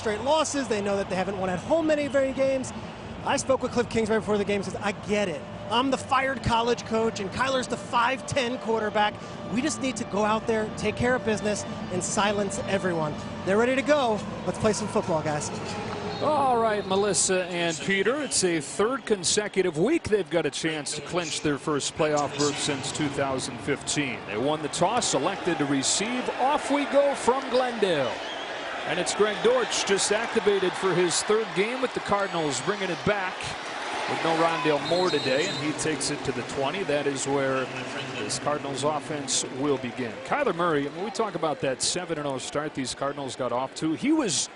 straight losses. They know that they haven't won at home very games. I spoke with Cliff Kingsbury before the game and says, I get it. I'm the fired college coach, and Kyler's the 5'10 quarterback. We just need to go out there, take care of business, and silence everyone. They're ready to go. Let's play some football, guys. All right, Melissa and Peter, it's a third consecutive week they've got a chance to clinch their first playoff berth since 2015. They won the toss, elected to receive. Off we go from Glendale. And it's Greg Dortch, just activated for his third game with the Cardinals, bringing it back with no Rondale Moore today, and he takes it to the 20. That is where this Cardinals offense will begin. Kyler Murray, when we talk about that 7-0 start these Cardinals got off to, he was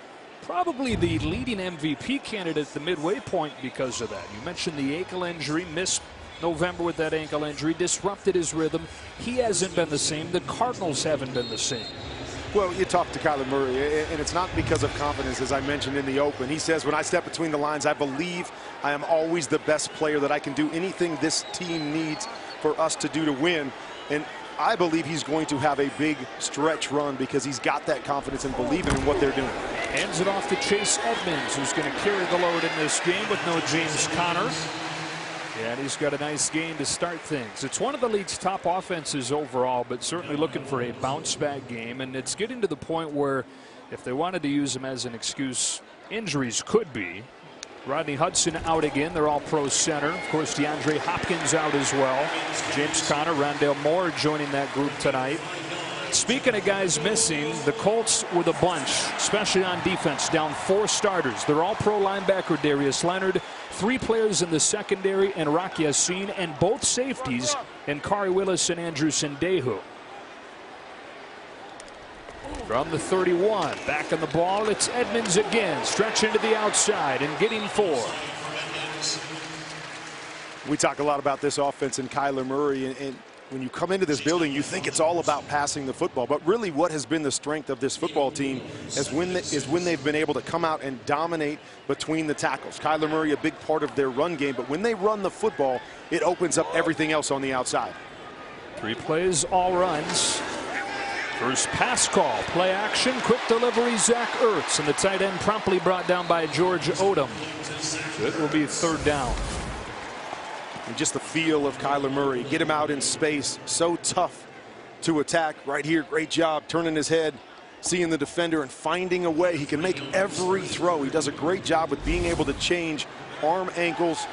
probably the leading MVP candidate at the midway point because of that. You mentioned the ankle injury, missed November with that ankle injury, disrupted his rhythm. He hasn't been the same. The Cardinals haven't been the same. Well, you talk to Kyler Murray, and it's not because of confidence, as I mentioned in the open. He says, when I step between the lines, I believe I am always the best player, that I can do anything this team needs for us to do to win. And I believe he's going to have a big stretch run because he's got that confidence and believing in what they're doing. Hands it off to Chase Edmonds, who's going to carry the load in this game with no James Conner. And he's got a nice game to start things. It's one of the league's top offenses overall, but certainly looking for a bounce-back game. And it's getting to the point where if they wanted to use him as an excuse, injuries could be. Rodney Hudson out again. They're all pro center. Of course, DeAndre Hopkins out as well. James Conner, Rondale Moore joining that group tonight. Speaking of guys missing, the Colts with a bunch, especially on defense, down 4 starters. They're all pro linebacker Darius Leonard, 3 players in the secondary, and Rock Yassin, and both safeties, and Kari Willis and Andrew Sendejo. From the 31, back on the ball, it's Edmonds again, stretching to the outside and getting 4. We talk a lot about this offense and Kyler Murray, and when you come into this building, you think it's all about passing the football. But really what has been the strength of this football team is when they've been able to come out and dominate between the tackles. Kyler Murray, a big part of their run game. But when they run the football, it opens up everything else on the outside. 3 plays, all runs. First pass call, play action, quick delivery, Zach Ertz. And the tight end promptly brought down by George Odom. So it will be 3rd down. And just the feel of Kyler Murray, get him out in space, so tough to attack. Right here, great job turning his head, seeing the defender and finding a way. He can make every throw. He does a great job with being able to change arm angles.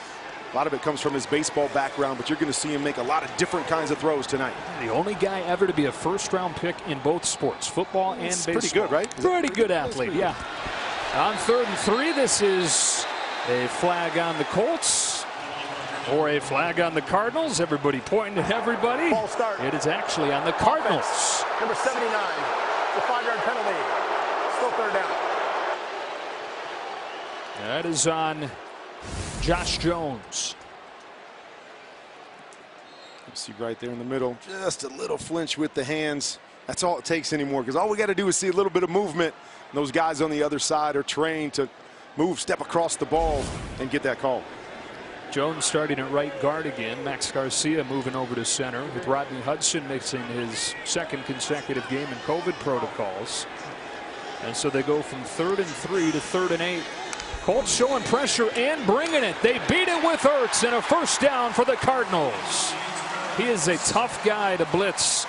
A lot of it comes from his baseball background, but you're going to see him make a lot of different kinds of throws tonight. The only guy ever to be a first-round pick in both sports, football and baseball. Pretty good, right? Pretty good athlete, yeah. On 3rd and 3, this is a flag on the Colts. Or a flag on the Cardinals. Everybody pointing at everybody. Ball start. It is actually on the Cardinals. Offense. Number 79. The 5-yard penalty. Still 3rd down. That is on Josh Jones. You see right there in the middle, just a little flinch with the hands. That's all it takes anymore, because all we got to do is see a little bit of movement. And those guys on the other side are trained to move, step across the ball, and get that call. Jones starting at right guard again. Max Garcia moving over to center, with Rodney Hudson mixing his 2nd consecutive game in COVID protocols. And so they go from 3rd and 3 to 3rd and 8. Colts showing pressure and bringing it. They beat it with Ertz, and a 1st down for the Cardinals. He is a tough guy to blitz.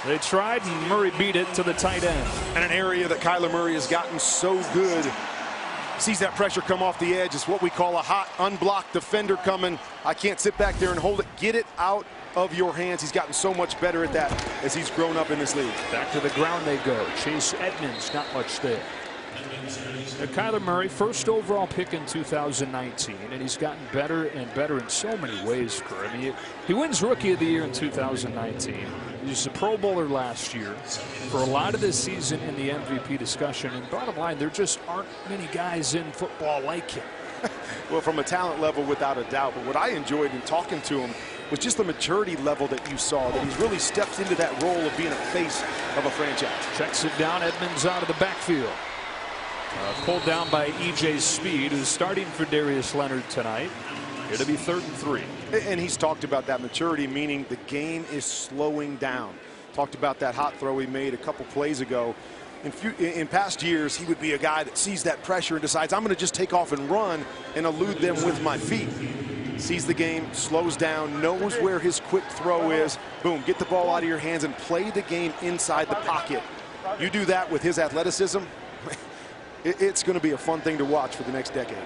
They tried, and Murray beat it to the tight end. And an area that Kyler Murray has gotten so good. Sees that pressure come off the edge. It's what we call a hot, unblocked defender coming. I can't sit back there and hold it. Get it out of your hands. He's gotten so much better at that as he's grown up in this league. Back to the ground they go. Chase Edmonds, not much there. Kyler Murray, 1st overall pick in 2019, and he's gotten better and better in so many ways. I mean, he wins Rookie of the Year in 2019. He was a Pro Bowler last year. For a lot of this season in the MVP discussion, and bottom line, there just aren't many guys in football like him. Well, from a talent level, without a doubt. But what I enjoyed in talking to him was just the maturity level that you saw, that he's really stepped into that role of being a face of a franchise. Checks it down, Edmonds out of the backfield. Pulled down by E.J. Speed, who's starting for Darius Leonard tonight. It'll be 3rd and 3. And he's talked about that maturity, meaning the game is slowing down. Talked about that hot throw he made a couple plays ago. In past years, he would be a guy that sees that pressure and decides, I'm going to just take off and run and elude them with my feet. Sees the game, slows down, knows where his quick throw is. Boom, get the ball out of your hands and play the game inside the pocket. You do that with his athleticism, it's going to be a fun thing to watch for the next decade.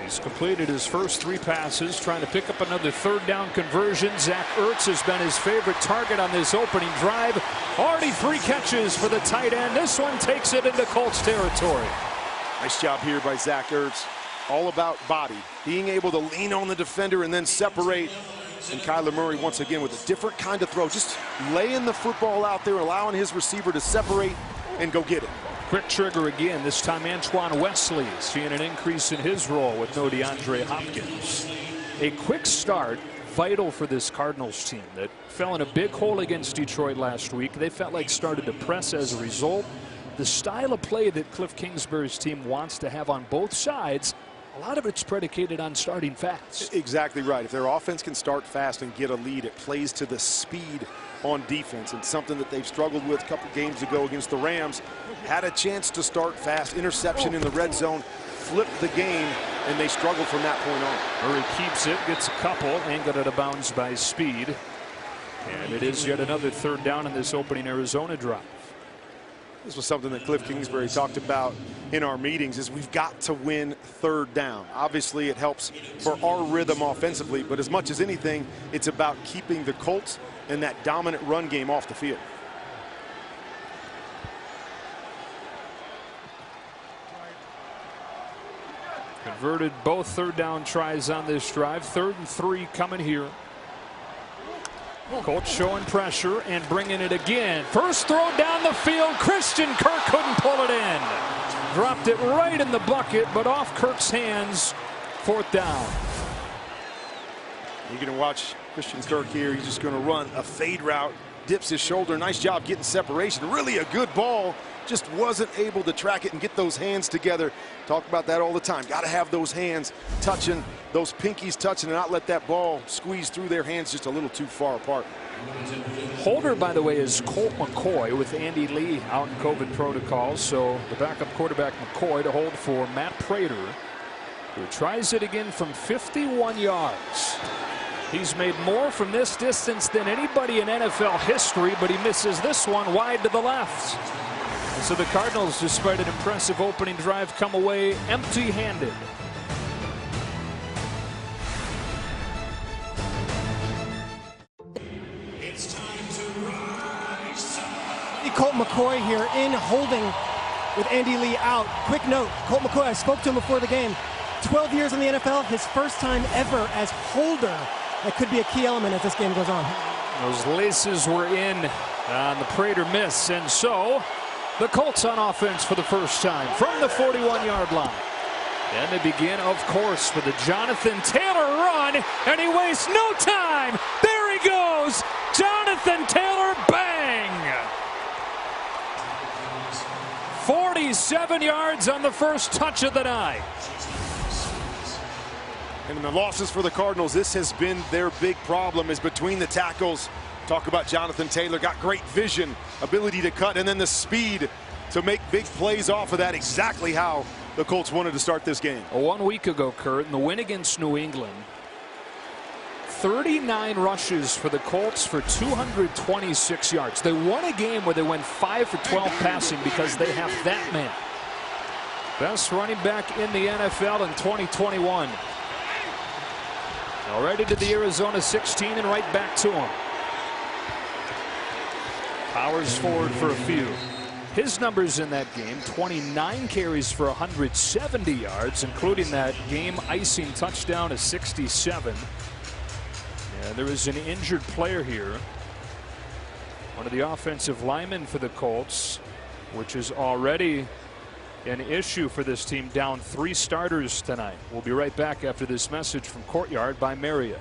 He's completed his first 3 passes, trying to pick up another 3rd down conversion. Zach Ertz has been his favorite target on this opening drive. Already 3 catches for the tight end. This one takes it into Colts territory. Nice job here by Zach Ertz. All about body, being able to lean on the defender and then separate. And Kyler Murray, once again, with a different kind of throw, just laying the football out there, allowing his receiver to separate and go get it. Quick trigger again. This time Antoine Wesley seeing an increase in his role with no DeAndre Hopkins. A quick start, vital for this Cardinals team that fell in a big hole against Detroit last week. They felt like started to press as a result. The style of play that Cliff Kingsbury's team wants to have on both sides, a lot of it's predicated on starting fast. Exactly right. If their offense can start fast and get a lead, it plays to the speed on defense, and something that they've struggled with a couple games ago against the Rams. Had a chance to start fast, interception in the red zone, flipped the game, and they struggled from that point on. Murray keeps it, gets a couple, and got it out of bounds by speed. And it is yet another 3rd down in this opening Arizona drive. This was something that Cliff Kingsbury talked about in our meetings, is we've got to win 3rd down. Obviously, it helps for our rhythm offensively, but as much as anything, it's about keeping the Colts and that dominant run game off the field. Converted both 3rd down tries on this drive. 3rd and 3 coming here. Colts showing pressure and bringing it again. First throw down the field. Christian Kirk couldn't pull it in. Dropped it right in the bucket, but off Kirk's hands. 4th down. You're going to watch Christian Kirk here. He's just going to run a fade route. Dips his shoulder. Nice job getting separation. Really a good ball. Just wasn't able to track it and get those hands together. Talk about that all the time. Got to have those hands touching, those pinkies touching, and not let that ball squeeze through their hands just a little too far apart. Holder, by the way, is Colt McCoy with Andy Lee out in COVID protocols. So the backup quarterback McCoy to hold for Matt Prater, who tries it again from 51 yards. He's made more from this distance than anybody in NFL history, but he misses this one wide to the left. And so the Cardinals, despite an impressive opening drive, come away empty-handed. It's time to rise. Colt McCoy here in holding with Andy Lee out. Quick note, Colt McCoy, I spoke to him before the game. 12 years in the NFL, his first time ever as holder. That could be a key element as this game goes on. Those laces were in on the Prater miss, and so the Colts on offense for the first time from the 41-yard line. And they begin, of course, with a Jonathan Taylor run, and he wastes no time. There he goes, Jonathan Taylor, bang! 47 yards on the first touch of the night. And in the losses for the Cardinals, this has been their big problem, is between the tackles. Talk about Jonathan Taylor, got great vision, ability to cut, and then the speed to make big plays off of that. Exactly how the Colts wanted to start this game. 1 week ago, Kurt, in the win against New England, 39 rushes for the Colts for 226 yards. They won a game where they went 5 for 12 passing because they have that man. Best running back in the NFL in 2021. Already to the Arizona 16 and right back to him. Powers forward for a few. His numbers in that game, 29 carries for 170 yards, including that game-icing touchdown of 67. And there is an injured player here. One of the offensive linemen for the Colts, which is already an issue for this team, down 3 starters tonight. We'll be right back after this message from Courtyard by Marriott.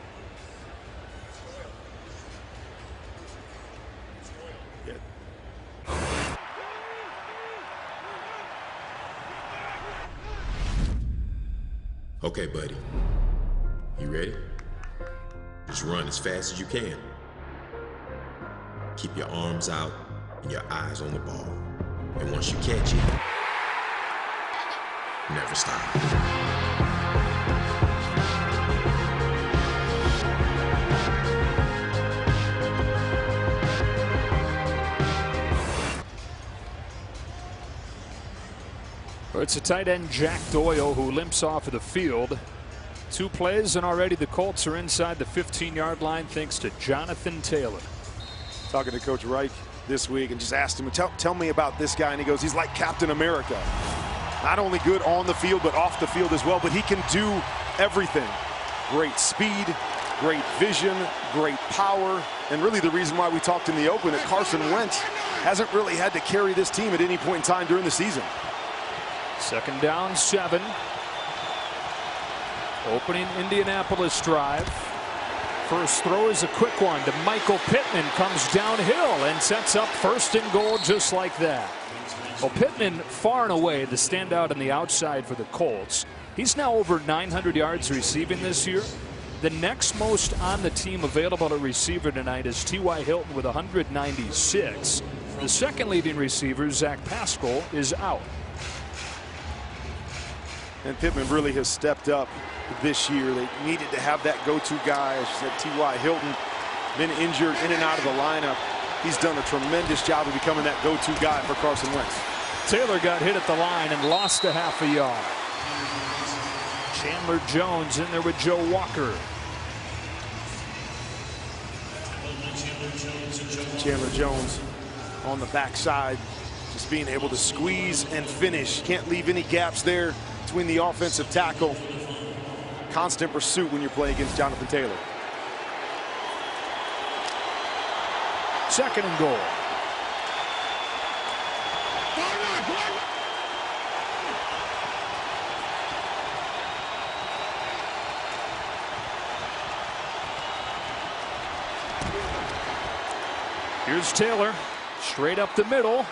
Okay, buddy. You ready? Just run as fast as you can. Keep your arms out and your eyes on the ball. And once you catch it, never stop. It's a tight end, Jack Doyle, who limps off of the field. 2 plays, and already the Colts are inside the 15-yard line thanks to Jonathan Taylor. Talking to Coach Reich this week and just asked him, tell me about this guy. And he goes, he's like Captain America. Not only good on the field, but off the field as well. But he can do everything. Great speed, great vision, great power. And really the reason why we talked in the open that Carson Wentz hasn't really had to carry this team at any point in time during the season. 2nd down, 7. Opening Indianapolis drive. First throw is a quick one to Michael Pittman. Comes downhill and sets up 1st and goal just like that. Well, Pittman far and away the standout on the outside for the Colts. He's now over 900 yards receiving this year. The next most on the team available at receiver tonight is T.Y. Hilton with 196. The second leading receiver, Zach Pascal, is out. And Pittman really has stepped up this year. They needed to have that go-to guy. As you said, T.Y. Hilton, been injured in and out of the lineup. He's done a tremendous job of becoming that go-to guy for Carson Wentz. Taylor got hit at the line and lost a half a yard. Chandler Jones in there with Joe Walker. Chandler Jones on the backside, just being able to squeeze and finish. Can't leave any gaps there between the offensive tackle. Constant pursuit when you're playing against Jonathan Taylor. 2nd and goal. Here's Taylor, straight up the middle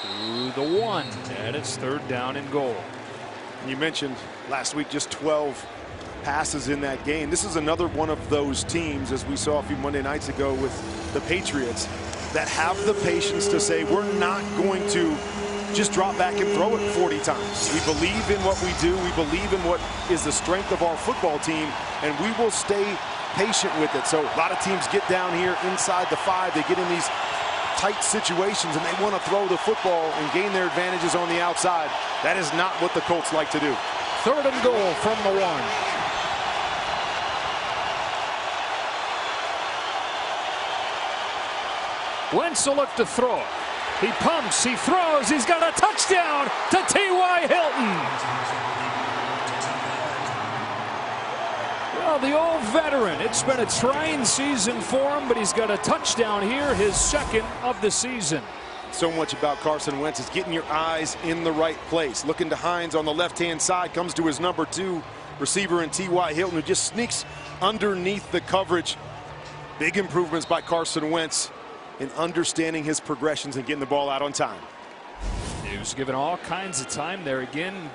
to the 1, and it's 3rd down and goal. You mentioned last week just 12 passes in that game. This is another one of those teams, as we saw a few Monday nights ago with the Patriots, that have the patience to say we're not going to just drop back and throw it 40 times. We believe in what we do. We believe in what is the strength of our football team, and we will stay patient with it. So a lot of teams get down here inside the 5. They get in these tight situations and they want to throw the football and gain their advantages on the outside. That is not what the Colts like to do. 3rd and goal from the 1. Wentz will look to throw. He pumps, he throws, he's got a touchdown to T.Y. Hilton. Well, the old veteran, it's been a trying season for him, but he's got a touchdown here, his 2nd of the season. So much about Carson Wentz is getting your eyes in the right place. Looking to Hines on the left-hand side, comes to his number 2 receiver in T.Y. Hilton, who just sneaks underneath the coverage. Big improvements by Carson Wentz in understanding his progressions and getting the ball out on time. He was given all kinds of time there again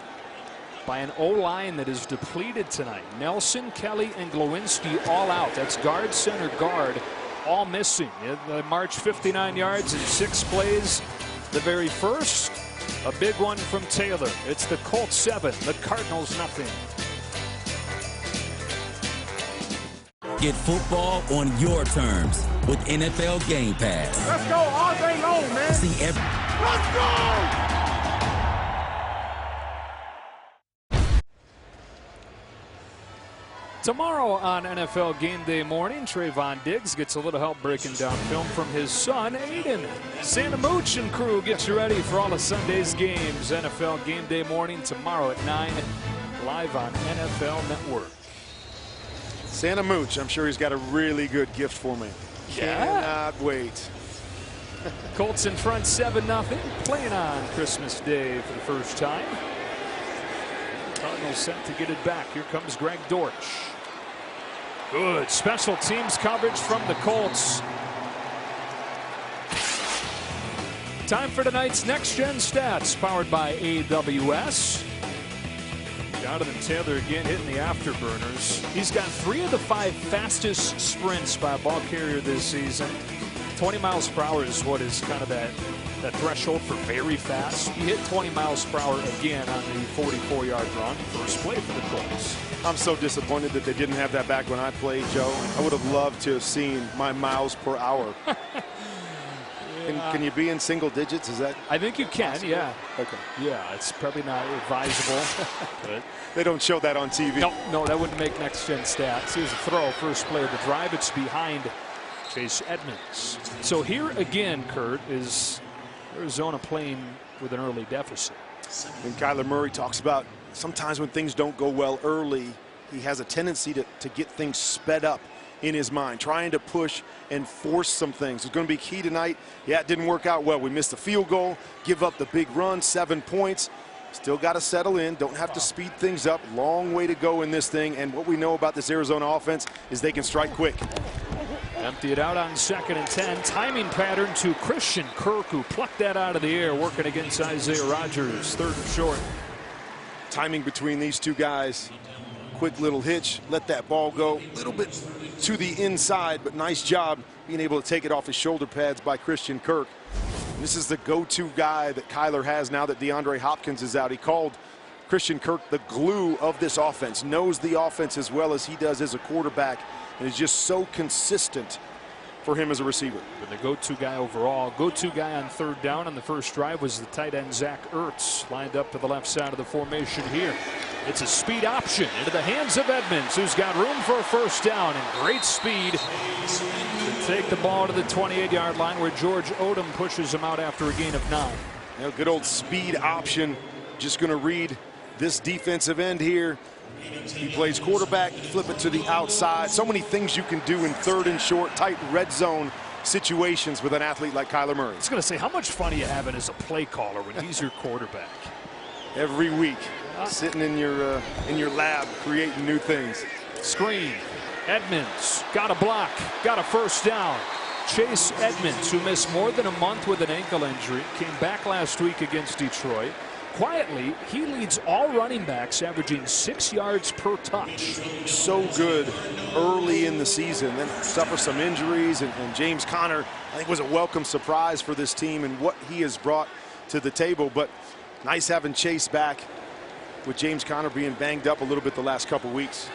by an O-line that is depleted tonight. Nelson, Kelly, and Glowinski all out. That's guard, center, guard, all missing. They march 59 yards in 6 plays. The very first, a big one from Taylor. It's the Colts 7, the Cardinals nothing. Get football on your terms with NFL Game Pass. Let's go all day long, man. See every. Let's go! Tomorrow on NFL Game Day morning, Trayvon Diggs gets a little help breaking down film from his son, Aiden. Santa Mooch and crew gets you ready for all of Sunday's games. NFL Game Day morning tomorrow at 9, live on NFL Network. Santa Mooch, I'm sure he's got a really good gift for me. Yeah. Cannot wait. Colts in front 7-0, playing on Christmas Day for the first time. Cardinals set to get it back. Here comes Greg Dortch. Good special teams coverage from the Colts. Time for tonight's Next Gen Stats, powered by AWS. Jonathan Taylor again hitting the afterburners. He's got 3 of the 5 fastest sprints by a ball carrier this season. 20 miles per hour is what is kind of that that threshold for very fast. He hit 20 miles per hour again on the 44-yard run. First play for the Colts. I'm so disappointed that they didn't have that back when I played, Joe. I would have loved to have seen my miles per hour. Can you be in single digits? Is that? I think you can, possible? yeah. Okay. Yeah, it's probably not advisable. But they don't show that on TV. No, that wouldn't make next-gen stats. Here's a throw, first play of the drive. It's behind Chase Edmonds. So here again, Kurt, is Arizona playing with an early deficit. And Kyler Murray talks about sometimes when things don't go well early, he has a tendency to get things sped up in his mind, trying to push and force some things. It's going to be key tonight. Yeah, it didn't work out well. We missed the field goal, give up the big run, 7 points. Still got to settle in. Don't have to speed things up. Long way to go in this thing. And what we know about this Arizona offense is they can strike quick. Empty it out on 2nd and 10. Timing pattern to Christian Kirk, who plucked that out of the air, working against Isaiah Rodgers. 3rd and short. Timing between these two guys. Quick little hitch. Let that ball go a little bit to the inside, but nice job being able to take it off his shoulder pads by Christian Kirk. And this is the go-to guy that Kyler has now that DeAndre Hopkins is out. He called Christian Kirk the glue of this offense, knows the offense as well as he does as a quarterback, and is just so consistent for him as a receiver. But the go-to guy overall, go-to guy on 3rd down on the first drive was the tight end Zach Ertz, lined up to the left side of the formation here. It's a speed option into the hands of Edmonds, who's got room for a first down and great speed to take the ball to the 28-yard line, where George Odom pushes him out after a gain of 9. You know, good old speed option. Just going to read this defensive end here. He plays quarterback, flip it to the outside. So many things you can do in 3rd and short, tight red zone situations with an athlete like Kyler Murray. I was going to say, how much fun are you having as a play caller when he's your quarterback? Every week, sitting in your lab, creating new things. Screen. Edmonds got a block, got a first down. Chase Edmonds, who missed more than a month with an ankle injury, came back last week against Detroit. Quietly, he leads all running backs, averaging 6 yards per touch. So good early in the season, then suffer some injuries, and James Conner, I think, was a welcome surprise for this team and what he has brought to the table. But nice having Chase back, with James Conner being banged up a little bit the last couple weeks.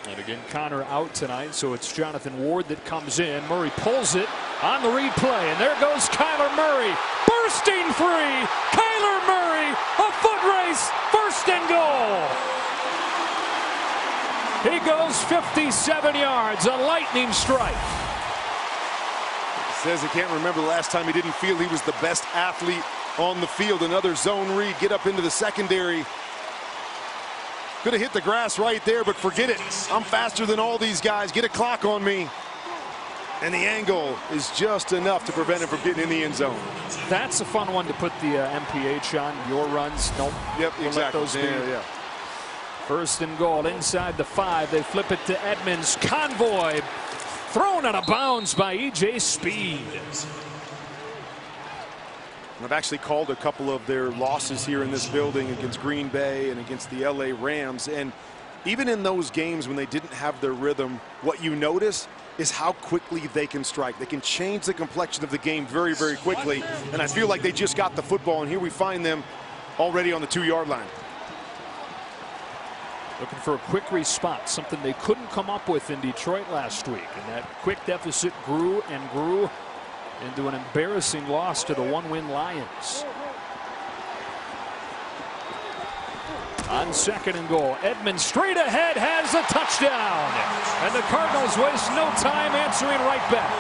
And again, Conner out tonight, so it's Jonathan Ward that comes in. Murray pulls it on the read play, and there goes Kyler Murray, bursting free. Kyler Murray, a foot race, 1st and goal. He goes 57 yards, a lightning strike. Says he can't remember the last time he didn't feel he was the best athlete on the field. Another zone read, get up into the secondary. Could have hit the grass right there, but forget it. I'm faster than all these guys. Get a clock on me. And the angle is just enough to prevent him from getting in the end zone. That's a fun one to put the MPH on. Your runs, nope. Yep, We'll exactly. let those be. Yeah. 1st and goal inside the 5. They flip it to Edmonds. Convoy thrown out of bounds by E.J. Speed. I've actually called a couple of their losses here in this building against Green Bay and against the LA Rams. And even in those games when they didn't have their rhythm, what you notice is how quickly they can strike. They can change the complexion of the game very, very quickly. And I feel like they just got the football, and here we find them already on the 2-yard line. Looking for a quick response, something they couldn't come up with in Detroit last week. And that quick deficit grew and grew into an embarrassing loss to the 1-win Lions. On 2nd and goal, Edmonds straight ahead has a touchdown. And the Cardinals waste no time answering right back.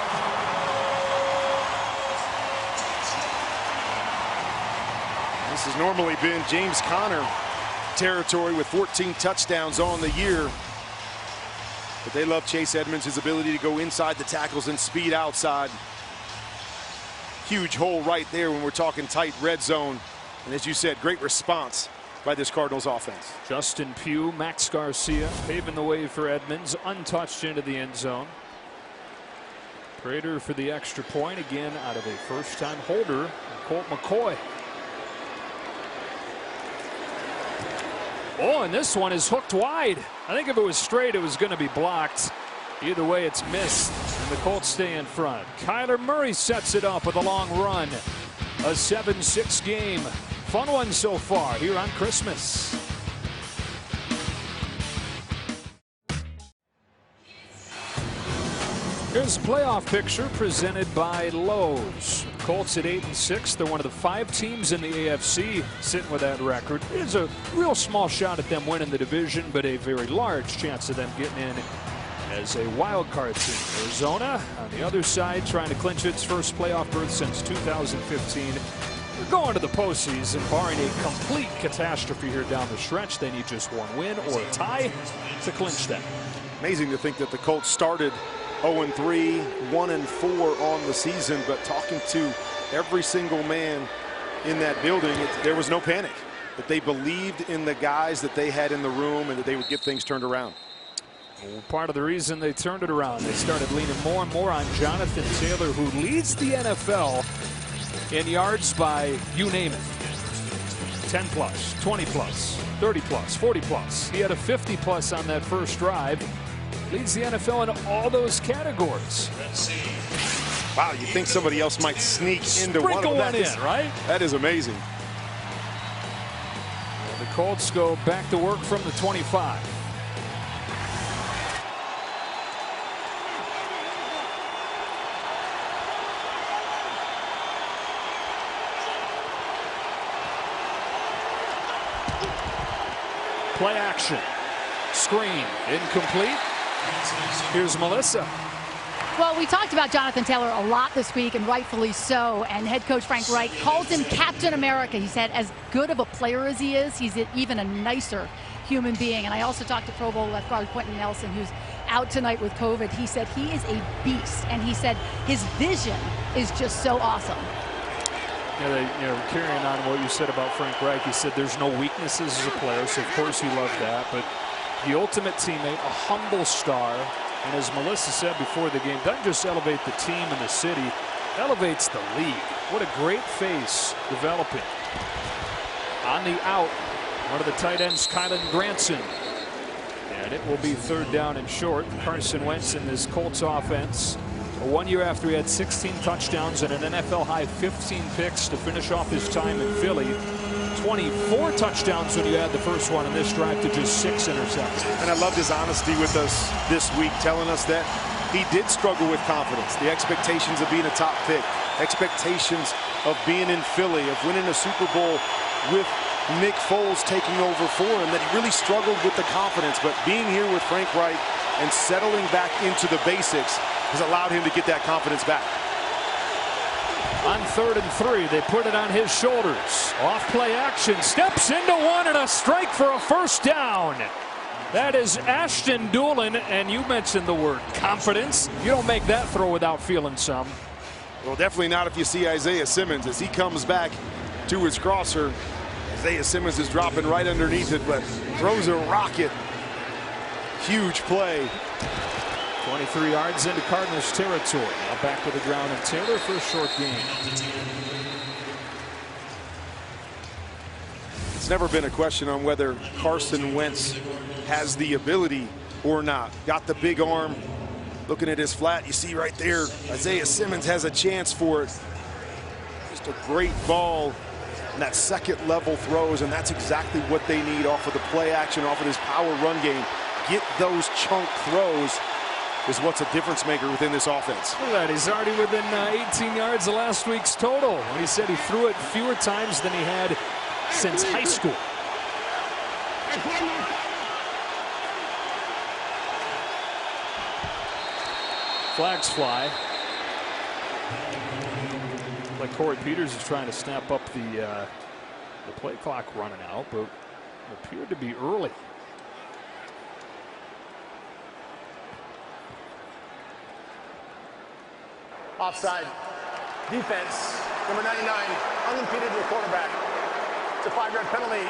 This has normally been James Conner territory with 14 touchdowns on the year. But they love Chase Edmonds, his ability to go inside the tackles and speed outside. Huge hole right there when we're talking tight red zone. And as you said, great response by this Cardinals offense. Justin Pugh, Max Garcia paving the way for Edmonds, untouched into the end zone. Prater for the extra point, again out of a first-time holder, Colt McCoy. Oh, and this one is hooked wide. I think if it was straight, it was going to be blocked. Either way, it's missed, and the Colts stay in front. Kyler Murray sets it up with a long run. A 7-6 game. Fun one so far here on Christmas. Here's a playoff picture presented by Lowe's. Colts at 8-6. They're one of the 5 teams in the AFC sitting with that record. There's a real small shot at them winning the division, but a very large chance of them getting in as a wild card team. Arizona on the other side trying to clinch its first playoff berth since 2015. They're going to the postseason, barring a complete catastrophe here down the stretch. They need just one win or a tie to clinch that. Amazing to think that the Colts started 0-3, 1-4 on the season, but talking to every single man in that building, there was no panic. That they believed in the guys that they had in the room and that they would get things turned around. Well, part of the reason they turned it around, they started leaning more and more on Jonathan Taylor, who leads the NFL in yards by you name it. 10 plus, 20 plus, 30 plus, 40 plus. He had a 50 plus on that first drive. Leads the NFL in all those categories. Wow, you think somebody else might sneak into one of them? Right? That is amazing. Well, the Colts go back to work from the 25. Play action. Screen. Incomplete. Here's Melissa. Well, we talked about Jonathan Taylor a lot this week, and rightfully so. And head coach Frank Reich calls him Captain America. He said as good of a player as he is, he's even a nicer human being. And I also talked to Pro Bowl left guard Quentin Nelson, who's out tonight with COVID. He said he is a beast, and he said his vision is just so awesome. Yeah, carrying on what you said about Frank Reich, he said there's no weaknesses as a player, so of course he loved that. But the ultimate teammate, a humble star, and as Melissa said before the game, doesn't just elevate the team and the city, elevates the league. What a great face developing. On the out, one of the tight ends, Kylan Granson. And it will be 3rd down and short. Carson Wentz in this Colts offense. 1 year after he had 16 touchdowns and an NFL high 15 picks to finish off his time in Philly. 24 touchdowns when you add the first one in this drive to just 6 interceptions. And I loved his honesty with us this week, telling us that he did struggle with confidence. The expectations of being a top pick, expectations of being in Philly, of winning a Super Bowl with Nick Foles taking over for him, that he really struggled with the confidence. But being here with Frank Reich and settling back into the basics has allowed him to get that confidence back. On 3rd and 3, they put it on his shoulders. Off play action, steps into one and a strike for a first down. That is Ashton Doolin, and you mentioned the word confidence. You don't make that throw without feeling some. Well, definitely not if you see Isaiah Simmons as he comes back to his crosser. Isaiah Simmons is dropping right underneath it, but throws a rocket. Huge play. 23 yards into Cardinals territory. Now back to the ground and Taylor for a short game. It's never been a question on whether Carson Wentz has the ability or not. Got the big arm. Looking at his flat, you see right there, Isaiah Simmons has a chance for it. Just a great ball. And that second level throws, and that's exactly what they need off of the play action, off of his power run game. Get those chunk throws is what's a difference maker within this offense. Look at that, he's already within 18 yards of last week's total. When he said he threw it fewer times than he had since high school. Flags fly. Like Corey Peters is trying to snap up the play clock running out, but it appeared to be early. Offside. Defense. Number 99. Unimpeded to the quarterback. It's a 5-yard penalty.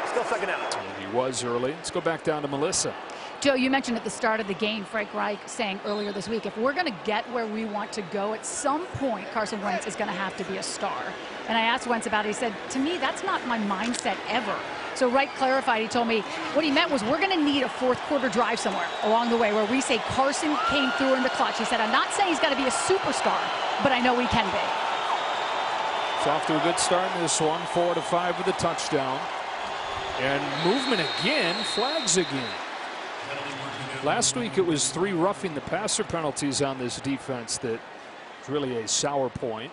Still 2nd down. And he was early. Let's go back down to Melissa. Joe, you mentioned at the start of the game, Frank Reich saying earlier this week, if we're going to get where we want to go, at some point, Carson Wentz is going to have to be a star. And I asked Wentz about it. He said, to me, that's not my mindset ever. So Reich clarified. He told me what he meant was we're going to need a 4th quarter drive somewhere along the way where we say Carson came through in the clutch. He said, I'm not saying he's got to be a superstar, but I know he can be. It's off to a good start in this one. 4-5 with a touchdown. And movement again, flags again. Last week it was 3 roughing the passer penalties on this defense that was really a sour point.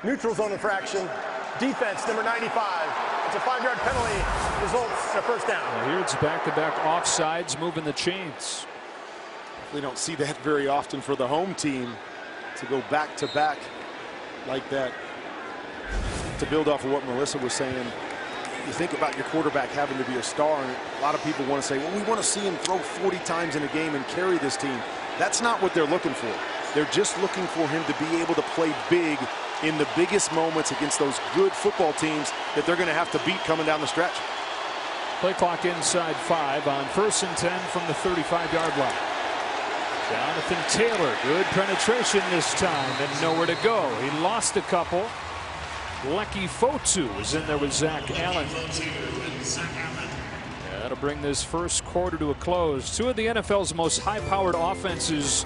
Neutral zone infraction. Defense, number 95. It's a 5-yard penalty. Results a first down. Well, here it's back-to-back offsides, moving the chains. We don't see that very often for the home team to go back-to-back like that. To build off of what Melissa was saying, you think about your quarterback having to be a star, and a lot of people want to say, well, we want to see him throw 40 times in a game and carry this team. That's not what they're looking for. They're just looking for him to be able to play big in the biggest moments against those good football teams that they're going to have to beat coming down the stretch. Play clock inside 5 on 1st and 10 from the 35-yard line. Jonathan Taylor, good penetration this time and nowhere to go. He lost a couple. Lecky Fotu is in there with Zach Allen. That'll bring this first quarter to a close. 2 of the NFL's most high-powered offenses,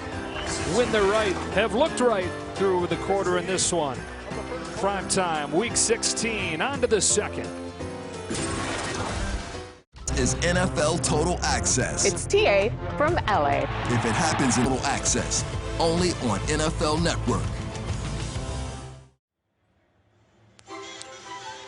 when they're right, have looked right through the quarter in this one. Prime time, week 16, on to the second. Is NFL Total Access. It's TA from LA. If it happens in Total Access, only on NFL Network.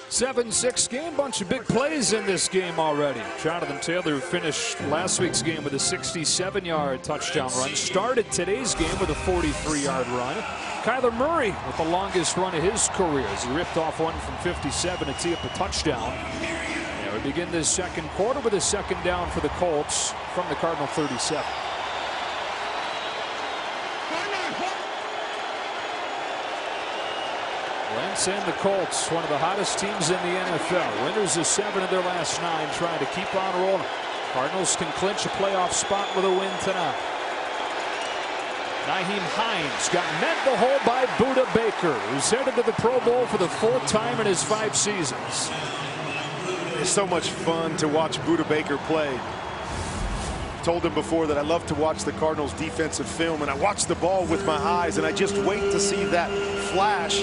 7-6 game, bunch of big plays in this game already. Jonathan Taylor finished last week's game with a 67-yard touchdown run. Started today's game with a 43-yard run. Kyler Murray with the longest run of his career as he ripped off one from 57 to tee up a touchdown. And we begin this second quarter with a second down for the Colts from the Cardinal 37. Wentz and the Colts, one of the hottest teams in the NFL. Winners of 7 of their last 9, trying to keep on rolling. Cardinals can clinch a playoff spot with a win tonight. Nyheim Hines got met the hole by Budda Baker, who's headed to the Pro Bowl for the 4th time in his 5 seasons. It's so much fun to watch Budda Baker play. Told him before that I love to watch the Cardinals defensive film, and I watch the ball with my eyes, and I just wait to see that flash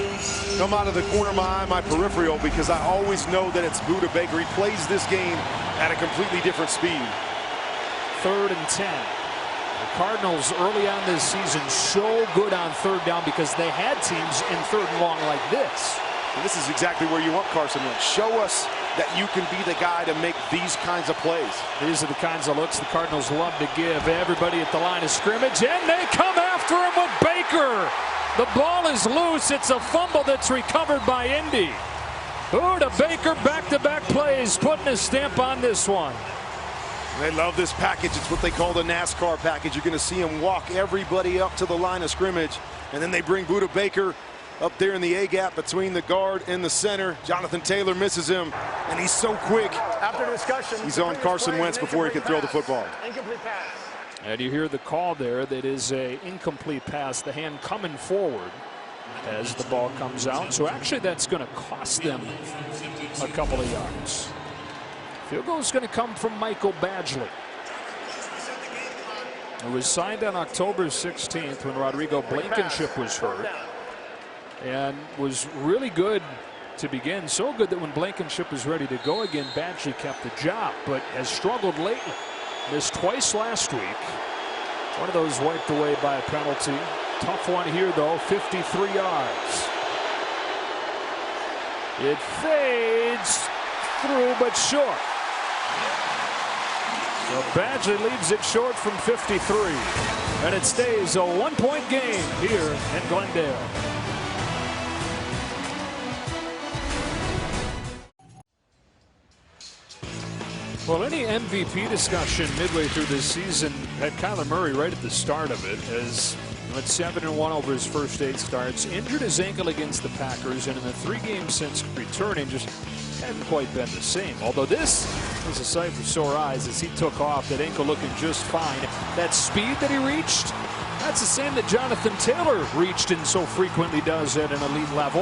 come out of the corner of my eye, my peripheral, because I always know that it's Budda Baker. He plays this game at a completely different speed. 3rd and 10. The Cardinals early on this season so good on 3rd down because they had teams in 3rd and long like this. And this is exactly where you want Carson Wentz. Show us that you can be the guy to make these kinds of plays. These are the kinds of looks the Cardinals love to give everybody at the line of scrimmage, and they come after him with Baker. The ball is loose. It's a fumble that's recovered by Indy. Budda Baker, back-to-back plays, putting a stamp on this one. They love this package. It's what they call the NASCAR package. You're going to see him walk everybody up to the line of scrimmage, and then they bring Budda Baker up there in the A-gap between the guard and the center. Jonathan Taylor misses him, and he's so quick. After discussion, he's on Carson Wentz before he can throw the football. Incomplete pass. And you hear the call there that is a incomplete pass, the hand coming forward as the ball comes out. So actually that's going to cost them a couple of yards. Field goal is going to come from Michael Badgley. It was signed on October 16th when Rodrigo Blankenship was hurt, and was really good to begin. So good that when Blankenship was ready to go again, Badgley kept the job, but has struggled lately. Missed twice last week. One of those wiped away by a penalty. Tough one here, though, 53 yards. It fades through, but short. So Badgley leaves it short from 53. And it stays a 1-point game here in Glendale. Well, any MVP discussion midway through this season had Kyler Murray right at the start of it, as he went 7-1 over his first 8 starts, injured his ankle against the Packers, and in the 3 games since returning just hadn't quite been the same. Although this was a sight for sore eyes as he took off, that ankle looking just fine. That speed that he reached, that's the same that Jonathan Taylor reached and so frequently does at an elite level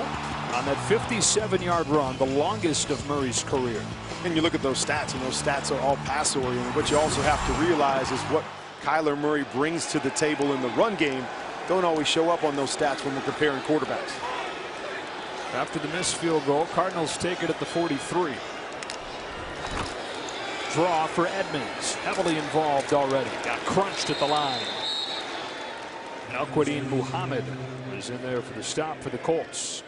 on that 57-yard run, the longest of Murray's career. And you look at those stats, and those stats are all pass-oriented. What you also have to realize is what Kyler Murray brings to the table in the run game don't always show up on those stats when we're comparing quarterbacks. After the missed field goal, Cardinals take it at the 43. Draw for Edmonds, heavily involved already. Got crunched at the line. And Al-Quadin Muhammad is in there for the stop for the Colts.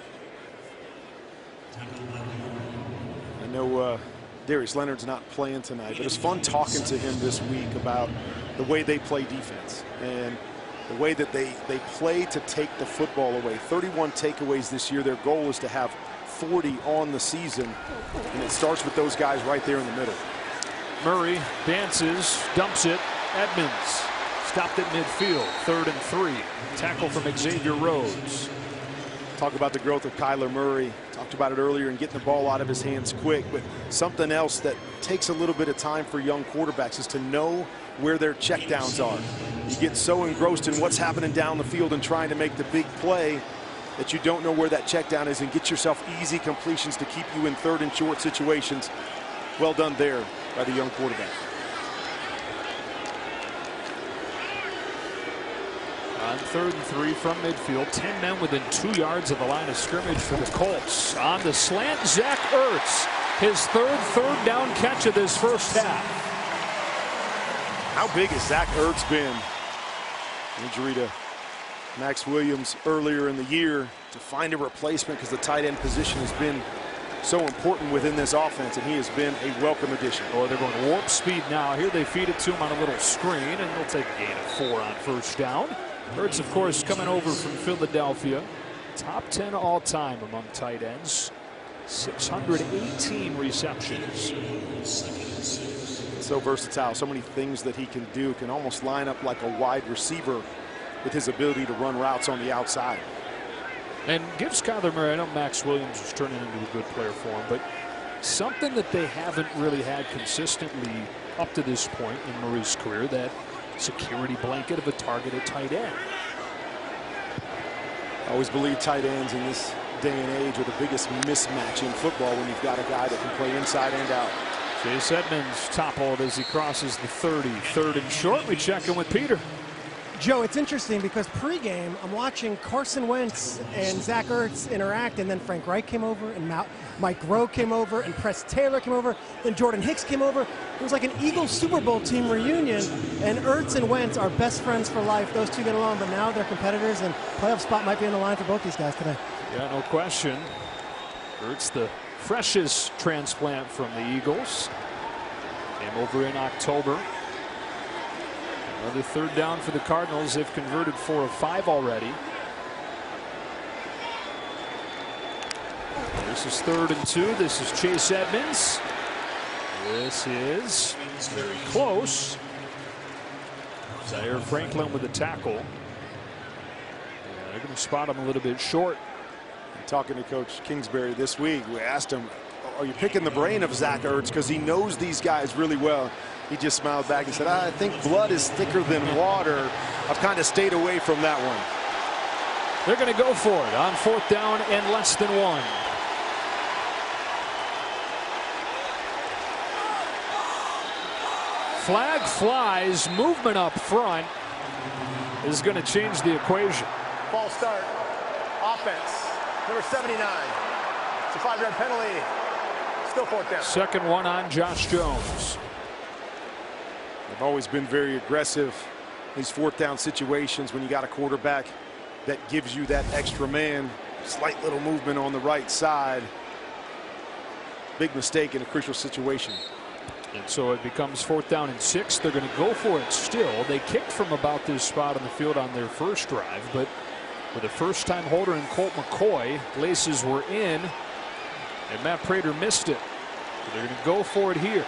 I know Darius Leonard's not playing tonight, but it's fun talking to him this week about the way they play defense and the way that they play to take the football away. 31 takeaways this year. Their goal is to have 40 on the season, and it starts with those guys right there in the middle. Murray dances, dumps it. Edmonds stopped at midfield, 3rd and 3. Tackle from Xavier Rhodes. Talk about the growth of Kyler Murray. Talked about it earlier and getting the ball out of his hands quick. But something else that takes a little bit of time for young quarterbacks is to know where their checkdowns are. You get so engrossed in what's happening down the field and trying to make the big play that you don't know where that checkdown is and get yourself easy completions to keep you in 3rd and short situations. Well done there by the young quarterback. On 3rd and 3 from midfield, 10 men within 2 yards of the line of scrimmage for the Colts. On the slant, Zach Ertz, his 3rd down catch of this first half. How big has Zach Ertz been? Injury to Max Williams earlier in the year. To find a replacement because the tight end position has been so important within this offense, and he has been a welcome addition. Oh, they're going warp speed now. Here they feed it to him on a little screen, and they'll take a gain of 4 on 1st down. Ertz, of course, coming over from Philadelphia. Top 10 all-time among tight ends. 618 receptions. So versatile. So many things that he can do. Can almost line up like a wide receiver with his ability to run routes on the outside. And gives Kyler Murray, I know Max Williams is turning into a good player for him, but something that they haven't really had consistently up to this point in Murray's career, that security blanket of a targeted tight end. I always believe tight ends in this day and age are the biggest mismatch in football when you've got a guy that can play inside and out. Chase Edmonds toppled as he crosses the 30. 3rd and short. We check in with Peter. Joe, it's interesting because pregame, I'm watching Carson Wentz and Zach Ertz interact, and then Frank Reich came over, and Mike Rowe came over, and Press Taylor came over, then Jordan Hicks came over. It was like an Eagles Super Bowl team reunion, and Ertz and Wentz are best friends for life. Those two get along, but now they're competitors, and playoff spot might be on the line for both these guys today. Yeah, no question. Ertz, the freshest transplant from the Eagles. Came over in October. Another 3rd down for the Cardinals. They've converted 4 of 5 already. This is 3rd and 2. This is Chase Edmonds. This is very close. Zaire Franklin with a tackle. They're going to spot him a little bit short. Talking to Coach Kingsbury this week, we asked him, are you picking the brain of Zach Ertz because he knows these guys really well? He just smiled back and said, I think blood is thicker than water. I've kind of stayed away from that one. They're going to go for it on 4th down and less than 1. Flag flies. Movement up front is going to change the equation. False start. Offense. Number 79. It's a 5-yard penalty. Still 4th down. 2nd one on Josh Jones. They've always been very aggressive in these 4th down situations when you got a quarterback that gives you that extra man. Slight little movement on the right side. Big mistake in a crucial situation. And so it becomes 4th down and 6. They're going to go for it still. They kicked from about this spot on the field on their first drive, but with a first-time holder in Colt McCoy, laces were in, and Matt Prater missed it. So they're going to go for it here.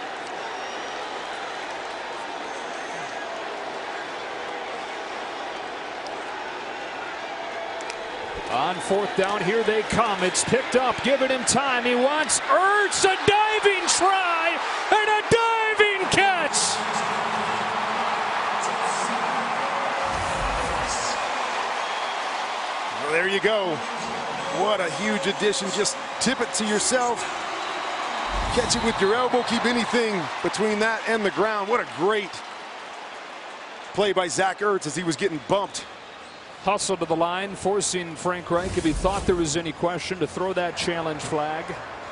On 4th down, here they come. It's picked up, giving him time. He wants Ertz, a diving try, and a diving catch. Well, there you go. What a huge addition. Just tip it to yourself. Catch it with your elbow. Keep anything between that and the ground. What a great play by Zach Ertz as he was getting bumped. Hustle to the line, forcing Frank Reich, if he thought there was any question, to throw that challenge flag.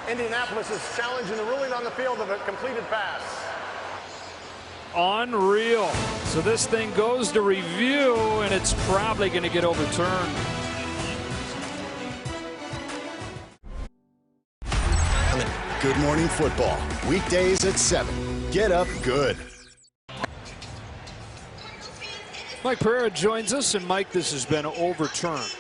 Indianapolis is challenging the ruling on the field of a completed pass. Unreal. So this thing goes to review, and it's probably going to get overturned. Good Morning Football, weekdays at 7. Get up good. Mike Pereira joins us, and Mike, this has been overturned.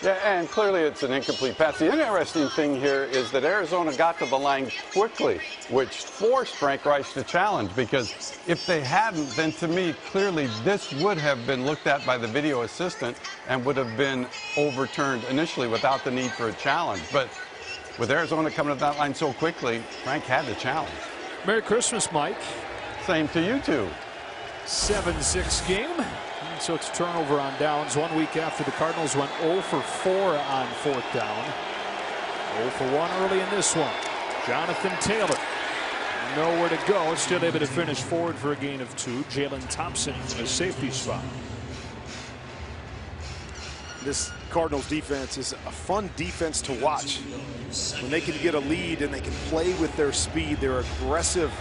Yeah, and clearly it's an incomplete pass. The interesting thing here is that Arizona got to the line quickly, which forced Frank Reich to challenge, because if they hadn't, then to me, clearly this would have been looked at by the video assistant and would have been overturned initially without the need for a challenge. But with Arizona coming to that line so quickly, Frank had to challenge. Merry Christmas, Mike. Same to you two. 7-6 game. And so it's turnover on downs 1 week after the Cardinals went 0 for 4 on fourth down. 0 for 1 early in this one. Jonathan Taylor, nowhere to go. Still able to finish forward for a gain of 2. Jalen Thompson in a safety spot. This Cardinals defense is a fun defense to watch. When they can get a lead and they can play with their speed, they're aggressive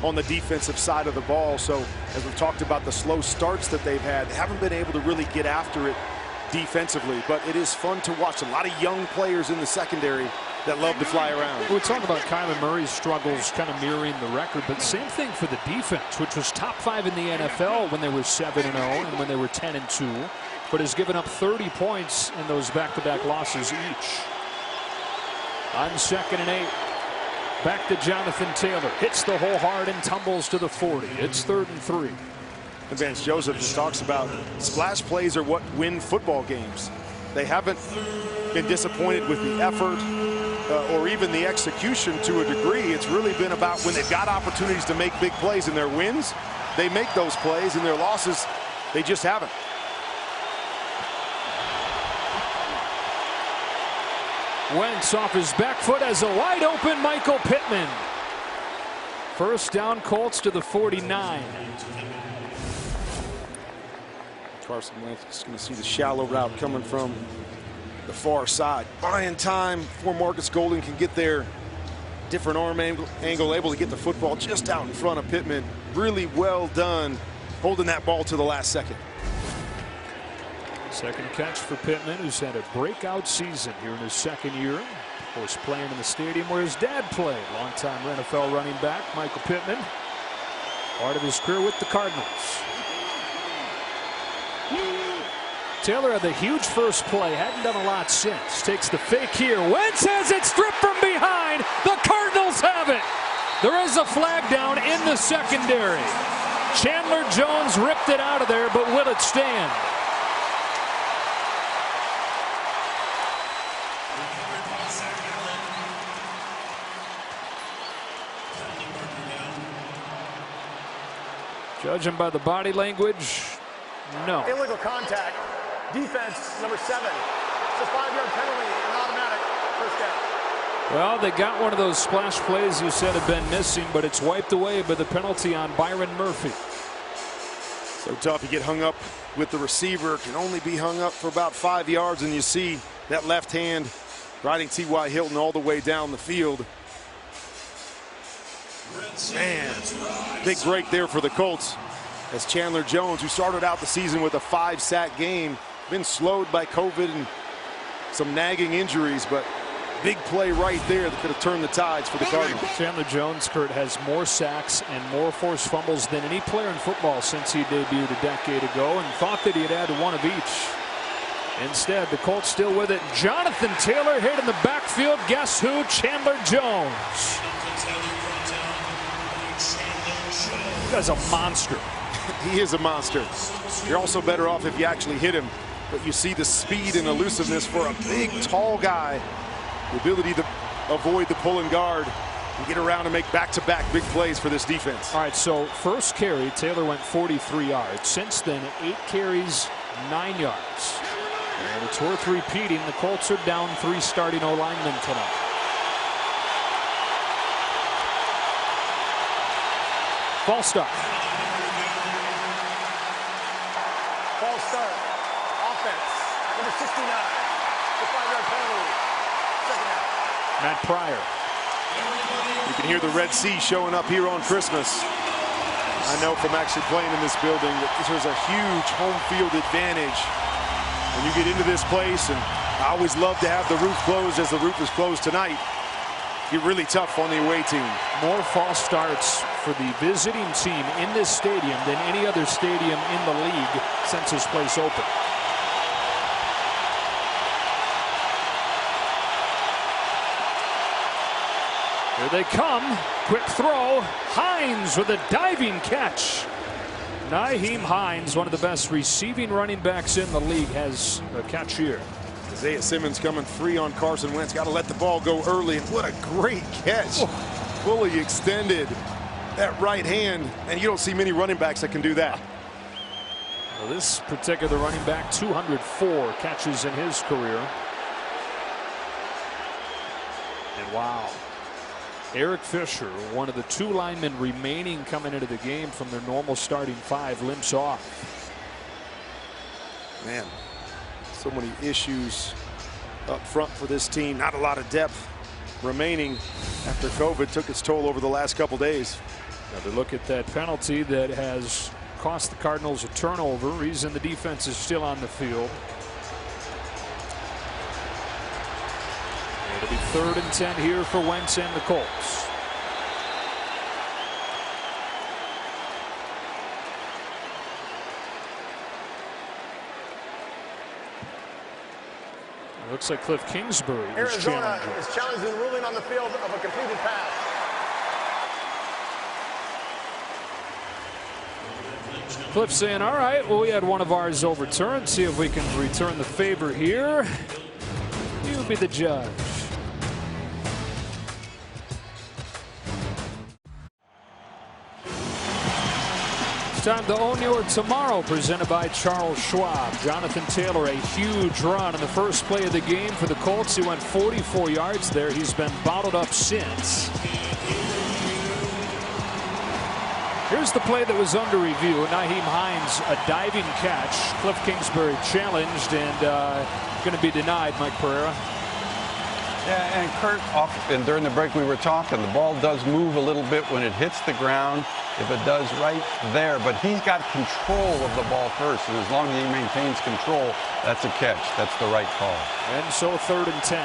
on the defensive side of the ball. So as we've talked about the slow starts that they've had, they haven't been able to really get after it defensively. But it is fun to watch. A lot of young players in the secondary that love to fly around. We're talking about Kyler Murray's struggles kind of mirroring the record, but same thing for the defense, which was top 5 in the NFL when they were 7-0 and when they were 10-2, but has given up 30 points in those back-to-back losses each. On 2nd and 8. Back to Jonathan Taylor. Hits the hole hard and tumbles to the 40. It's 3rd and 3. And Vance Joseph just talks about splash plays are what win football games. They haven't been disappointed with the effort or even the execution to a degree. It's really been about when they've got opportunities to make big plays. In their wins, they make those plays. In their losses, they just haven't. Wentz off his back foot as a wide open Michael Pittman. First down, Colts to the 49. Carson Wentz is going to see the shallow route coming from the far side. Buying time before Marcus Golden can get there. Different arm angle, able to get the football just out in front of Pittman. Really well done, holding that ball to the last second. Second catch for Pittman, who's had a breakout season here in his 2nd year. Of course, playing in the stadium where his dad played. Longtime NFL running back Michael Pittman. Part of his career with the Cardinals. Taylor had the huge first play. Hadn't done a lot since. Takes the fake here. Wentz has it stripped from behind. The Cardinals have it. There is a flag down in the secondary. Chandler Jones ripped it out of there, but will it stand? Judging by the body language, no. Illegal contact. Defense, number 7. It's a 5-yard penalty and automatic first down. Well, they got one of those splash plays you said had been missing, but it's wiped away by the penalty on Byron Murphy. So tough. You get hung up with the receiver. Can only be hung up for about 5 yards, and you see that left hand riding T.Y. Hilton all the way down the field. Man, big break there for the Colts as Chandler Jones, who started out the season with a 5-sack game, been slowed by COVID and some nagging injuries, but big play right there that could have turned the tides for the Cardinals. Chandler Jones, Kurt, has more sacks and more forced fumbles than any player in football since he debuted a decade ago, and thought that he had had one of each. Instead, the Colts still with it. Jonathan Taylor hit in the backfield. Guess who? Chandler Jones. That's a monster. He is a monster. You're also better off if you actually hit him, but you see the speed and elusiveness for a big, tall guy. The ability to avoid the pulling guard and get around and make back-to-back big plays for this defense. All right, so first carry, Taylor went 43 yards. Since then, 8 carries, 9 yards. And it's worth repeating. The Colts are down 3 starting O-linemen tonight. False start. 69. The 5-yard penalty. Second down. Matt Pryor. You can hear the Red Sea showing up here on Christmas. I know from actually playing in this building that there's a huge home field advantage when you get into this place, and I always love to have the roof closed as the roof is closed tonight. Get really tough on the away team. More false starts for the visiting team in this stadium than any other stadium in the league since this place opened. Here they come. Quick throw. Hines with a diving catch. Nyheim Hines, one of the best receiving running backs in the league, has a catch here. Isaiah Simmons coming free on Carson Wentz. Got to let the ball go early, and what a great catch. Oh. Fully extended that right hand, and you don't see many running backs that can do that. Well, this particular running back, 204 catches in his career. And wow. Eric Fisher, one of the 2 linemen remaining coming into the game from their normal starting 5, limps off. Man, so many issues up front for this team. Not a lot of depth remaining after COVID took its toll over the last couple days. Another look at that penalty that has cost the Cardinals a turnover. Reason the defense is still on the field. It'll be 3rd and 10 here for Wentz and the Colts. It looks like Cliff Kingsbury Arizona is challenging the ruling on the field of a completed pass. Cliff saying, all right, well, we had one of ours overturned. See if we can return the favor here. You be the judge. Time to own your tomorrow, presented by Charles Schwab. Jonathan Taylor, a huge run in the first play of the game for the Colts. He went 44 yards there. He's been bottled up since. Here's the play that was under review. Nyheim Hines, a diving catch. Cliff Kingsbury challenged and going to be denied, Mike Pereira. Yeah, and Kurt, and during the break we were talking, the ball does move a little bit when it hits the ground, if it does right there, but he's got control of the ball first, and as long as he maintains control, that's a catch. That's the right call. And so 3rd and 10.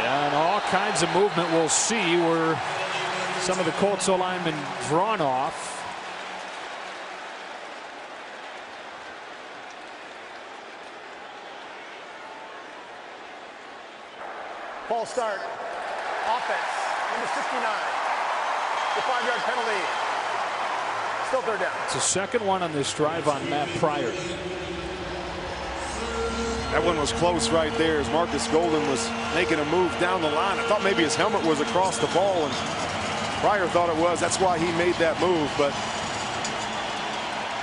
And all kinds of movement we'll see where some of the Colts linemen drawn off. False start. Offense. Number 69. The 5-yard penalty. Still 3rd down. It's a second one on this drive on Matt Pryor. That one was close right there as Marcus Golden was making a move down the line. I thought maybe his helmet was across the ball, and Pryor thought it was. That's why he made that move. But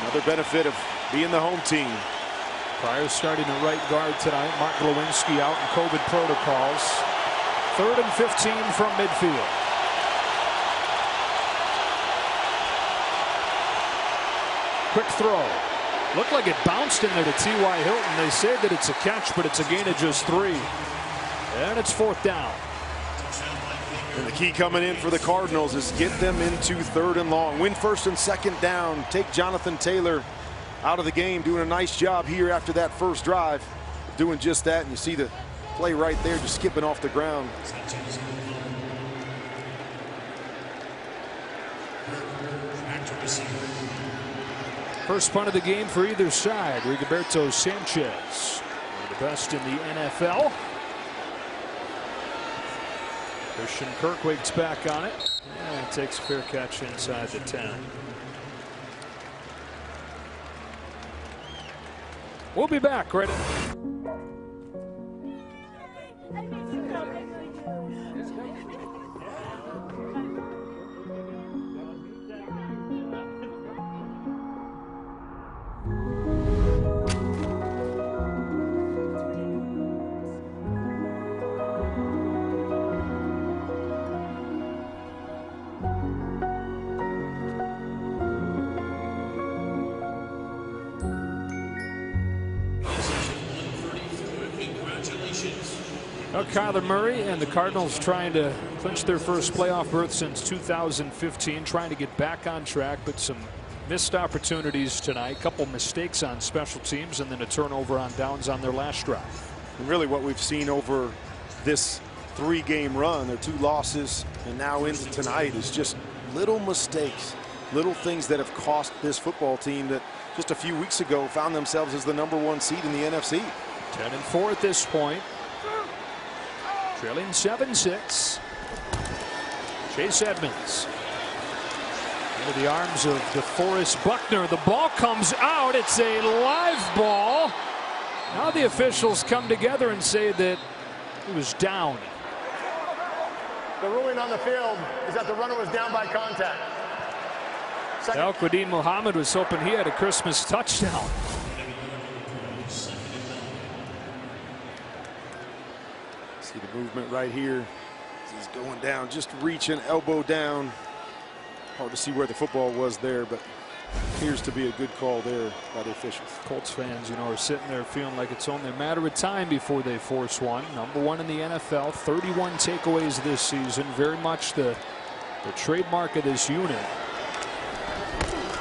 another benefit of being the home team. Pryor starting at right guard tonight. Mark Glowinski out in COVID protocols. 3rd and 15 from midfield. Quick throw. Looked like it bounced in there to T.Y. Hilton. They say that it's a catch, but it's a gain of just 3. And it's 4th down. And the key coming in for the Cardinals is get them into 3rd and long. Win 1st and 2nd down. Take Jonathan Taylor out of the game. Doing a nice job here after that first drive. Doing just that. And you see the play right there, just skipping off the ground. First punt of the game for either side. Rigoberto Sanchez, one of the best in the NFL. Christian Kirkwig's back on it. And takes a fair catch inside the 10. We'll be back right at Well, Kyler Murray and the Cardinals trying to clinch their first playoff berth since 2015, trying to get back on track, but some missed opportunities tonight, a couple mistakes on special teams, and then a turnover on downs on their last drive. And really what we've seen over this 3-game run, their 2 losses and now into tonight, is just little mistakes, little things that have cost this football team that just a few weeks ago found themselves as the #1 seed in the NFC. 10-4 at this point. Trailing 7-6. Chase Edmonds into the arms of DeForest Buckner. The ball comes out. It's a live ball. Now the officials come together and say that he was down. The ruling on the field is that the runner was down by contact. Al-Quadin Muhammad was hoping he had a Christmas touchdown. See the movement right here. He's going down, just reaching, elbow down. Hard to see where the football was there, but appears to be a good call there by the officials. Colts fans, you know, are sitting there feeling like it's only a matter of time before they force one. #1 in the NFL, 31 takeaways this season, very much the trademark of this unit.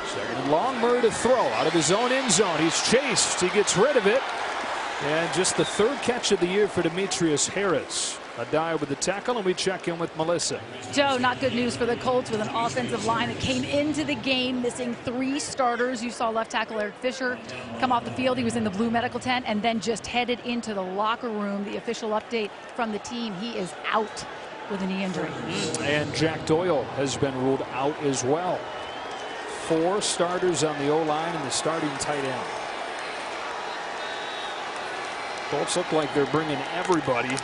Second and long, Murray to throw out of his own end zone. He's chased, he gets rid of it, and just the 3rd catch of the year for Demetrius Harris. A dive with the tackle, and we check in with Melissa. Joe, not good news for the Colts with an offensive line that came into the game missing 3 starters. You saw left tackle Eric Fisher come off the field. He was in the blue medical tent and then just headed into the locker room. The official update from the team, he is out with a knee injury. And Jack Doyle has been ruled out as well. 4 starters on the O-line and the starting tight end. Colts look like they're bringing everybody.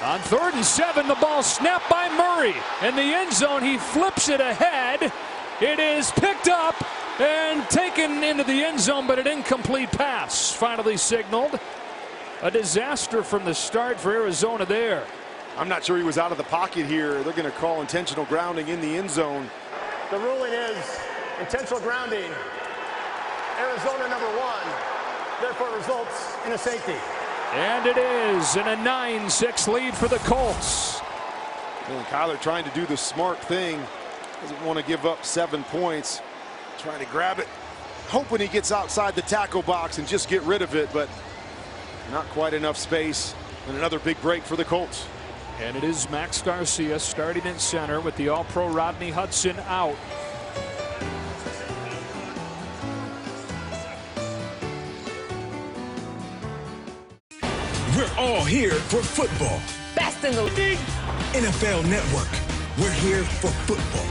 On 3rd and 7, the ball snapped by Murray. In the end zone, he flips it ahead. It is picked up and taken into the end zone, but an incomplete pass finally signaled. A disaster from the start for Arizona there. I'm not sure he was out of the pocket here. They're going to call intentional grounding in the end zone. The ruling is intentional grounding. Arizona #1, therefore results in a safety. And it is, in a 9-6 lead for the Colts. And Kyler trying to do the smart thing. Doesn't want to give up 7 points. Trying to grab it, hoping he gets outside the tackle box and just get rid of it, but not quite enough space. And another big break for the Colts. And it is Max Garcia starting in center with the All-Pro Rodney Hudson out. We're all here for football. Best in the league. NFL Network. We're here for football.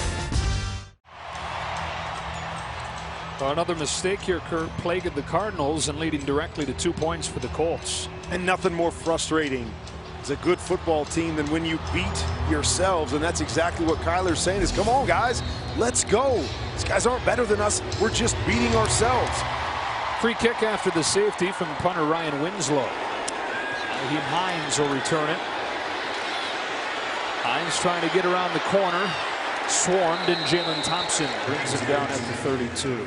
Another mistake here, Kurt, plagued the Cardinals and leading directly to 2 points for the Colts. And nothing more frustrating as a good football team than when you beat yourselves. And that's exactly what Kyler's saying is, come on, guys, let's go. These guys aren't better than us. We're just beating ourselves. Free kick after the safety from punter Ryan Winslow. Raheem Hines will return it. Hines trying to get around the corner. Swarmed, and Jalen Thompson brings him down at the 32.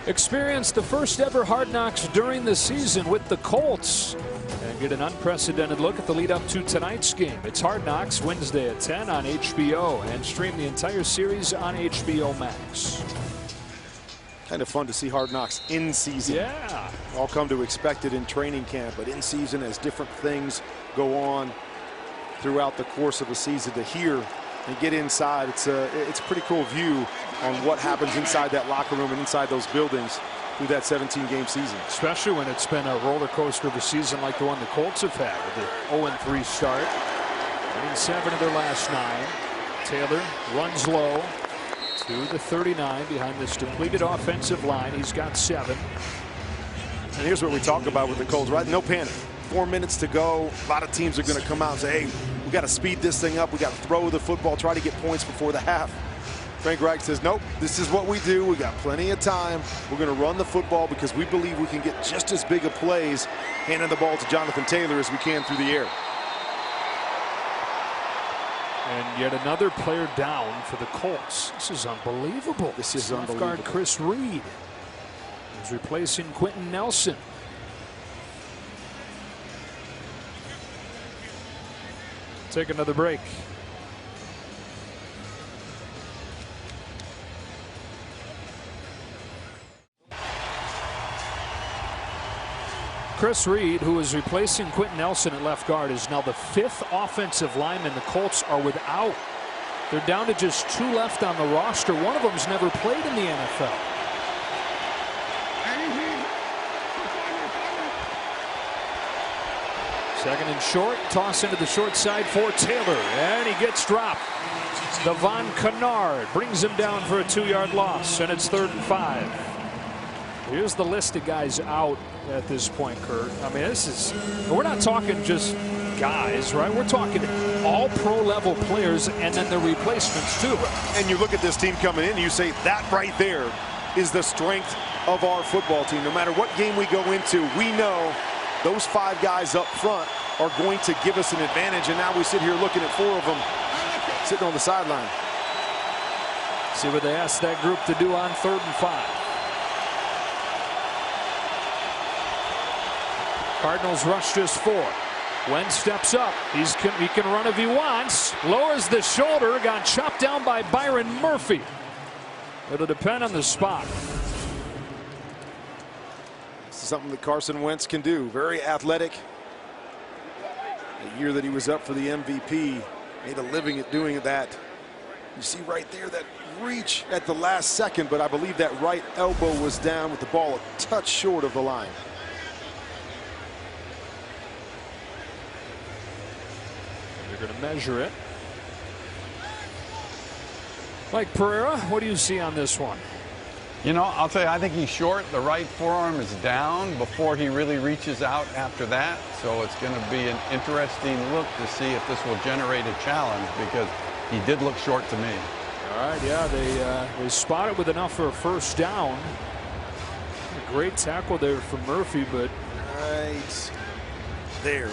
Experience the first ever Hard Knocks during the season with the Colts. And get an unprecedented look at the lead up to tonight's game. It's Hard Knocks Wednesday at 10 on HBO. And stream the entire series on HBO Max. Kind of fun to see Hard Knocks in season. Yeah. All come to expect it in training camp, but in season as different things go on throughout the course of a season, to hear and get inside, it's a pretty cool view on what happens inside that locker room and inside those buildings through that 17-game season. Especially when it's been a roller coaster of a season like the one the Colts have had with the 0-3 start. Winning 7 of their last 9. Taylor runs low to the 39 behind this depleted offensive line. He's got 7. And here's what we talk about with the Colts, right? No panic. 4 minutes to go. A lot of teams are going to come out and say, hey, we got to speed this thing up. We got to throw the football, try to get points before the half. Frank Reich says, nope, this is what we do. We got plenty of time. We're going to run the football because we believe we can get just as big of plays handing the ball to Jonathan Taylor as we can through the air. And yet another player down for the Colts. This is unbelievable. This is unbelievable. Left guard Chris Reed is replacing Quentin Nelson. take another break. Chris Reed, who is replacing Quentin Nelson at left guard, is now the 5th offensive lineman the Colts are without. They're down to just 2 left on the roster. One of them's never played in the NFL. Second and short, toss into the short side for Taylor, and he gets dropped. Devon Kennard brings him down for a 2-yard loss, and it's 3rd and 5. Here's the list of guys out at this point, Kurt. I mean, we're not talking just guys, right? We're talking all pro level players and then the replacements too. And you look at this team coming in, and you say that right there is the strength of our football team. No matter what game we go into, we know those 5 guys up front are going to give us an advantage. And now we sit here looking at 4 of them sitting on the sideline. See what they asked that group to do on 3rd and 5. Cardinals rush just 4. Wentz steps up. He can run if he wants. Lowers the shoulder. Got chopped down by Byron Murphy. It'll depend on the spot. This is something that Carson Wentz can do. Very athletic. The year that he was up for the MVP, made a living at doing that. You see right there that reach at the last second, but I believe that right elbow was down with the ball a touch short of the line. They're going to measure it. Mike Pereira, what do you see on this one? You know, I'll tell you, I think he's short. The right forearm is down before he really reaches out after that. So it's going to be an interesting look to see if this will generate a challenge, because he did look short to me. All right, yeah, they spot it with enough for a first down. A great tackle there from Murphy, but right there.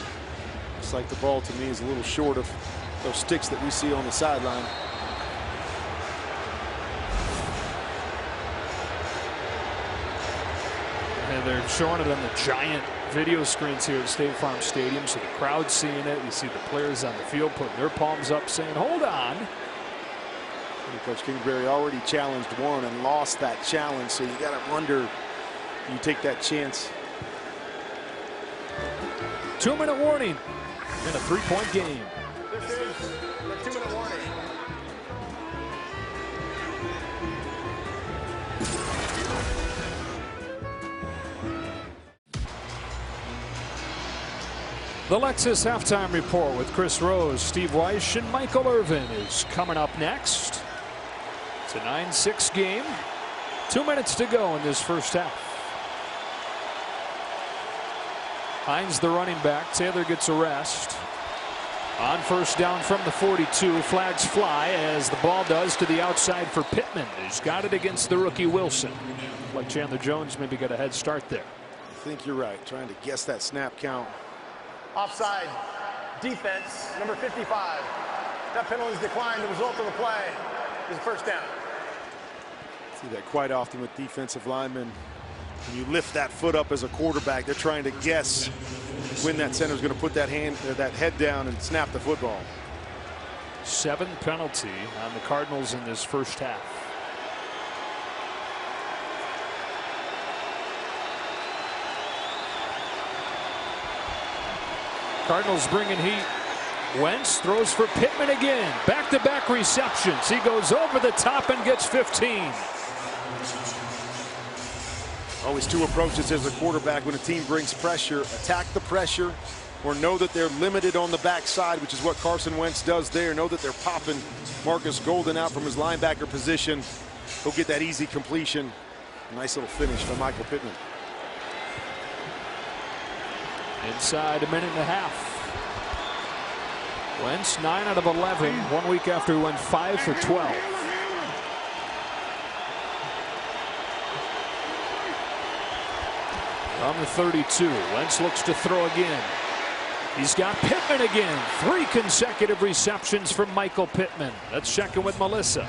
Looks like the ball to me is a little short of those sticks that we see on the sideline. And they're showing it on the giant video screens here at State Farm Stadium, so the crowd's seeing it. You see the players on the field putting their palms up saying, hold on. Coach Kingsbury already challenged one and lost that challenge, so you got to wonder, you take that chance. 2-minute warning in a 3-point game. This is the 2-minute warning. The Lexus Halftime Report with Chris Rose, Steve Weish, and Michael Irvin is coming up next. It's a 9-6 game. 2 minutes to go in this first half. Hines the running back. Taylor gets a rest. On first down from the 42, flags fly as the ball does to the outside for Pittman, who's got it against the rookie Wilson. Like Chandler Jones maybe got a head start there. I think you're right, trying to guess that snap count. Offside defense, number 55. That penalty is declined. The result of the play is a first down. See that quite often with defensive linemen. When you lift that foot up as a quarterback, they're trying to guess when that center is going to put that head down and snap the football. 7th penalty on the Cardinals in this first half. Cardinals bringing heat. Wentz throws for Pittman again. Back-to-back receptions. He goes over the top and gets 15. Always 2 approaches as a quarterback when a team brings pressure. Attack the pressure or know that they're limited on the backside, which is what Carson Wentz does there. Know that they're popping Marcus Golden out from his linebacker position. He'll get that easy completion. Nice little finish from Michael Pittman. Inside a minute and a half. Wentz 9 out of 11. 1 week after he went 5 for 12. On the 32, Wentz looks to throw again. He's got Pittman again. 3 consecutive receptions from Michael Pittman. Let's check in with Melissa.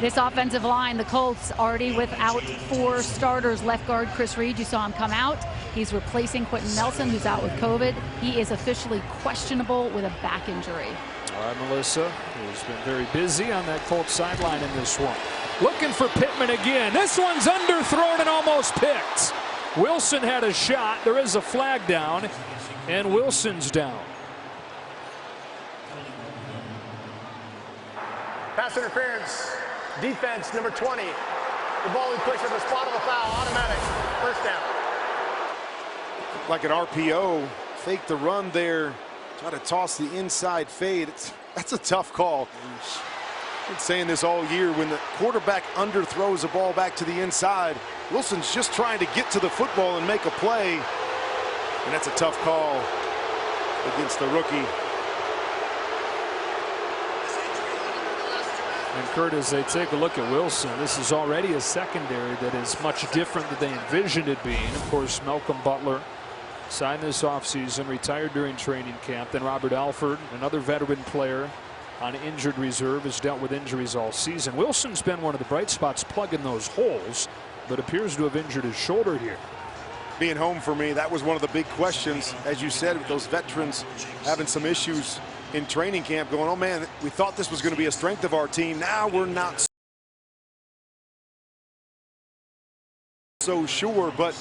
This offensive line, the Colts already without 4 starters. Left guard Chris Reed, you saw him come out. He's replacing Quentin Nelson, who's out with COVID. He is officially questionable with a back injury. All right, Melissa, who's been very busy on that Colts sideline in this one. Looking for Pittman again. This one's underthrown and almost picked. Wilson had a shot. There is a flag down, and Wilson's down. Pass interference. Defense, number 20. The ball he pushed at the spot of a foul. Automatic. First down. Like an RPO. Fake the run there. Try to toss the inside fade. That's a tough call. I've been saying this all year. When the quarterback underthrows a ball back to the inside, Wilson's just trying to get to the football and make a play. And that's a tough call against the rookie. And Kurt, as they take a look at Wilson, this is already a secondary that is much different than they envisioned it being. Of course, Malcolm Butler signed this offseason, retired during training camp. Then Robert Alford, another veteran player on injured reserve, has dealt with injuries all season. Wilson's been one of the bright spots plugging those holes, but appears to have injured his shoulder here. Being home for me, that was one of the big questions, as you said, with those veterans having some issues in training camp, going, oh man, we thought this was going to be a strength of our team. Now we're not so sure. But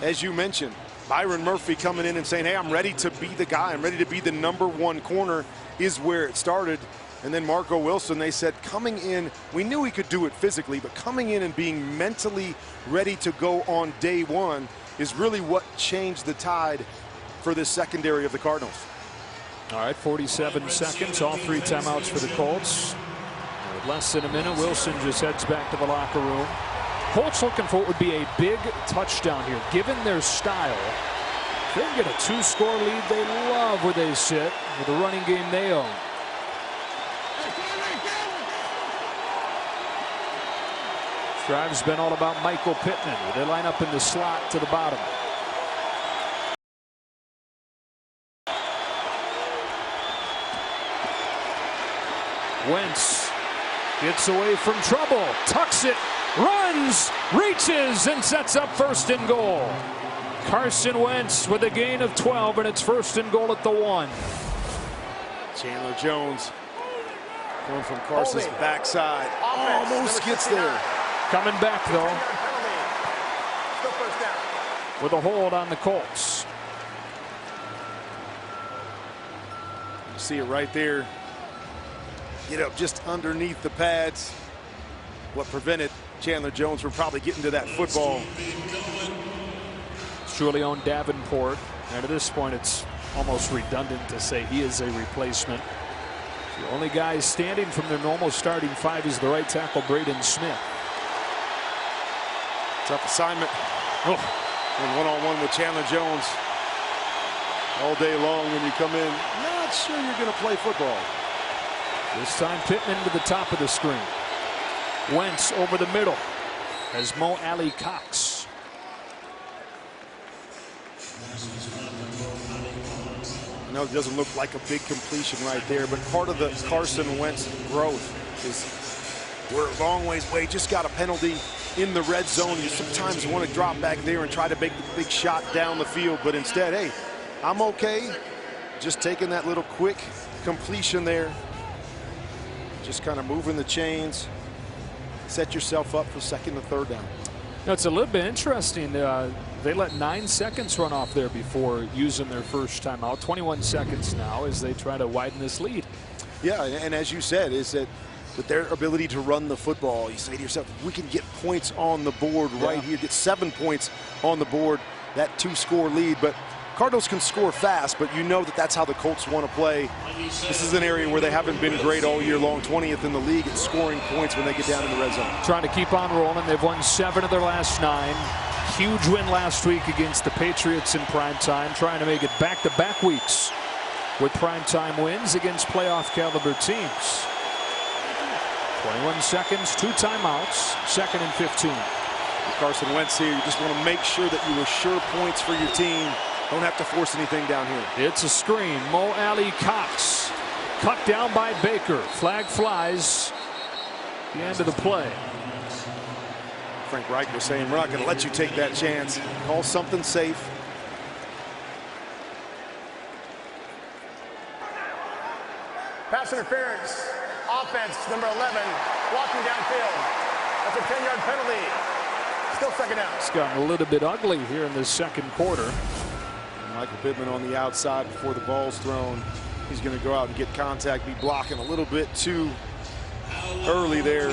as you mentioned, Byron Murphy coming in and saying, hey, I'm ready to be the guy. I'm ready to be the #1 corner is where it started. And then Marco Wilson, they said, coming in, we knew he could do it physically, but coming in and being mentally ready to go on day one is really what changed the tide for this secondary of the Cardinals. All right, 47 seconds, all 3 timeouts for the Colts. With less than a minute, Wilson just heads back to the locker room. Colts looking for what would be a big touchdown here. Given their style, if they can get a 2-score lead, they love where they sit with the running game they own. Drive's been all about Michael Pittman. They line up in the slot to the bottom. Wentz gets away from trouble, tucks it, runs, reaches, and sets up 1st and goal. Carson Wentz with a gain of 12, and it's 1st and goal at the 1. Chandler Jones going from Carson's backside. Almost gets there. Coming back, though, with a hold on the Colts. You see it right there. Get up just underneath the pads. What prevented Chandler Jones from probably getting to that football. It's Julian Davenport, and at this point it's almost redundant to say he is a replacement. The only guy standing from their normal starting 5 is the right tackle Braden Smith. Tough assignment. Oh, and one-on-one with Chandler Jones all day long when you come in. Not sure you're going to play football. This time Pittman to the top of the screen. Wentz over the middle as Mo Alley Cox. I know it doesn't look like a big completion right there, but part of the Carson Wentz growth is we're a long ways away. Just got a penalty in the red zone. You sometimes want to drop back there and try to make the big shot down the field, but instead, hey, I'm okay. Just taking that little quick completion there. Just kind of moving the chains. Set yourself up for 2nd and 3rd down. Now, it's a little bit interesting. They let 9 seconds run off there before using their first timeout. 21 seconds now as they try to widen this lead. Yeah, and as you said, is that with their ability to run the football, you say to yourself, we can get points on the board right here, get 7 points on the board, that 2-score lead. But Cardinals can score fast, but you know that that's how the Colts want to play. This is an area where they haven't been great all year long, 20th in the league at scoring points when they get down in the red zone. Trying to keep on rolling. They've won 7 of their last 9. Huge win last week against the Patriots in primetime, trying to make it back-to-back weeks with primetime wins against playoff caliber teams. 21 seconds, 2 timeouts, 2nd and 15. With Carson Wentz here, you just want to make sure that you assure points for your team. Don't have to force anything down here. It's a screen. Mo Alley Cox cut down by Baker. Flag flies. The end of the play. Frank Reich was saying, we're not going to let you take that chance. Call something safe. Pass interference. Offense, number 11, blocking downfield. That's a 10-yard penalty. Still second down. It's gotten a little bit ugly here in this second quarter. Michael Pittman on the outside before the ball's thrown. He's going to go out and get contact, be blocking a little bit too early there.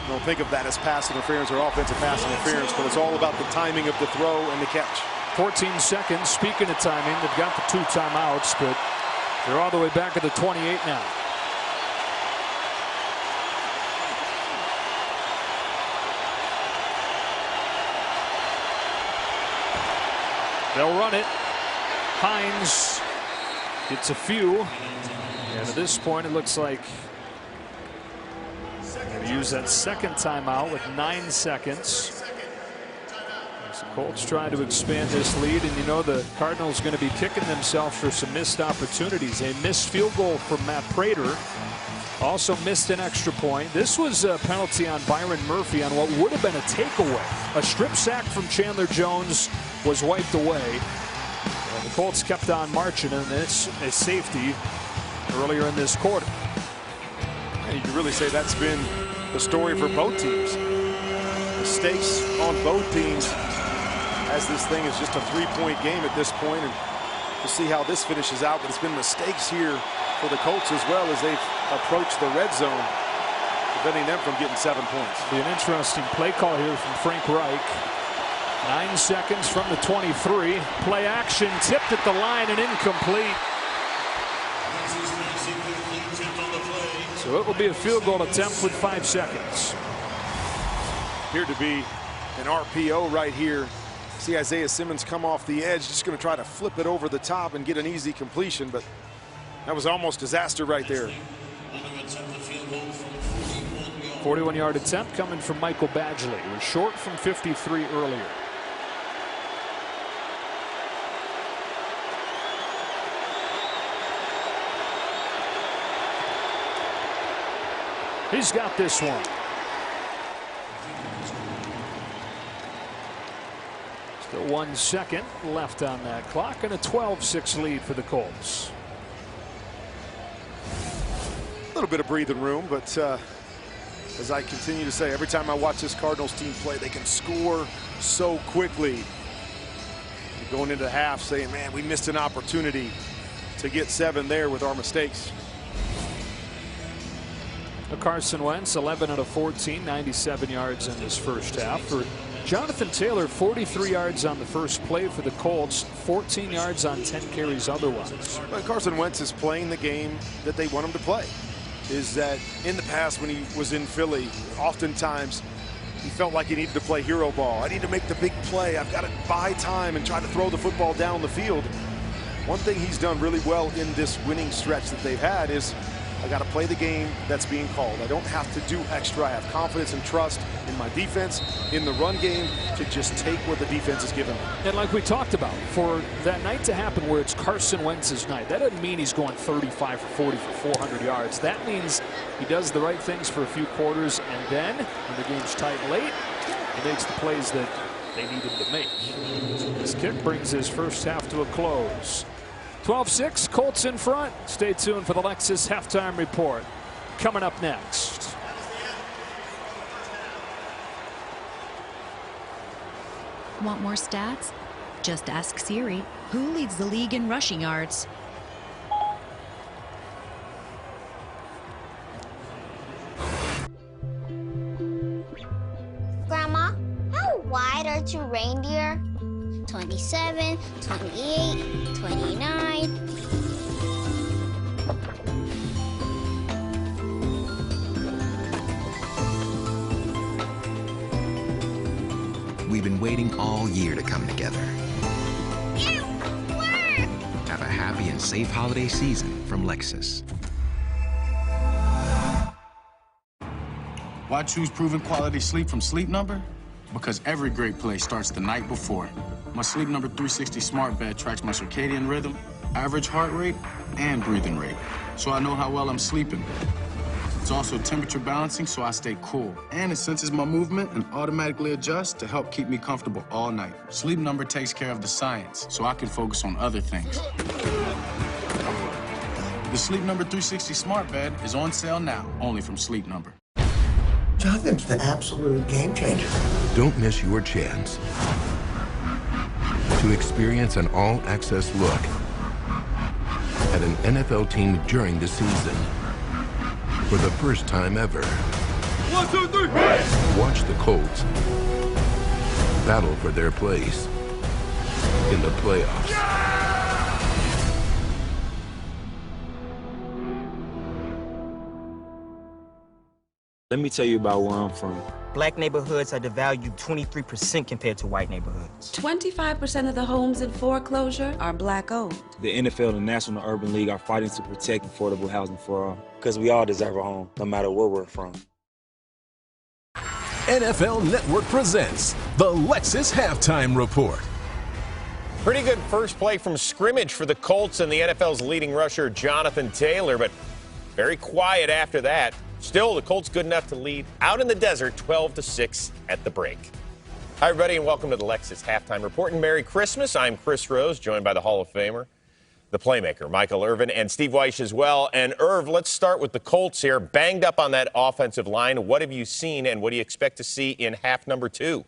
Don't think of that as pass interference or offensive pass interference, but it's all about the timing of the throw and the catch. 14 seconds. Speaking of timing, they've got the 2 timeouts, but they're all the way back at the 28 now. They'll run it. Hines gets a few. And at this point, it looks like they use that second timeout with 9 seconds. As the Colts try to expand this lead, and you know the Cardinals going to be kicking themselves for some missed opportunities. A missed field goal from Matt Prater. Also missed an extra point. This was a penalty on Byron Murphy on what would have been a takeaway. A strip sack from Chandler Jones was wiped away. The Colts kept on marching, and it's a safety earlier in this quarter. And you can really say that's been the story for both teams. Mistakes on both teams, as this thing is just a 3-point game at this point, and we'll see how this finishes out. But it's been mistakes here for the Colts as well as they've approached the red zone, preventing them from getting 7 points. Be an interesting play call here from Frank Reich. 9 seconds from the 23. Play action, tipped at the line and incomplete. So it will be a field goal attempt with 5 seconds. Appeared to be an RPO right here. See Isaiah Simmons come off the edge, just going to try to flip it over the top and get an easy completion, but that was almost disaster right there. 41-yard attempt coming from Michael Badgley. He was short from 53 earlier. He's got this one. Still 1 second left on that clock, and a 12-6 lead for the Colts. A little bit of breathing room, but as I continue to say, every time I watch this Cardinals team play, they can score so quickly. You're going into half saying, man, we missed an opportunity to get 7 there with our mistakes. Carson Wentz, 11 out of 14, 97 yards in this first half. For Jonathan Taylor, 43 yards on the first play for the Colts, 14 yards on 10 carries otherwise. But Carson Wentz is playing the game that they want him to play. Is that in the past when he was in Philly, oftentimes he felt like he needed to play hero ball. I need to make the big play. I've got to buy time and try to throw the football down the field. One thing he's done really well in this winning stretch that they've had is I got to play the game that's being called. I don't have to do extra. I have confidence and trust in my defense, in the run game, to just take what the defense is giving me. And like we talked about, for that night to happen where it's Carson Wentz's night, that doesn't mean he's going 35 for 40 for 400 yards. That means he does the right things for a few quarters, and then when the game's tight late, he makes the plays that they need him to make. This kick brings his first half to a close. 12-6, Colts in front. Stay tuned for the Lexus halftime report coming up next. Want more stats? Just ask Siri. Who leads the league in rushing yards? Grandma, how wide are 2 reindeer? 27, 28, 29. We've been waiting all year to come together. Ew, work! Have a happy and safe holiday season from Lexus. Why choose proven quality sleep from Sleep Number? Because every great play starts the night before. My Sleep Number 360 smart bed tracks my circadian rhythm, average heart rate, and breathing rate, so I know how well I'm sleeping. It's also temperature balancing, so I stay cool. And it senses my movement and automatically adjusts to help keep me comfortable all night. Sleep Number takes care of the science, so I can focus on other things. The Sleep Number 360 smart bed is on sale now, only from Sleep Number. Jonathan's the absolute game changer. Don't miss your chance to experience an all-access look at an NFL team during the season for the first time ever. 1, 2, 3. Watch the Colts battle for their place in the playoffs. Let me tell you about where I'm from. Black neighborhoods are devalued 23% compared to white neighborhoods. 25% of the homes in foreclosure are Black-owned. The NFL and the National Urban League are fighting to protect affordable housing for all, because we all deserve a home, no matter where we're from. NFL Network presents the Lexus Halftime Report. Pretty good first play from scrimmage for the Colts and the NFL's leading rusher, Jonathan Taylor, but very quiet after that. Still, the Colts good enough to lead out in the desert 12-6 at the break. Hi, everybody, and welcome to the Lexus Halftime Report, and Merry Christmas. I'm Chris Rose, joined by the Hall of Famer, the playmaker, Michael Irvin, and Steve Weish as well. And Irv, let's start with the Colts here. Banged up on that offensive line. What have you seen, and what do you expect to see in half number 2?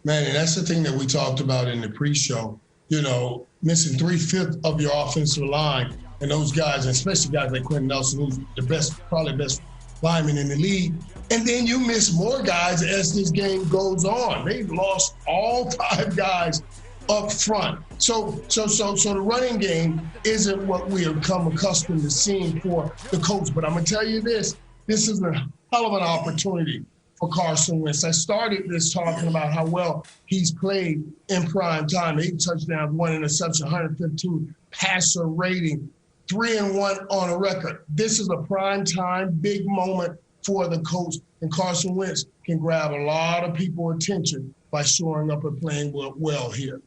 Man, and that's the thing that we talked about in the pre-show. You know, missing 3/5 of your offensive line. And those guys, especially guys like Quentin Nelson, who's the best, probably best lineman in the league. And then you miss more guys as this game goes on. They've lost all 5 guys up front. So the running game isn't what we have come accustomed to seeing for the Colts. But I'm going to tell you this is a hell of an opportunity for Carson Wentz. I started this talking about how well he's played in prime time. 8 touchdowns, 1 interception, 115 passer rating. 3-1 on a record. This is a prime time, big moment for the Colts, and Carson Wentz can grab a lot of people's attention by showing up and playing well here.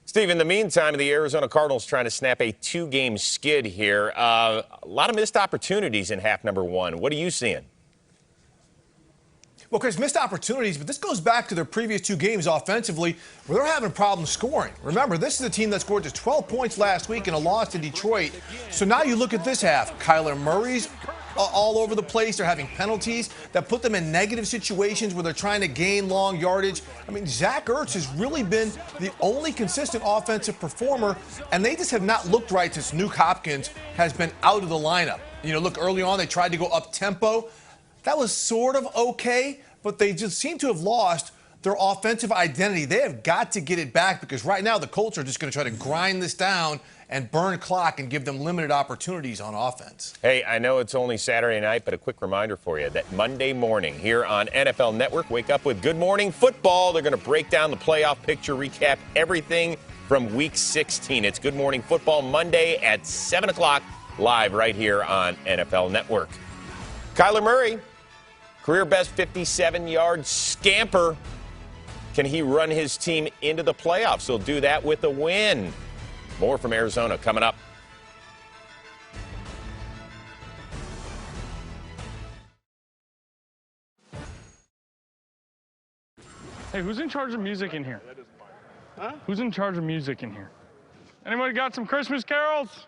Steve, in the meantime, the Arizona Cardinals trying to snap a 2-game skid here. A lot of missed opportunities in half number 1. What are you seeing? Well, Chris, missed opportunities, but this goes back to their previous 2 games offensively where they're having problems scoring. Remember, this is a team that scored just 12 points last week in a loss to Detroit. So now you look at this half. Kyler Murray's all over the place. They're having penalties that put them in negative situations where they're trying to gain long yardage. I mean, Zach Ertz has really been the only consistent offensive performer, and they just have not looked right since Nuke Hopkins has been out of the lineup. You know, look, early on they tried to go up-tempo. That was sort of okay, but they just seem to have lost their offensive identity. They have got to get it back because right now the Colts are just going to try to grind this down and burn clock and give them limited opportunities on offense. Hey, I know it's only Saturday night, but a quick reminder for you that Monday morning here on NFL Network, wake up with Good Morning Football. They're going to break down the playoff picture, recap everything from Week 16. It's Good Morning Football Monday at 7 o'clock live right here on NFL Network. Kyler Murray, career best 57-yard scamper. Can he run his team into the playoffs? He'll do that with a win. More from Arizona coming up. Hey, who's in charge of music in here? Huh? Who's in charge of music in here? Anybody got some Christmas carols?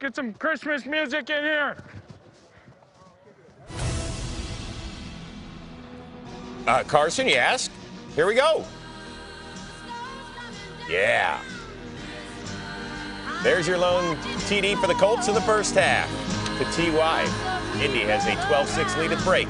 Get some Christmas music in here. Carson, you ask? Here we go. Yeah. There's your lone TD for the Colts in the first half. To T.Y. Indy has a 12-6 lead at the break.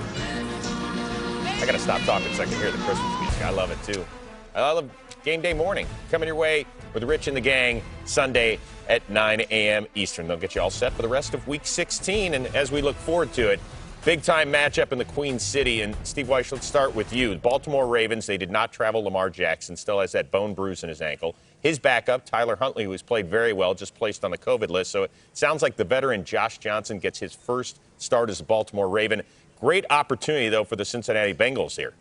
I got to stop talking so I can hear the Christmas music. I love it, too. I love game day morning. Coming your way with Rich and the gang Sunday at 9 a.m. Eastern. They'll get you all set for the rest of Week 16. And as we look forward to it, big-time matchup in the Queen City. And, Steve Weish, let's start with you. The Baltimore Ravens, they did not travel. Lamar Jackson still has that bone bruise in his ankle. His backup, Tyler Huntley, who has played very well, just placed on the COVID list. So it sounds like the veteran Josh Johnson gets his first start as a Baltimore Raven. Great opportunity, though, for the Cincinnati Bengals here.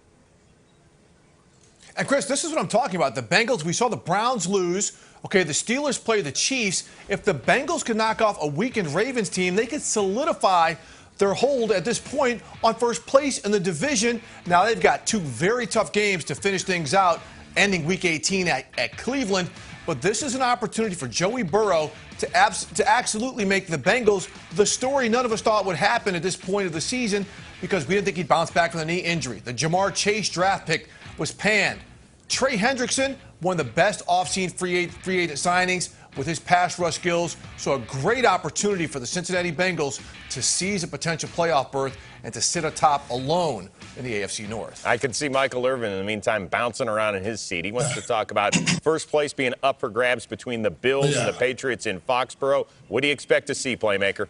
And, Chris, this is what I'm talking about. The Bengals, we saw the Browns lose. Okay, the Steelers play the Chiefs. If the Bengals could knock off a weakened Ravens team, they could solidify their hold at this point on first place in the division. Now they've got 2 very tough games to finish things out, ending Week 18 at Cleveland. but this is an opportunity for Joey Burrow to absolutely make the Bengals the story none of us thought would happen at this point of the season because we didn't think he'd bounce back from the knee injury. The Jamar Chase draft pick was panned. Trey Hendrickson, one of the best off-season free agent signings with his pass rush skills, so a great opportunity for the Cincinnati Bengals to seize a potential playoff berth and to sit atop alone in the AFC North. I can see Michael Irvin, in the meantime, bouncing around in his seat. He wants to talk about first place being up for grabs between the Bills and the Patriots in Foxborough. What do you expect to see, Playmaker?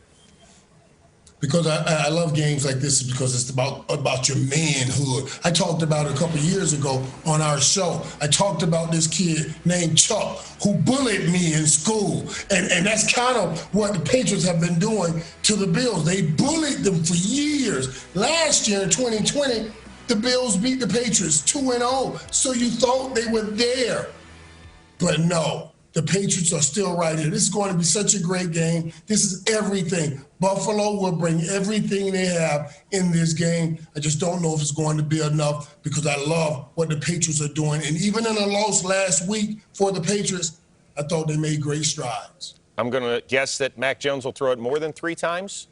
Because I love games like this because it's about your manhood. I talked about it a couple years ago on our show. I talked about this kid named Chuck who bullied me in school. And that's kind of what the Patriots have been doing to the Bills. They bullied them for years. Last year in 2020, the Bills beat the Patriots 2-0. So you thought they were there. But no. The Patriots are still right here. This is going to be such a great game. This is everything. Buffalo will bring everything they have in this game. I just don't know if it's going to be enough because I love what the Patriots are doing. And even in a loss last week for the Patriots, I thought they made great strides. I'm going to guess that Mac Jones will throw it more than 3 times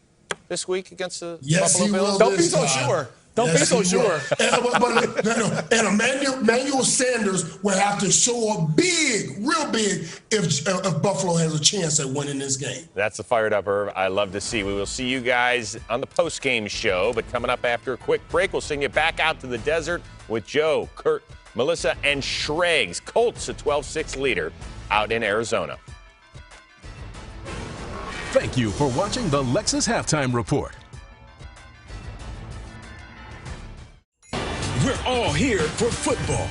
this week against the Yes, Buffalo he Bills. will. Don't be so sure. Don't be so sure. And Emmanuel Sanders will have to show up big, real big, if Buffalo has a chance at winning this game. That's the fired up Irv I love to see. We will see you guys on the post-game show, but coming up after a quick break, we'll send you back out to the desert with Joe, Kurt, Melissa, and Schrags. Colts, a 12-6 leader out in Arizona. Thank you for watching the Lexus Halftime Report. We're all here for football.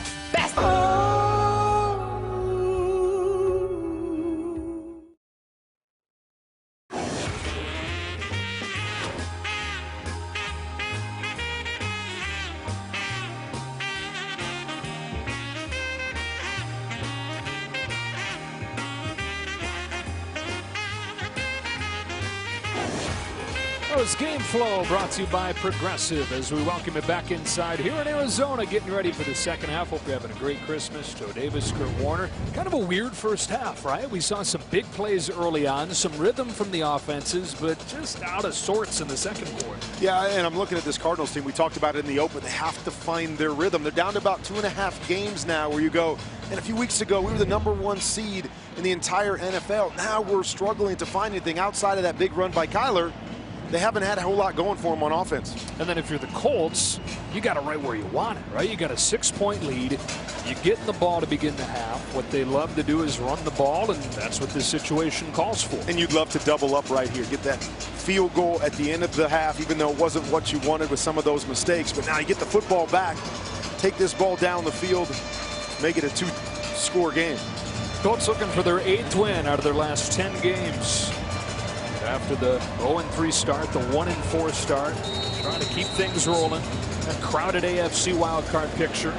It's Game Flow brought to you by Progressive as we welcome you back inside here in Arizona, getting ready for the second half. Hope you're having a great Christmas. Joe Davis, Kurt Warner. Kind of a weird first half, right? We saw some big plays early on, some rhythm from the offenses, but just out of sorts in the second quarter. Yeah, and I'm looking at this Cardinals team. We talked about it in the open. They have to find their rhythm. They're down to about 2.5 games now where you go, and a few weeks ago we were the #1 seed in the entire NFL. Now we're struggling to find anything outside of that big run by Kyler. They haven't had a whole lot going for them on offense. And then if you're the Colts, you got it right where you want it, right? You got a 6-point lead. You get in the ball to begin the half. What they love to do is run the ball, and that's what this situation calls for. And you'd love to double up right here. Get that field goal at the end of the half, even though it wasn't what you wanted with some of those mistakes. But now you get the football back, take this ball down the field, make it a 2-score game. Colts looking for their 8th win out of their last 10 games. After the 0-3 start, the 1-4 start, trying to keep things rolling. A crowded AFC wildcard picture.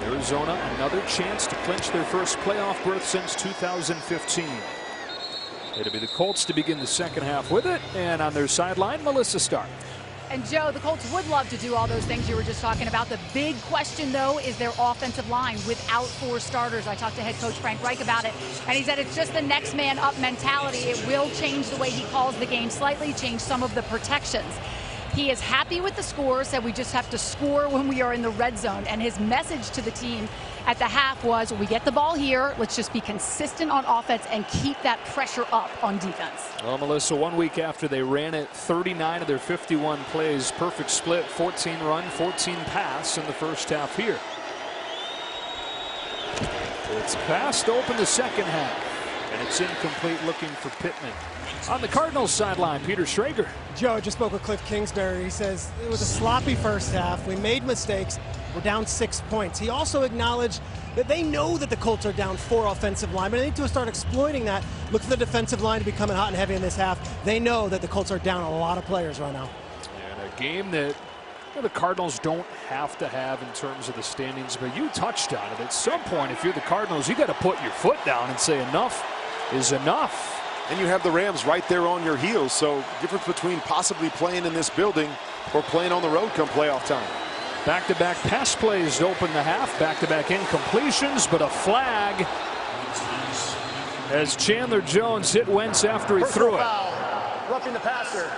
Arizona, another chance to clinch their first playoff berth since 2015. It'll be the Colts to begin the second half with it, and on their sideline, Melissa Stark. And Joe, the Colts would love to do all those things you were just talking about. The big question, though, is their offensive line without 4 starters. I talked to head coach Frank Reich about it, and he said it's just the next man up mentality. It will change the way he calls the game slightly, change some of the protections. He is happy with the score, said we just have to score when we are in the red zone. And his message to the team at the half was, we get the ball here, let's just be consistent on offense and keep that pressure up on defense. Well, Melissa, 1 week after they ran it, 39 of their 51 plays, perfect split, 14 run, 14 pass in the first half here. It's passed open the second half, and it's incomplete, looking for Pittman. On the Cardinals sideline, Peter Schrager. Joe, I just spoke with Cliff Kingsbury. He says it was a sloppy first half. We made mistakes. We're down 6 points. He also acknowledged that they know that the Colts are down 4 offensive linemen. They need to start exploiting that. Look for the defensive line to be coming hot and heavy in this half. They know that the Colts are down a lot of players right now. And a game that the Cardinals don't have to have in terms of the standings, but you touched on it. At some point, if you're the Cardinals, you got to put your foot down and say enough is enough. And you have the Rams right there on your heels. So difference between possibly playing in this building or playing on the road come playoff time. Back-to-back pass plays to open the half. Back-to-back incompletions, but a flag as Chandler Jones hit Wentz after he threw it. Foul. Roughing the passer.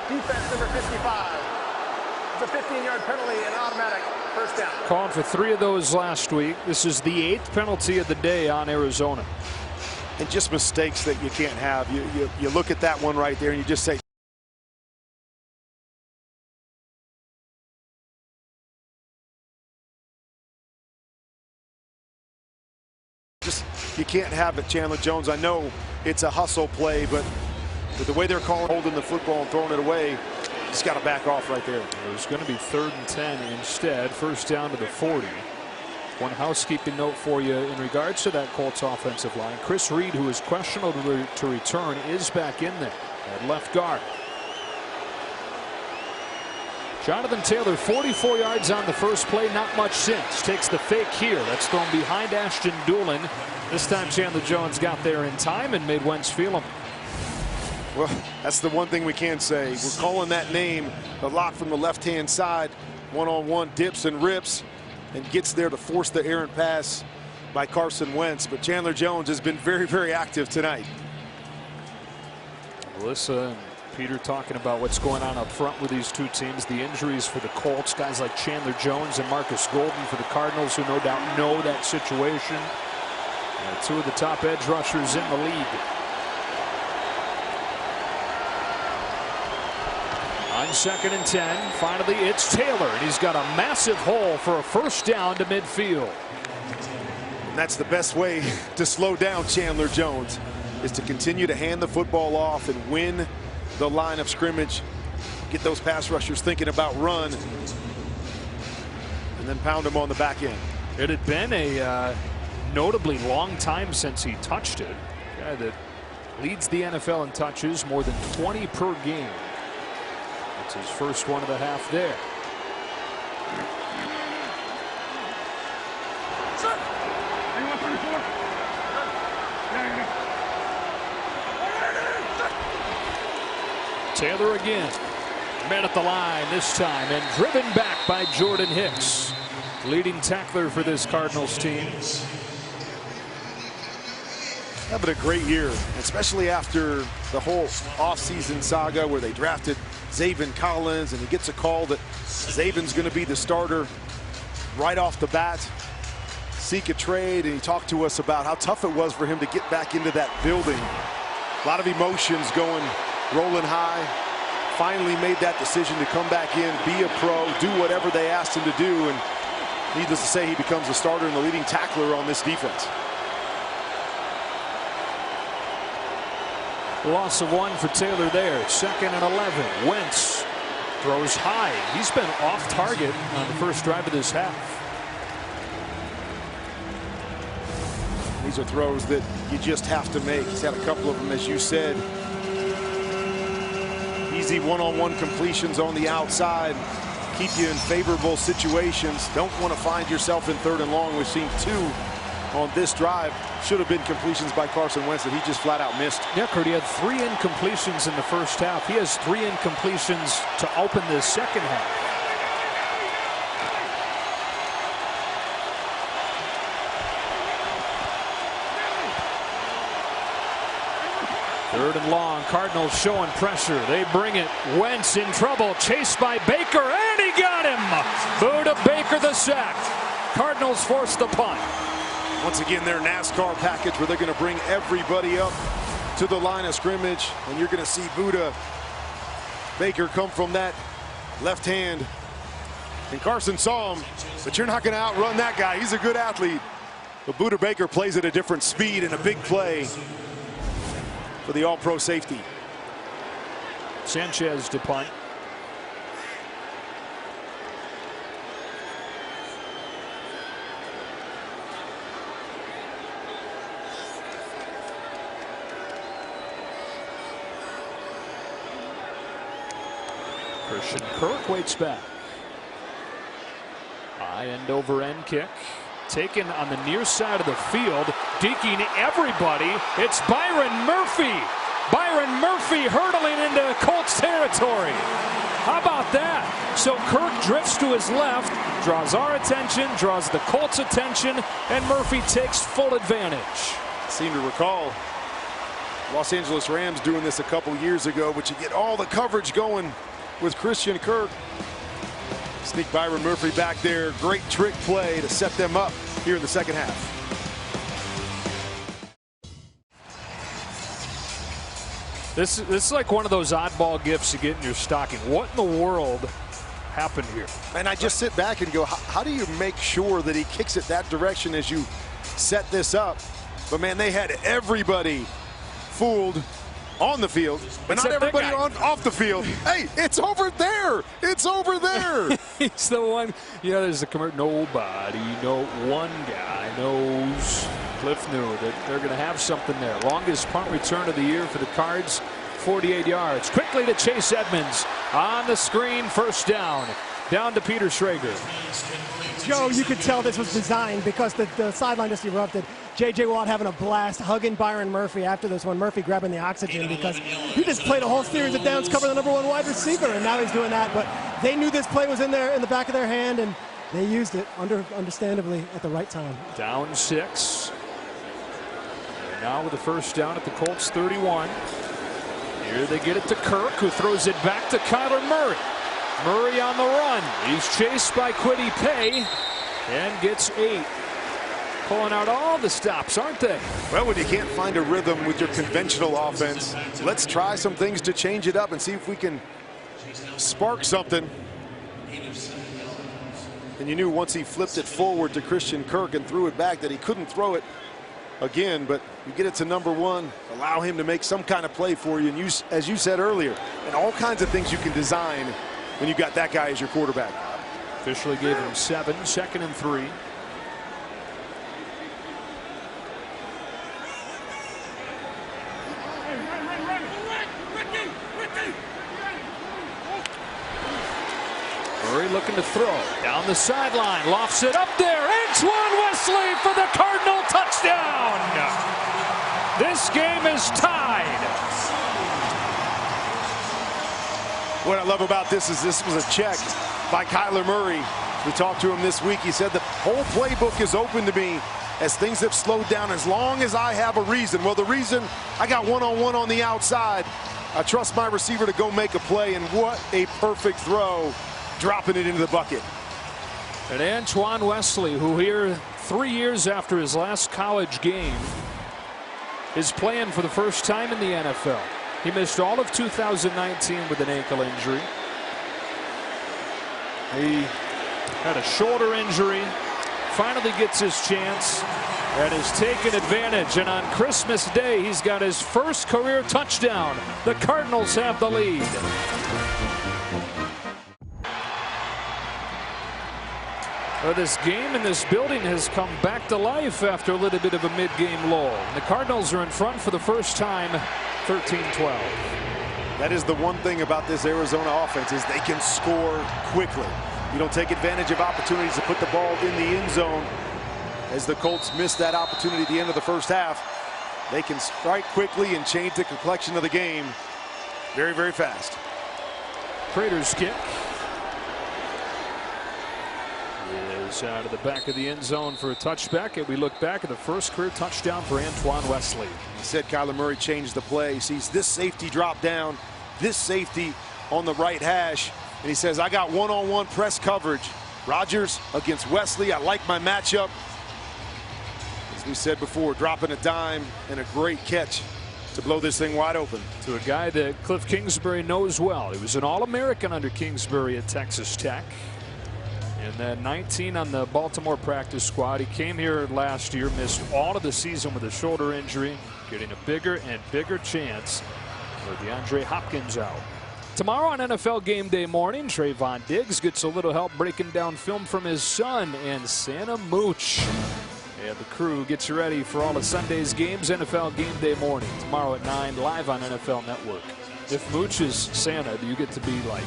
Defense number 55. It's a 15-yard penalty and automatic first down. Calling for 3 of those last week. This is the 8th penalty of the day on Arizona. And just mistakes that you can't have. You look at that one right there and you just say, you can't have it, Chandler Jones. I know it's a hustle play, but with the way they're holding the football and throwing it away, he's got to back off right there. There's going to be 3rd and 10 instead. First down to the 40. One housekeeping note for you in regards to that Colts offensive line. Chris Reed, who is questionable to return, is back in there at left guard. Jonathan Taylor, 44 yards on the first play, not much since. Takes the fake here. That's thrown behind Ashton Doolin. This time Chandler Jones got there in time and made Wentz feel him. Well, that's the one thing we can say. We're calling that name a lot from the left-hand side. One-on-one dips and rips and gets there to force the errant pass by Carson Wentz. But Chandler Jones has been very, very active tonight. Melissa and Peter talking about what's going on up front with these two teams. The injuries for the Colts, guys like Chandler Jones and Marcus Golden for the Cardinals, who no doubt know that situation. And 2 of the top edge rushers in the league. On 2nd and 10, finally it's Taylor, and he's got a massive hole for a first down to midfield. And that's the best way to slow down Chandler Jones, is to continue to hand the football off and win the line of scrimmage. Get those pass rushers thinking about run, and then pound them on the back end. It had been a notably long time since he touched it. A guy that leads the NFL in touches, more than 20 per game. It's his first one of the half there. Taylor again. Met at the line this time and driven back by Jordan Hicks, leading tackler for this Cardinals team. Having a great year, especially after the whole offseason saga where they drafted Zaven Collins, and he gets a call that Zaven's going to be the starter right off the bat. Seek a trade, and he talked to us about how tough it was for him to get back into that building. A lot of emotions rolling high. Finally made that decision to come back in, be a pro, do whatever they asked him to do, and needless to say, he becomes a starter and the leading tackler on this defense. Loss of 1 for Taylor there. 2nd and 11. Wentz throws high. He's been off target on the first drive of this half. These are throws that you just have to make. He's had a couple of them, as you said. Easy one-on-one completions on the outside. Keep you in favorable situations. Don't want to find yourself in 3rd and long. We've seen 2 on this drive. Should have been completions by Carson Wentz that he just flat out missed. Yeah, Kurt, he had 3 incompletions in the first half. He has 3 incompletions to open this second half. Third and long. Cardinals showing pressure. They bring it. Wentz in trouble. Chased by Baker, and he got him. Buda Baker the sack. Cardinals force the punt. Once again, their NASCAR package where they're going to bring everybody up to the line of scrimmage, and you're going to see Buda Baker come from that left hand. And Carson saw him, but you're not going to outrun that guy. He's a good athlete. But Buda Baker plays at a different speed and a big play for the all-pro safety. Sanchez to punt. Christian Kirk waits back. High end over end kick. Taken on the near side of the field. Deking everybody. It's Byron Murphy. Byron Murphy hurtling into Colts territory. How about that? So Kirk drifts to his left, draws our attention, draws the Colts' attention, and Murphy takes full advantage. I seem to recall Los Angeles Rams doing this a couple years ago, but you get all the coverage going with Christian Kirk. Sneak Byron Murphy back there. Great trick play to set them up here in the second half. This is like one of those oddball gifts you get in your stocking. What in the world happened here? And I just sit back and go, how do you make sure that he kicks it that direction as you set this up? But man, they had everybody fooled on the field, but not everybody off the field. Hey, it's over there. It's over there. He's the one. You know, there's the commercial. Nobody, no one guy knows. Cliff knew that they're going to have something there. Longest punt return of the year for the Cards, 48 yards. Quickly to Chase Edmonds on the screen. First down. Down to Peter Schrager. Joe, you could tell this was designed because the sideline just erupted. J.J. Watt having a blast, hugging Byron Murphy after this one. Murphy grabbing the oxygen because he just played a whole series of downs, covering the #1 wide receiver, and now he's doing that. But they knew this play was in there in the back of their hand, and they used it understandably at the right time. Down 6. And now with the first down at the Colts 31. Here they get it to Kirk, who throws it back to Kyler Murray. Murray on the run. He's chased by Kwity Paye and gets 8. Pulling out all the stops, aren't they? Well, when you can't find a rhythm with your conventional offense, let's try some things to change it up and see if we can spark something. And you knew once he flipped it forward to Christian Kirk and threw it back that he couldn't throw it again, but you get it to #1, allow him to make some kind of play for you, and as you said earlier, and all kinds of things you can design when you got that guy as your quarterback. Officially gave him 7, 2nd and 3. Murray looking to throw down the sideline, lofts it up there. Antoine Wesley for the Cardinal touchdown. This game is tied. What I love about this is this was a check by Kyler Murray. We talked to him this week. He said the whole playbook is open to me as things have slowed down as long as I have a reason. Well, the reason, I got one-on-one on the outside. I trust my receiver to go make a play, and what a perfect throw, dropping it into the bucket. And Antoine Wesley, who here 3 years after his last college game is playing for the first time in the NFL. He missed all of 2019 with an ankle injury. He had a shoulder injury, finally gets his chance and has taken advantage. And on Christmas Day, he's got his first career touchdown. The Cardinals have the lead. Well, this game in this building has come back to life after a little bit of a mid-game lull. The Cardinals are in front for the first time, 13-12. That is the one thing about this Arizona offense is they can score quickly. You don't take advantage of opportunities to put the ball in the end zone. As the Colts missed that opportunity at the end of the first half, they can strike quickly and change the complexion of the game very, very fast. Prater's kick is out of the back of the end zone for a touchback, and we look back at the first career touchdown for Antoine Wesley. He said Kyler Murray changed the play. He sees this safety drop down, this safety on the right hash, and he says, I got one-on-one press coverage. Rodgers against Wesley, I like my matchup. As we said before, dropping a dime and a great catch to blow this thing wide open. To a guy that Cliff Kingsbury knows well. He was an All-American under Kingsbury at Texas Tech. And then 19 on the Baltimore practice squad. He came here last year, missed all of the season with a shoulder injury, getting a bigger and bigger chance for DeAndre Hopkins out. Tomorrow on NFL Game Day morning, Trayvon Diggs gets a little help breaking down film from his son and Santa Mooch. And the crew gets you ready for all of Sunday's games, NFL Game Day morning. Tomorrow at 9, live on NFL Network. If Mooch is Santa, do you get to be like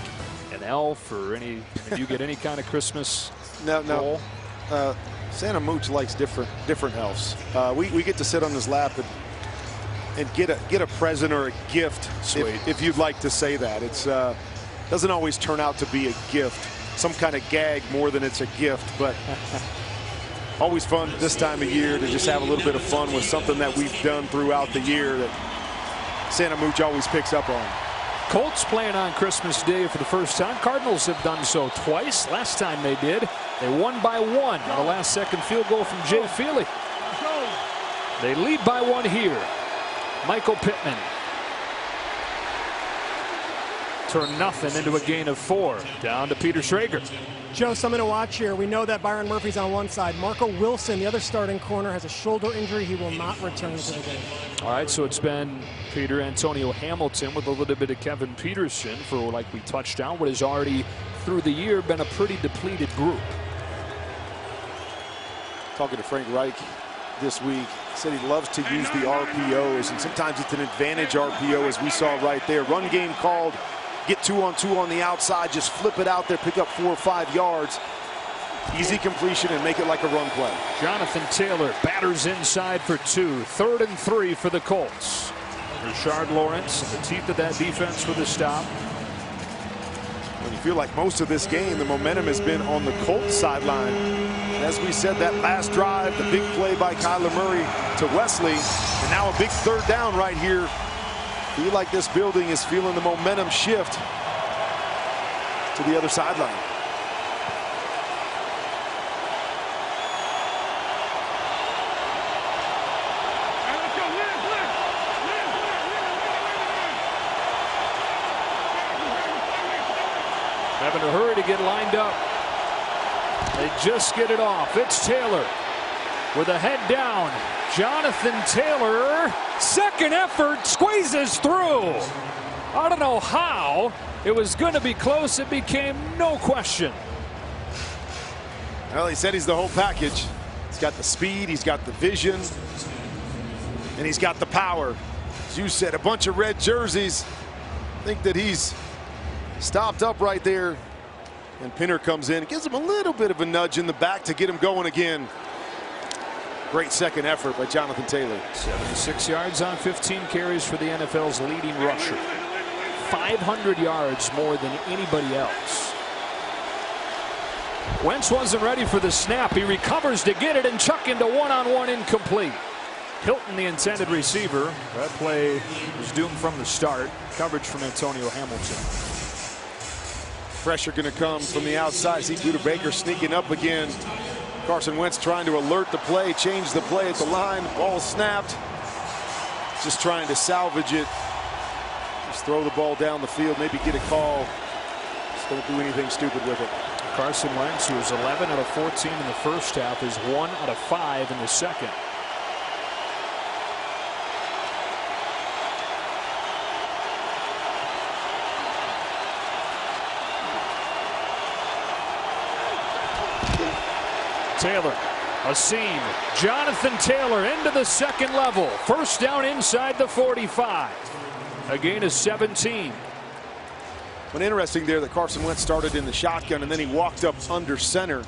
an elf or do you get any kind of Christmas? No. Santa Mooch likes different elves. We get to sit on his lap and get a present or a gift, if you'd like to say that. It's doesn't always turn out to be a gift, some kind of gag more than it's a gift, but always fun this time of year to just have a little bit of fun with something that we've done throughout the year that Santamooch always picks up on. Colts playing on Christmas Day for the first time. Cardinals have done so twice. Last time they did, they won by 1 on the last-second field goal from Jay Feely. They lead by 1 here. Michael Pittman turned nothing into a gain of 4. Down to Peter Schrager. Joe, something to watch here. We know that Byron Murphy's on one side. Marco Wilson, the other starting corner, has a shoulder injury. He will not return to the game. All right, so it's been Peter Antonio Hamilton with a little bit of Kevin Peterson for, like we touched on, what has already through the year been a pretty depleted group. Talking to Frank Reich this week, said he loves to use the RPOs, and sometimes it's an advantage RPO, as we saw right there. Run game called, get 2-on-2 on the outside, just flip it out there, pick up 4 or 5 yards. Easy completion and make it like a run play. Jonathan Taylor batters inside for 2. 3rd and 3 for the Colts. Rashard Lawrence in the teeth of that defense with a stop. When you feel like most of this game, the momentum has been on the Colts sideline. As we said, that last drive, the big play by Kyler Murray to Wesley, and now a big 3rd down right here. Feel like this building is feeling the momentum shift to the other sideline. Having to hurry to get lined up. They just get it off. It's Taylor with a head down. Jonathan Taylor, second effort, squeezes through. I don't know how. It was going to be close. It became no question. Well, he said he's the whole package. He's got the speed, he's got the vision, and he's got the power. As you said, a bunch of red jerseys. I think that he's stopped up right there. And Pinner comes in, gives him a little bit of a nudge in the back to get him going again. Great second effort by Jonathan Taylor. 76 yards on 15 carries for the NFL's leading rusher. 500 yards more than anybody else. Wentz wasn't ready for the snap. He recovers to get it and chuck into one-on-one incomplete. Hilton, the intended receiver. That play was doomed from the start. Coverage from Antonio Hamilton. Pressure going to come from the outside. See Buda Baker sneaking up again. Carson Wentz trying to alert the play, change the play at the line. Ball snapped. Just trying to salvage it. Just throw the ball down the field, maybe get a call. Just don't do anything stupid with it. Carson Wentz, who was 11 out of 14 in the first half, is 1 out of 5 in the second. Taylor, a seam. Jonathan Taylor into the second level. First down inside the 45. A gain of 17. But interesting there that Carson Wentz started in the shotgun and then he walked up under center.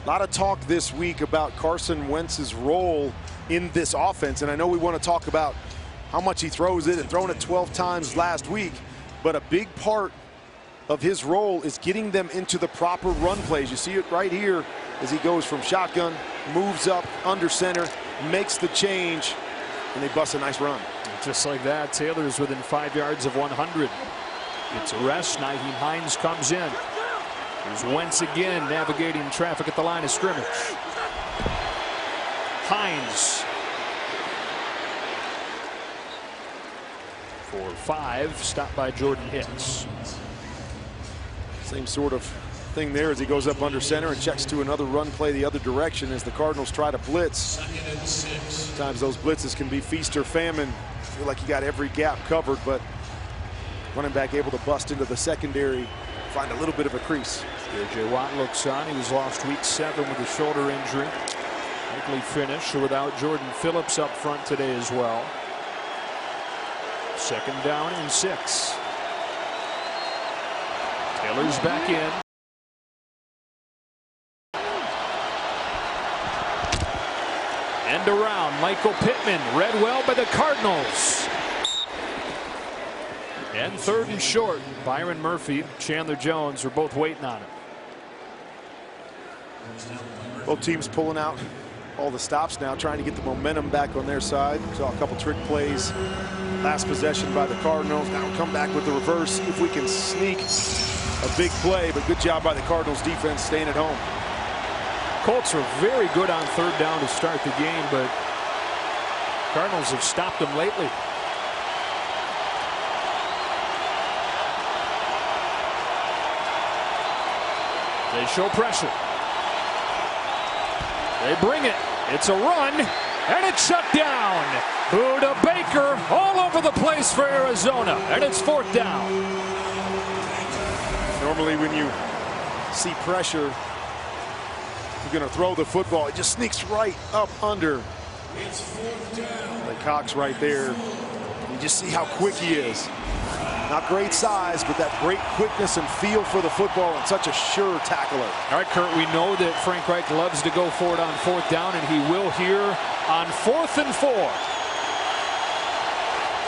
A lot of talk this week about Carson Wentz's role in this offense. And I know we want to talk about how much he throws it and thrown it 12 times last week. But a big part of his role is getting them into the proper run plays. You see it right here as he goes from shotgun, moves up under center, makes the change, and they bust a nice run. Just like that, Taylor is within 5 yards of 100. It's a rest. Nyheim Hines comes in. There's Wentz again navigating traffic at the line of scrimmage. Hines for 5, stopped by Jordan Hicks. Same sort of thing there as he goes up under center and checks to another run play the other direction as the Cardinals try to blitz. Sometimes those blitzes can be feast or famine. Feel like you got every gap covered, but running back able to bust into the secondary, find a little bit of a crease. J.J. Watt looks on. He was lost week 7 with a shoulder injury. Likely finish without Jordan Phillips up front today as well. Second down and 6. Taylor's back in. End around. Michael Pittman read well by the Cardinals. And 3rd and short. Byron Murphy, Chandler Jones are both waiting on him. Both teams pulling out all the stops now, trying to get the momentum back on their side. Saw a couple trick plays last possession by the Cardinals. Now we'll come back with the reverse, see if we can sneak a big play, but good job by the Cardinals defense staying at home. Colts are very good on third down to start the game, but Cardinals have stopped them lately. They show pressure. They bring it. It's a run, and it's shut down. Buda Baker all over the place for Arizona, and it's fourth down. Normally when you see pressure, you're going to throw the football. It just sneaks right up under the Cox right there. You just see how quick he is. Not great size, but that great quickness and feel for the football, and such a sure tackler. All right, Kurt, we know that Frank Reich loves to go for it on fourth down, and he will here on 4th and 4.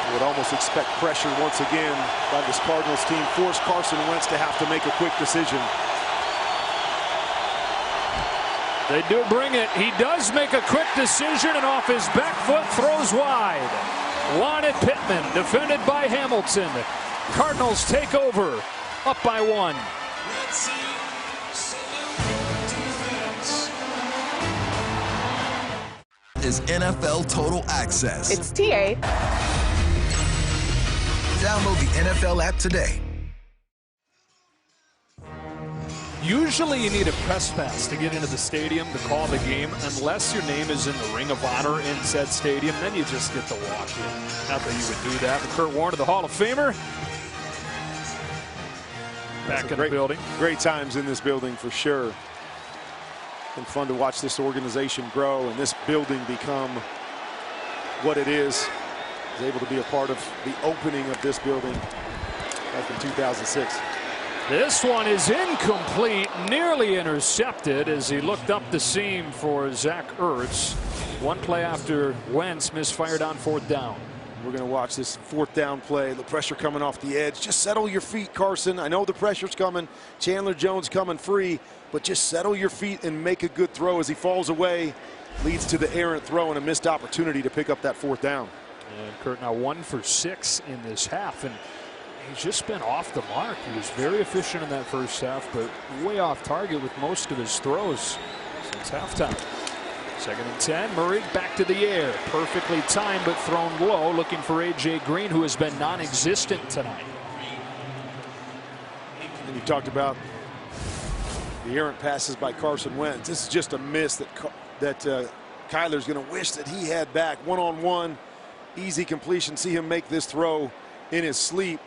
I would almost expect pressure once again by this Cardinals team. Force Carson Wentz to have to make a quick decision. They do bring it. He does make a quick decision, and off his back foot throws wide. Wanted Pittman, defended by Hamilton. Cardinals take over, up by 1. Is NFL Total Access. It's TA. Download the NFL app today. Usually you need a press pass to get into the stadium to call the game, unless your name is in the Ring of Honor in said stadium. Then you just get to walk in. Not that you would do that. But Kurt Warner, the Hall of Famer, back in the building. Great times in this building for sure. Been fun to watch this organization grow and this building become what it is. I was able to be a part of the opening of this building back in 2006. This one is incomplete, nearly intercepted as he looked up the seam for Zach Ertz. One play after Wentz misfired on 4th down. We're going to watch this 4th down play. The pressure coming off the edge. Just settle your feet, Carson. I know the pressure's coming. Chandler Jones coming free, but just settle your feet and make a good throw as he falls away. Leads to the errant throw and a missed opportunity to pick up that 4th down. And Kurt now 1 for 6 in this half, and he's just been off the mark. He was very efficient in that first half, but way off target with most of his throws since halftime. 2nd and 10. Murray back to the air. Perfectly timed, but thrown low, looking for A.J. Green, who has been non-existent tonight. And you talked about the errant passes by Carson Wentz. This is just a miss that Kyler's going to wish that he had back. One-on-one, easy completion. See him make this throw in his sleep.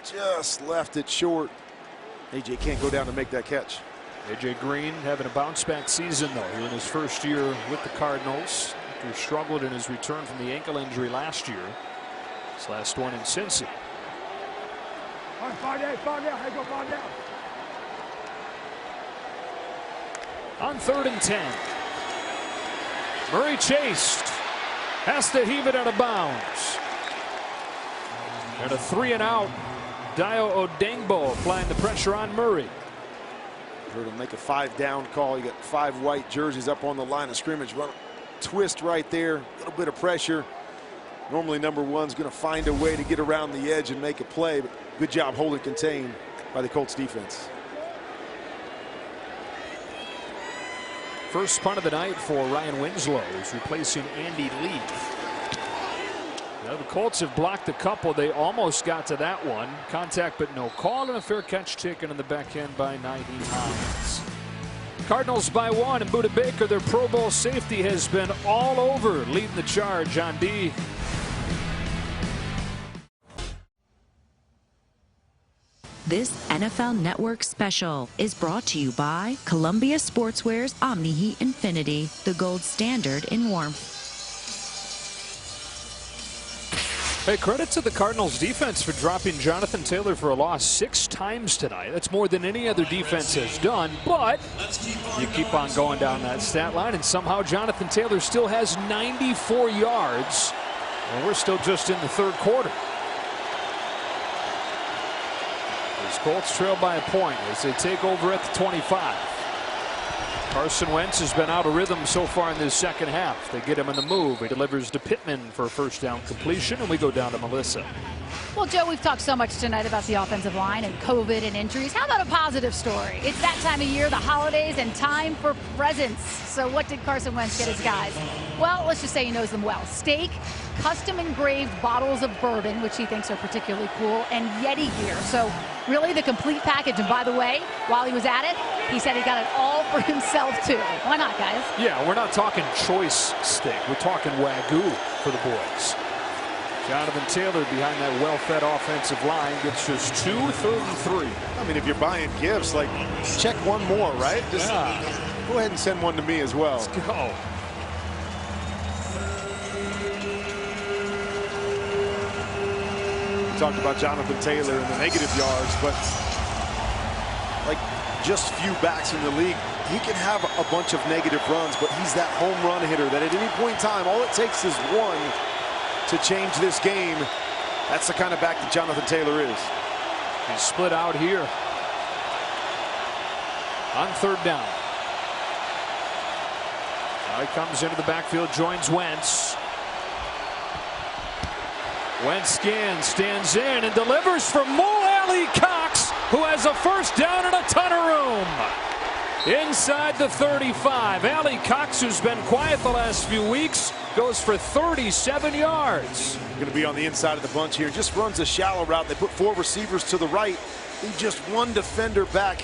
Just left it short. A.J. can't go down to make that catch. A.J. Green having a bounce-back season, though, here in his first year with the Cardinals. He struggled in his return from the ankle injury last year. His last one in Cincy. Far down. Hey, go far down. On 3rd and 10. Murray chased. Has to heave it out of bounds. And a 3-and-out. Dio Odengbo applying the pressure on Murray. Heard him make a 5-down call. You got 5 white jerseys up on the line of scrimmage. Run, twist right there. A little bit of pressure. Normally number 1's going to find a way to get around the edge and make a play. But good job holding contained by the Colts defense. First punt of the night for Ryan Winslow, who's replacing Andy Lee. Now the Colts have blocked a couple. They almost got to that one. Contact but no call, and a fair catch taken in the back end by Nyheim Hines. Cardinals by 1, and Buda Baker, their Pro Bowl safety, has been all over, leading the charge on D. This NFL Network special is brought to you by Columbia Sportswear's Omni Heat Infinity, the gold standard in warmth. Hey, credit to the Cardinals defense for dropping Jonathan Taylor for a loss 6 times tonight. That's more than any other defense has done, but you keep on going down that stat line, and somehow Jonathan Taylor still has 94 yards, and we're still just in the 3rd quarter. As Colts trail by a point as they take over at the 25. Carson Wentz has been out of rhythm so far in this second half. They get him in the move. He delivers to Pittman for a first down completion, and we go down to Melissa. Well, Joe, we've talked so much tonight about the offensive line and COVID and injuries. How about a positive story? It's that time of year, the holidays, and time for presents. So what did Carson Wentz get his guys? Well, let's just say he knows them well. Steak, custom engraved bottles of bourbon, which he thinks are particularly cool, and Yeti gear. So really the complete package. And by the way, while he was at it, he said he got it all for himself too. Why not, guys? Yeah, we're not talking choice steak. We're talking Wagyu for the boys. Jonathan Taylor behind that well-fed offensive line gets just 2 3rd and 3. I mean, if you're buying gifts, like, check one more, right? Just go ahead and send one to me as well. Let's go. We talked about Jonathan Taylor and the negative yards, but like just few backs in the league, he can have a bunch of negative runs, but he's that home run hitter that at any point in time, all it takes is one to change this game. That's the kind of back that Jonathan Taylor is. He's split out here on 3rd down. Now he comes into the backfield, joins Wentz. Wentz scans, stands in, and delivers for Mo Alley Cox, who has a first down and a ton of room. Inside the 35, Alley Cox, who's been quiet the last few weeks, goes for 37 yards. Going to be on the inside of the bunch here. Just runs a shallow route. They put 4 receivers to the right. Leave just 1 defender back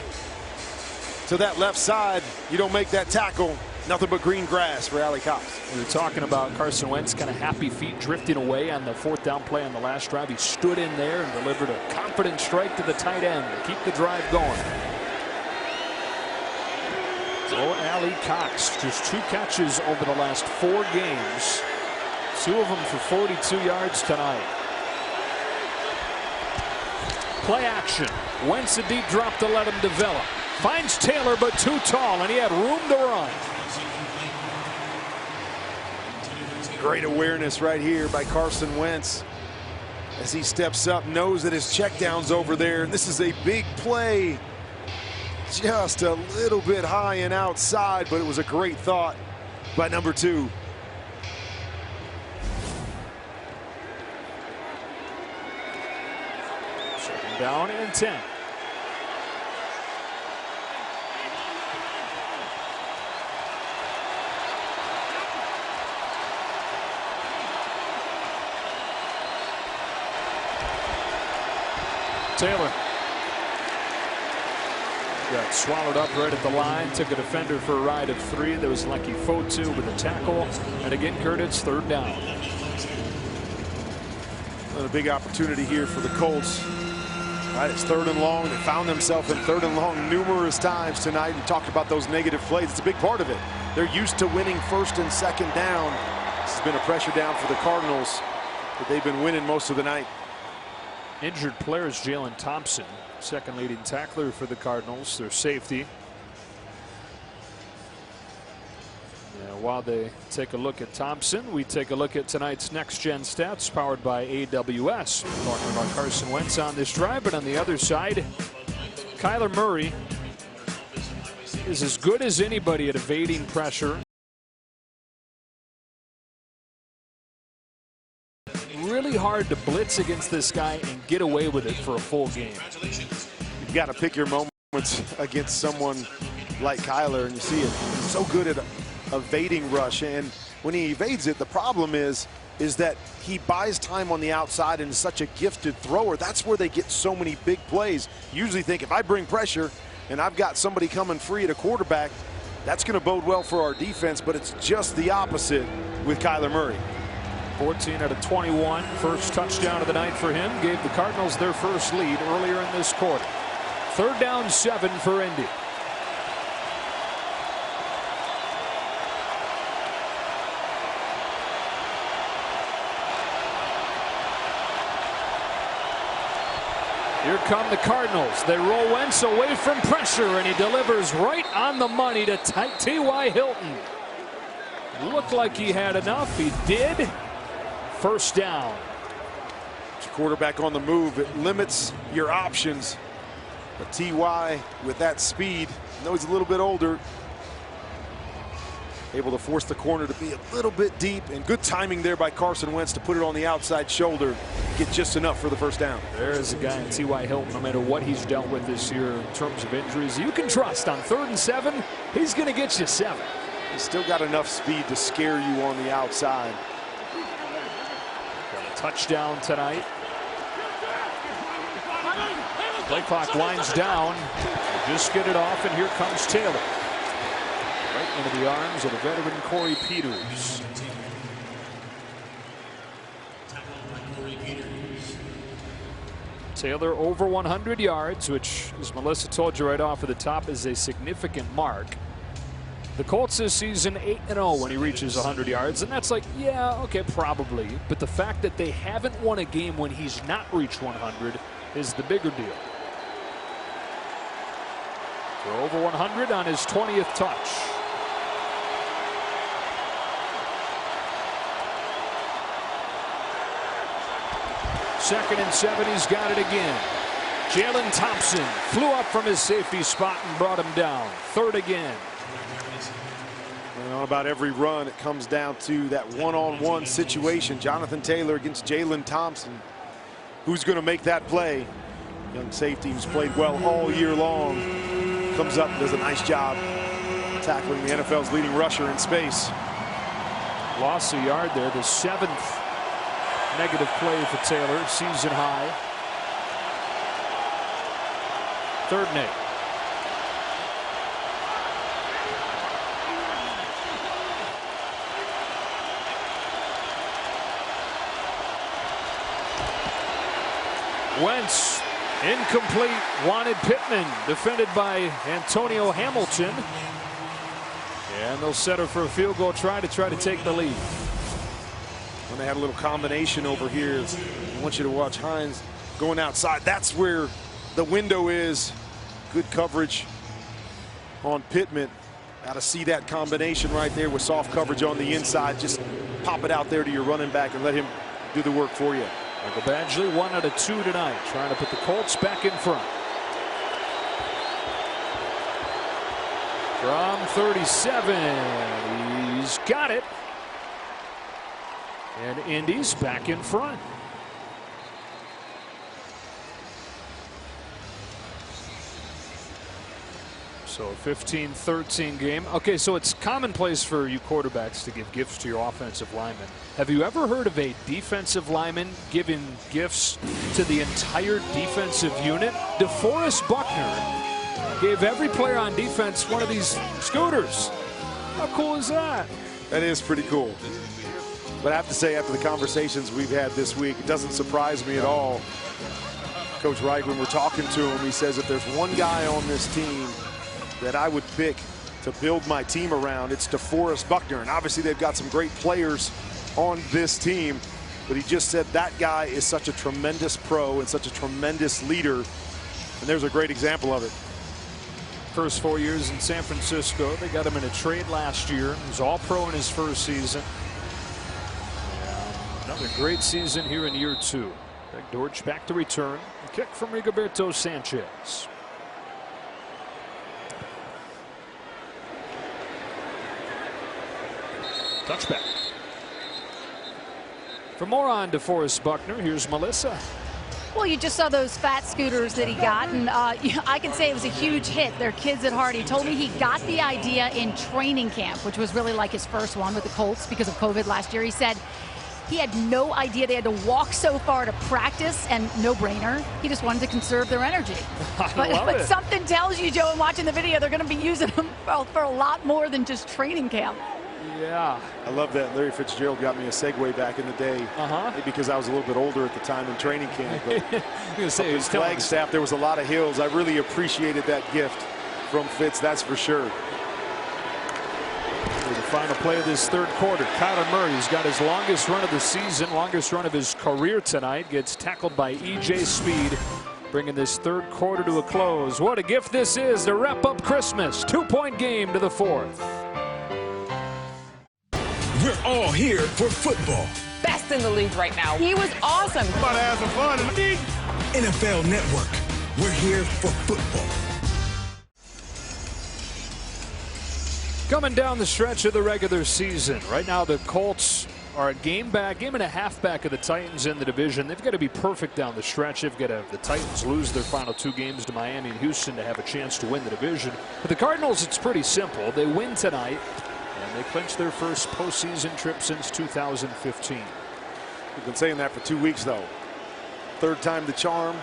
to that left side. You don't make that tackle. Nothing but green grass for Alley Cox. We were talking about Carson Wentz, kind of happy feet drifting away on the 4th down play on the last drive. He stood in there and delivered a confident strike to the tight end to keep the drive going. Oh, Alley Cox, just 2 catches over the last 4 games. 2 of them for 42 yards tonight. Play action. Wentz a deep drop to let him develop. Finds Taylor, but too tall, and he had room to run. Great awareness right here by Carson Wentz as he steps up, knows that his checkdown's over there. This is a big play. Just a little bit high and outside, but it was a great thought by number 2. Second down and 10. Taylor got swallowed up right at the line, took a defender for a ride of 3. There was Lucky Fotu with a tackle, and again, Curtis, 3rd down. A big opportunity here for the Colts. Right, it's 3rd and long. They found themselves in 3rd and long numerous times tonight. We talked about those negative plays. It's a big part of it. They're used to winning 1st and 2nd down. This has been a pressure down for the Cardinals, but they've been winning most of the night. Injured players, Jalen Thompson, 2nd leading tackler for the Cardinals, their safety. While they take a look at Thompson, we take a look at tonight's Next Gen Stats powered by AWS. We're talking about Carson Wentz on this drive, but on the other side, Kyler Murray is as good as anybody at evading pressure. Really hard to blitz against this guy and get away with it for a full game. You've got to pick your moments against someone like Kyler, and you see it. He's so good at evading rush, and when he evades it, the problem is that he buys time on the outside and is such a gifted thrower. That's where they get so many big plays. You usually think if I bring pressure and I've got somebody coming free at a quarterback, that's going to bode well for our defense, but it's just the opposite with Kyler Murray. 14 out of 21. First touchdown of the night for him. Gave the Cardinals their first lead earlier in this quarter. 3rd down 7 for Indy. Here come the Cardinals. They roll Wentz away from pressure, and he delivers right on the money to T.Y. Hilton. Looked like he had enough. He did. First down. Quarterback on the move, it limits your options. But T.Y. with that speed, I know he's a little bit older, able to force the corner to be a little bit deep, and good timing there by Carson Wentz to put it on the outside shoulder, get just enough for the first down. There's a guy in T.Y. Hilton, no matter what he's dealt with this year in terms of injuries, you can trust on 3rd and 7, he's going to get you 7. He's still got enough speed to scare you on the outside. Got a touchdown tonight. Play clock winds down. Just get it off, and here comes Taylor. Right into the arms of the veteran Corey Peters. Taylor over 100 yards, which, as Melissa told you right off at the top, is a significant mark. The Colts this season 8-0 when he reaches 100 yards, and that's like, yeah, okay, probably. But the fact that they haven't won a game when he's not reached 100 is the bigger deal. So over 100 on his 20th touch. Second and 7, he's got it again. Jalen Thompson flew up from his safety spot and brought him down. 3rd again. And on about every run, it comes down to that one-on-one situation. Jonathan Taylor against Jalen Thompson. Who's going to make that play? Young safety who's played well all year long. Comes up and does a nice job tackling the NFL's leading rusher in space. Lost a yard there, the 7th negative play for Taylor, season high. 3rd and 8. Wentz incomplete, wanted Pittman, defended by Antonio Hamilton. And they'll set her for a field goal try to take the lead. When they had a little combination over here, I want you to watch Hines going outside. That's where the window is. Good coverage on Pittman. Got to see that combination right there with soft coverage on the inside. Just pop it out there to your running back and let him do the work for you. Michael Badgley 1 out of 2 tonight, trying to put the Colts back in front. From 37, he's got it. And Indy's back in front. So a 15-13 game. Okay, so it's commonplace for you quarterbacks to give gifts to your offensive linemen. Have you ever heard of a defensive lineman giving gifts to the entire defensive unit? DeForest Buckner gave every player on defense one of these scooters. How cool is that? That is pretty cool. But I have to say, after the conversations we've had this week, it doesn't surprise me at all. Coach Wright, when we're talking to him, he says if there's one guy on this team that I would pick to build my team around, it's DeForest Buckner. And obviously they've got some great players on this team, but he just said that guy is such a tremendous pro and such a tremendous leader, and there's a great example of it. First 4 years in San Francisco, they got him in a trade last year. He was all pro in his first season. Another great season here in year 2. Greg Dortch back to return. A kick from Rigoberto Sanchez. Touchback. For more on DeForest Buckner, here's Melissa. Well, you just saw those fat scooters that he got, and I can say it was a huge hit. They're kids at heart. He told me he got the idea in training camp, which was really like his first one with the Colts because of COVID last year. He said he had no idea they had to walk so far to practice, and no brainer. He just wanted to conserve their energy. But something tells you, Joe, in watching the video, they're going to be using them for a lot more than just training camp. Yeah. I love that. Larry Fitzgerald got me a Segway back in the day. Because I was a little bit older at the time in training camp. But in Flagstaff, there was a lot of hills. I really appreciated that gift from Fitz, that's for sure. The final play of this 3rd quarter. Kyler Murray's got his longest run of the season, longest run of his career tonight. Gets tackled by E.J. Speed, bringing this 3rd quarter to a close. What a gift this is to wrap up Christmas. 2-point game to the 4th. We're all here for football. Best in the league right now. He was awesome. About to have some fun. NFL Network. We're here for football. Coming down the stretch of the regular season. Right now the Colts are a game and a half back of the Titans in the division. They've got to be perfect down the stretch. They've got to have the Titans lose their final 2 games to Miami and Houston to have a chance to win the division. For the Cardinals, it's pretty simple. They win tonight, and they clinch their first postseason trip since 2015. We've been saying that for 2 weeks, though. Third time the charm.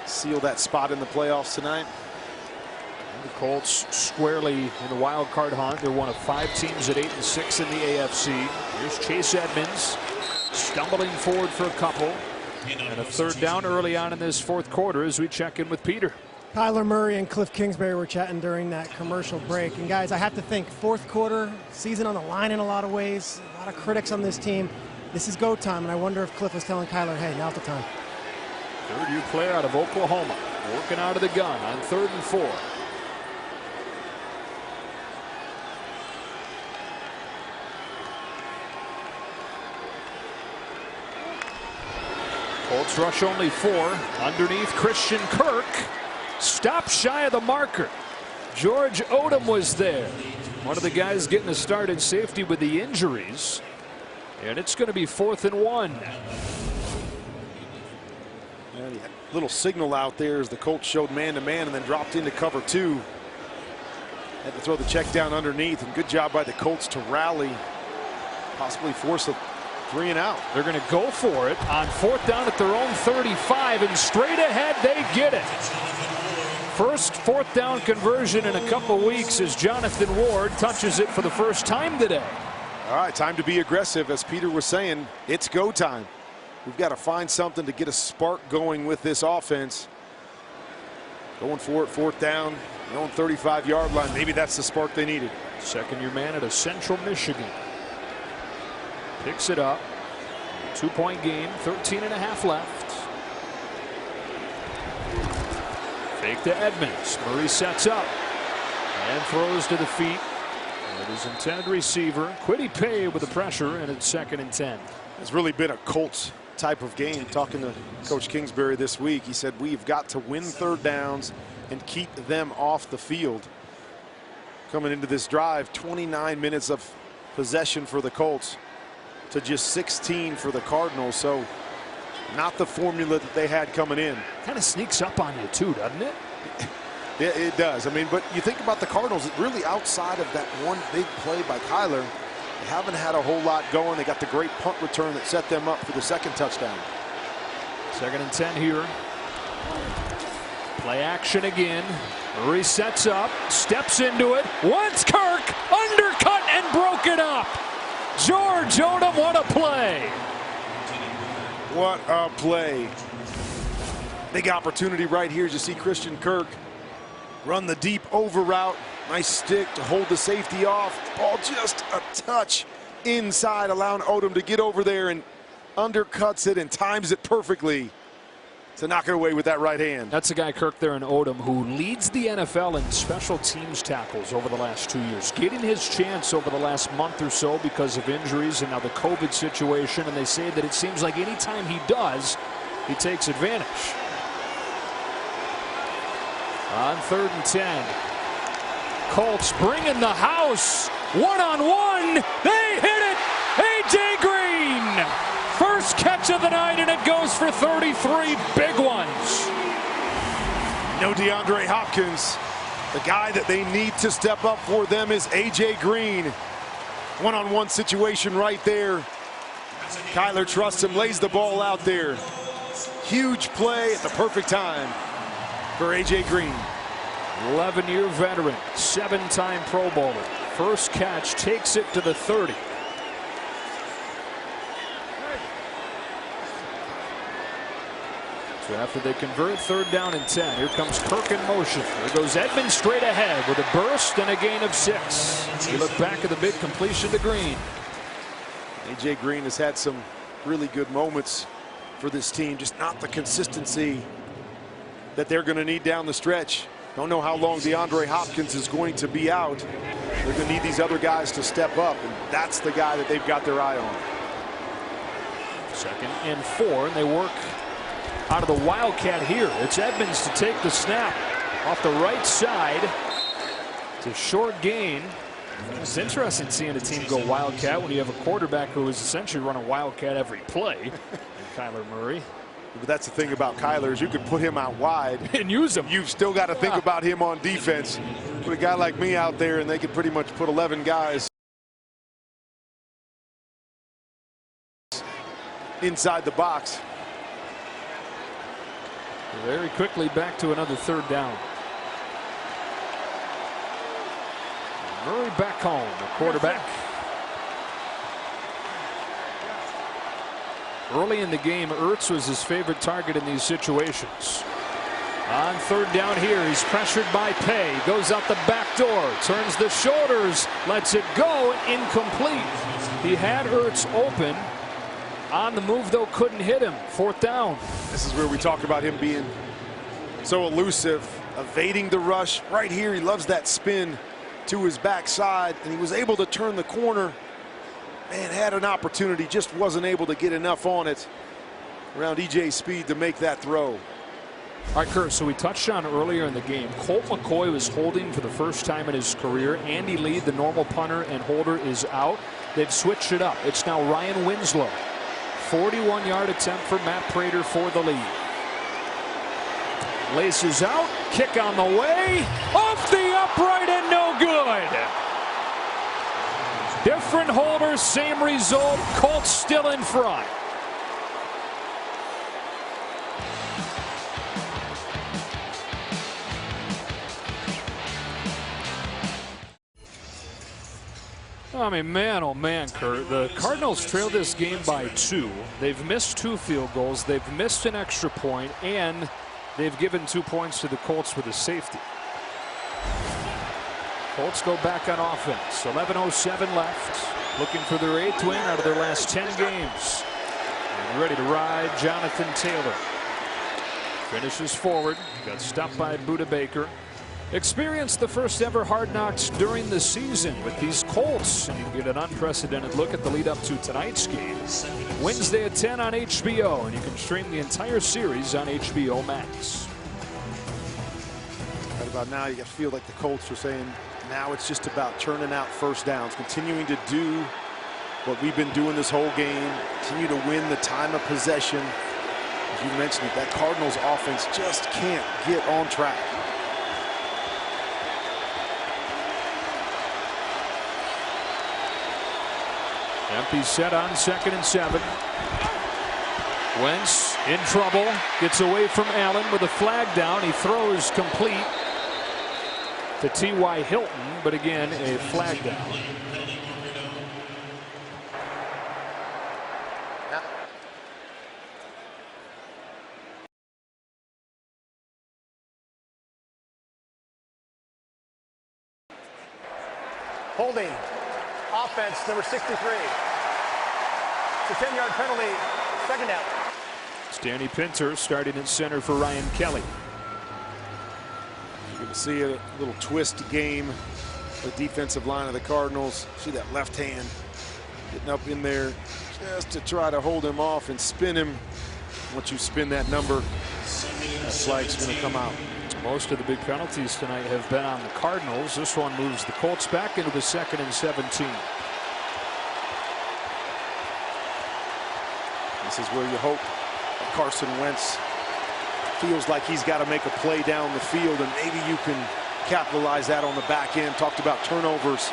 Seal that spot in the playoffs tonight. The Colts squarely in the wild card hunt. They're one of 5 teams at 8-6 in the AFC. Here's Chase Edmonds stumbling forward for a couple. And a third down early on in this fourth quarter as we check in with Peter. Kyler Murray and Cliff Kingsbury were chatting during that commercial break. And guys, I have to think fourth quarter, season on the line in a lot of ways. A lot of critics on this team. This is go time, and I wonder if Cliff was telling Kyler, hey, now's the time. Third-year player out of Oklahoma, working out of the gun on 3rd and 4. Colts rush only 4. Underneath, Christian Kirk stopped shy of the marker. George Odom was there. One of the guys getting a start in safety with the injuries. And it's going to be 4th and 1. Little signal out there as the Colts showed man-to-man and then dropped into cover 2. Had to throw the check down underneath, and good job by the Colts to rally, possibly force a 3 and out. They're going to go for it on 4th down at their own 35, and straight ahead they get it. First 4th down conversion in a couple weeks as Jonathan Ward touches it for the first time today. All right, time to be aggressive. As Peter was saying, it's go time. We've got to find something to get a spark going with this offense. Going for it, 4th down, their own 35-yard line. Maybe that's the spark they needed. Second-year man out of Central Michigan. Picks it up. 2-point game, 13.5 left. Fake to Edmonds. Murray sets up and throws to the feet. It is intended receiver. Quiddy Pay with the pressure, and it's 2nd and 10. It's really been a Colts type of game. Talking to Coach Kingsbury this week, he said we've got to win 3rd downs and keep them off the field. Coming into this drive, 29 minutes of possession for the Colts to just 16 for the Cardinals. So not the formula that they had coming in. Kind of sneaks up on you too, doesn't it? Yeah, it does. I mean, but you think about the Cardinals, really outside of that one big play by Kyler, they haven't had a whole lot going. They got the great punt return that set them up for the 2nd touchdown. 2nd and 10 here. Play action again. Murray sets up, steps into it, wants Kirk, undercut and broken up. George Odom, what a play. What a play. Big opportunity right here as you see Christian Kirk run the deep over route. Nice stick to hold the safety off. Ball just a touch inside, allowing Odom to get over there and undercuts it and times it perfectly to knock it away with that right hand. That's the guy, Kirk, there in Odom, who leads the NFL in special teams tackles over the last 2 years. Getting his chance over the last month or so because of injuries and now the COVID situation, and they say that it seems like any time he does, he takes advantage. On 3rd and 10. Colts bringing the house. One-on-one. They hit it. A.J. Green. First catch of the night, and it goes for 33 big ones. No DeAndre Hopkins. The guy that they need to step up for them is A.J. Green. One-on-one situation right there. Kyler trusts him, lays the ball out there. Huge play at the perfect time for A.J. Green. 11-year veteran, 7-time Pro Bowler. First catch takes it to the 30. So after they convert, 3rd down and 10. Here comes Kirk in motion. There goes Edmonds straight ahead with a burst and a gain of 6. You look back at the big completion to Green. A.J. Green has had some really good moments for this team, just not the consistency that they're going to need down the stretch. Don't know how long DeAndre Hopkins is going to be out. They're going to need these other guys to step up, and that's the guy that they've got their eye on. 2nd and 4, and they work out of the Wildcat here. It's Edmonds to take the snap off the right side. It's a short gain. It's interesting seeing a team go wildcat when you have a quarterback who is essentially running wildcat every play. Kyler Murray. But that's the thing about Kyler is you can put him out wide and use him. You've still got to think about him on defense. Put a guy like me out there, and they could pretty much put 11 guys inside the box. Very quickly back to another third down. Murray back home, the quarterback. Early in the game, Ertz was his favorite target in these situations. On third down here, he's pressured by Pay. Goes out the back door, turns the shoulders, lets it go, incomplete. He had Ertz open. On the move, though, couldn't hit him. Fourth down. This is where we talk about him being so elusive, evading the rush. Right here, he loves that spin to his backside, and he was able to turn the corner. Man, had an opportunity, just wasn't able to get enough on it around EJ's speed to make that throw. All right, Kurt, so we touched on earlier in the game, Colt McCoy was holding for the first time in his career. Andy Lee, the normal punter and holder, is out. They've switched it up. It's now Ryan Winslow. 41-yard attempt for Matt Prater for the lead. Laces out, kick on the way, off the upright and no good. Different holder, same result. Colts still in front. I mean, man, oh man, Kurt. The Cardinals trail this game by 2. They've missed 2 field goals. They've missed an extra point, and they've given 2 points to the Colts with a safety. Colts go back on offense. 11:07 left. Looking for their 8th win out of their last 10 games. And ready to ride Jonathan Taylor. Finishes forward. Got stopped by Budda Baker. Experience the first ever Hard Knocks during the season with these Colts. And you can get an unprecedented look at the lead up to tonight's game. Wednesday at 10 on HBO. And you can stream the entire series on HBO Max. Right about now, you feel like the Colts are saying, now it's just about churning out first downs, continuing to do what we've been doing this whole game, continue to win the time of possession. As you mentioned, that Cardinals offense just can't get on track. Empty set on 2nd and 7. Wentz in trouble, gets away from Allen with a flag down. He throws complete to T.Y. Hilton, but again, a flag down. Holding. Offense, number 63. It's a 10-yard penalty. Second down. Stanley Pinter starting at center for Ryan Kelly. You're going to see a little twist game. The defensive line of the Cardinals. See that left hand getting up in there just to try to hold him off and spin him. Once you spin that number, that flag's going to come out. Most of the big penalties tonight have been on the Cardinals. This one moves the Colts back into the 2nd and 17. This is where you hope that Carson Wentz feels like he's got to make a play down the field, and maybe you can capitalize that on the back end. Talked about turnovers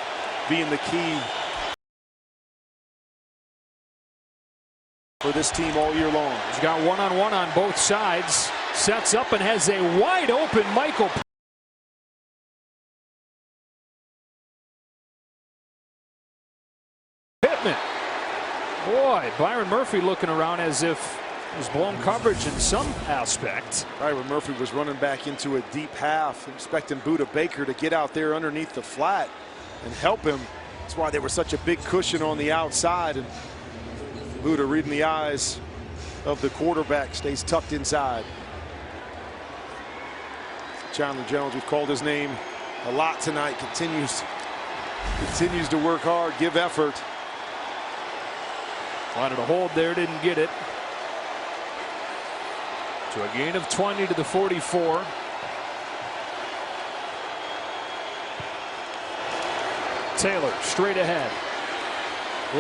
being the key for this team all year long. He's got one-on-one on both sides. Sets up and has a wide open Michael Pittman. Boy, Byron Murphy looking around as if there's blown coverage in some aspect. Byron Murphy was running back into a deep half, expecting Budda Baker to get out there underneath the flat and help him. That's why they were such a big cushion on the outside. And Budda, reading the eyes of the quarterback, stays tucked inside. Chandler Jones, we've called his name a lot tonight, continues to work hard, give effort. Wanted a hold there, didn't get it. To a gain of 20 to the 44. Taylor straight ahead.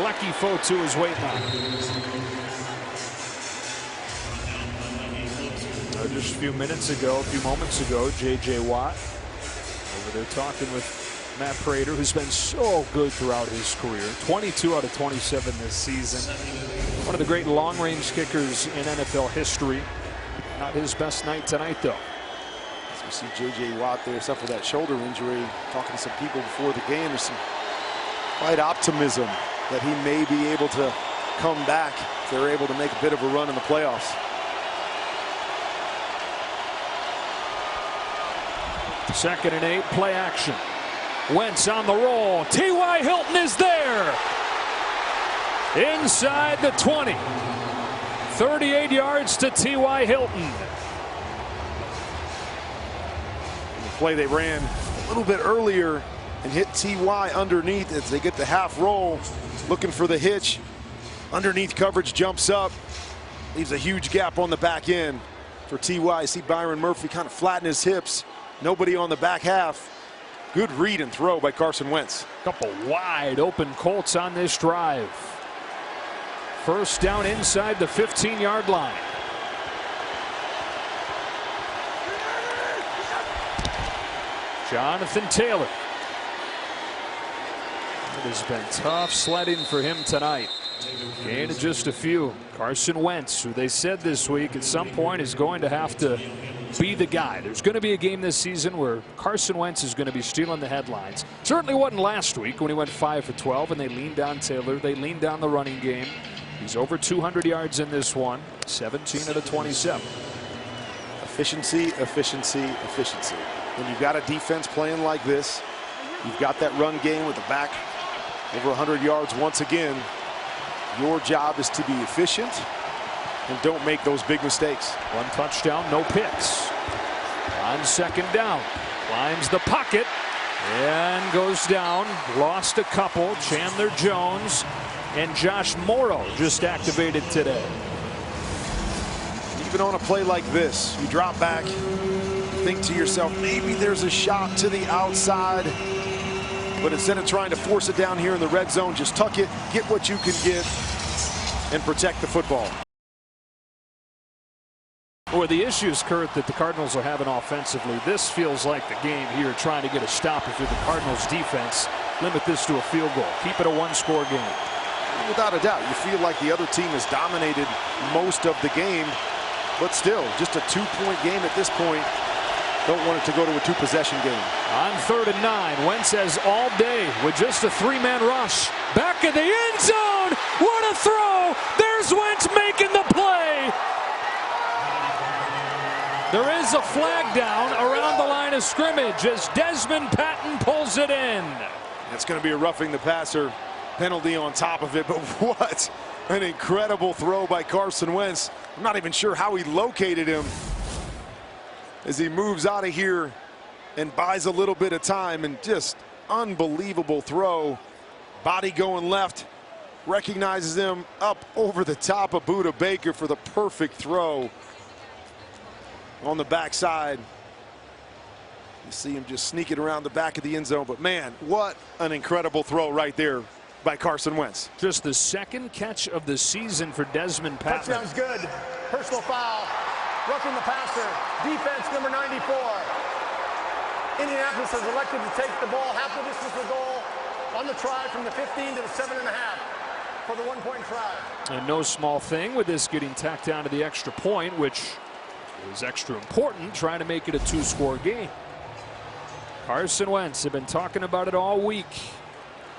Lucky Fotu is waiting on. Just a few moments ago, J.J. Watt over there talking with Matt Prater, who's been so good throughout his career. 22 out of 27 this season. One of the great long-range kickers in NFL history. Not his best night tonight, though. As we see J.J. Watt there suffer that shoulder injury. Talking to some people before the game, there's some quite optimism that he may be able to come back if they're able to make a bit of a run in the playoffs. Second and 8, play action. Wentz on the roll. T.Y. Hilton is there. Inside the 20. 38 yards to T.Y. Hilton. The play they ran a little bit earlier and hit T.Y. underneath as they get the half roll, looking for the hitch. Underneath coverage jumps up, leaves a huge gap on the back end for T.Y. See Byron Murphy kind of flatten his hips. Nobody on the back half. Good read and throw by Carson Wentz. Couple wide open Colts on this drive. First down inside the 15-yard line. Jonathan Taylor. It has been tough sledding for him tonight. Gain of just a few. Carson Wentz, who they said this week at some point is going to have to be the guy. There's going to be a game this season where Carson Wentz is going to be stealing the headlines. Certainly wasn't last week when he went 5 for 12 and they leaned on Taylor. They leaned on the running game. He's over 200 yards in this one. 17 out of 27. Efficiency, efficiency, efficiency. When you've got a defense playing like this, you've got that run game with the back over 100 yards once again. Your job is to be efficient and don't make those big mistakes. One touchdown, no picks. On second down, climbs the pocket and goes down. Lost a couple. Chandler Jones and Josh Morrow just activated today. Even on a play like this, you drop back, think to yourself, maybe there's a shot to the outside. But instead of trying to force it down here in the red zone, just tuck it, get what you can get, and protect the football. Well, the issues, Kurt, that the Cardinals are having offensively, this feels like the game here trying to get a stop if you're the Cardinals defense. Limit this to a field goal. Keep it a one-score game. Without a doubt, you feel like the other team has dominated most of the game, but still, just a two-point game at this point. Don't want it to go to a two-possession game. On 3rd and 9, Wentz has all day with just a three-man rush. Back of the end zone. What a throw. There's Wentz making the play. There is a flag down around the line of scrimmage as Desmond Patton pulls it in. It's going to be a roughing the passer penalty on top of it, but what an incredible throw by Carson Wentz. I'm not even sure how he located him as he moves out of here and buys a little bit of time, and just unbelievable throw. Body going left, recognizes him up over the top of Budda Baker for the perfect throw on the backside. You see him just sneaking around the back of the end zone, but man, what an incredible throw right there by Carson Wentz. Just the second catch of the season for Desmond Patton. Touchdown's good. Personal foul. Roughing the passer. Defense number 94. Indianapolis has elected to take the ball half the distance of the goal on the try from the 15 to the 7.5 for the one-point try. And no small thing with this getting tacked down to the extra point, which is extra important, trying to make it a two-score game. Carson Wentz, have been talking about it all week.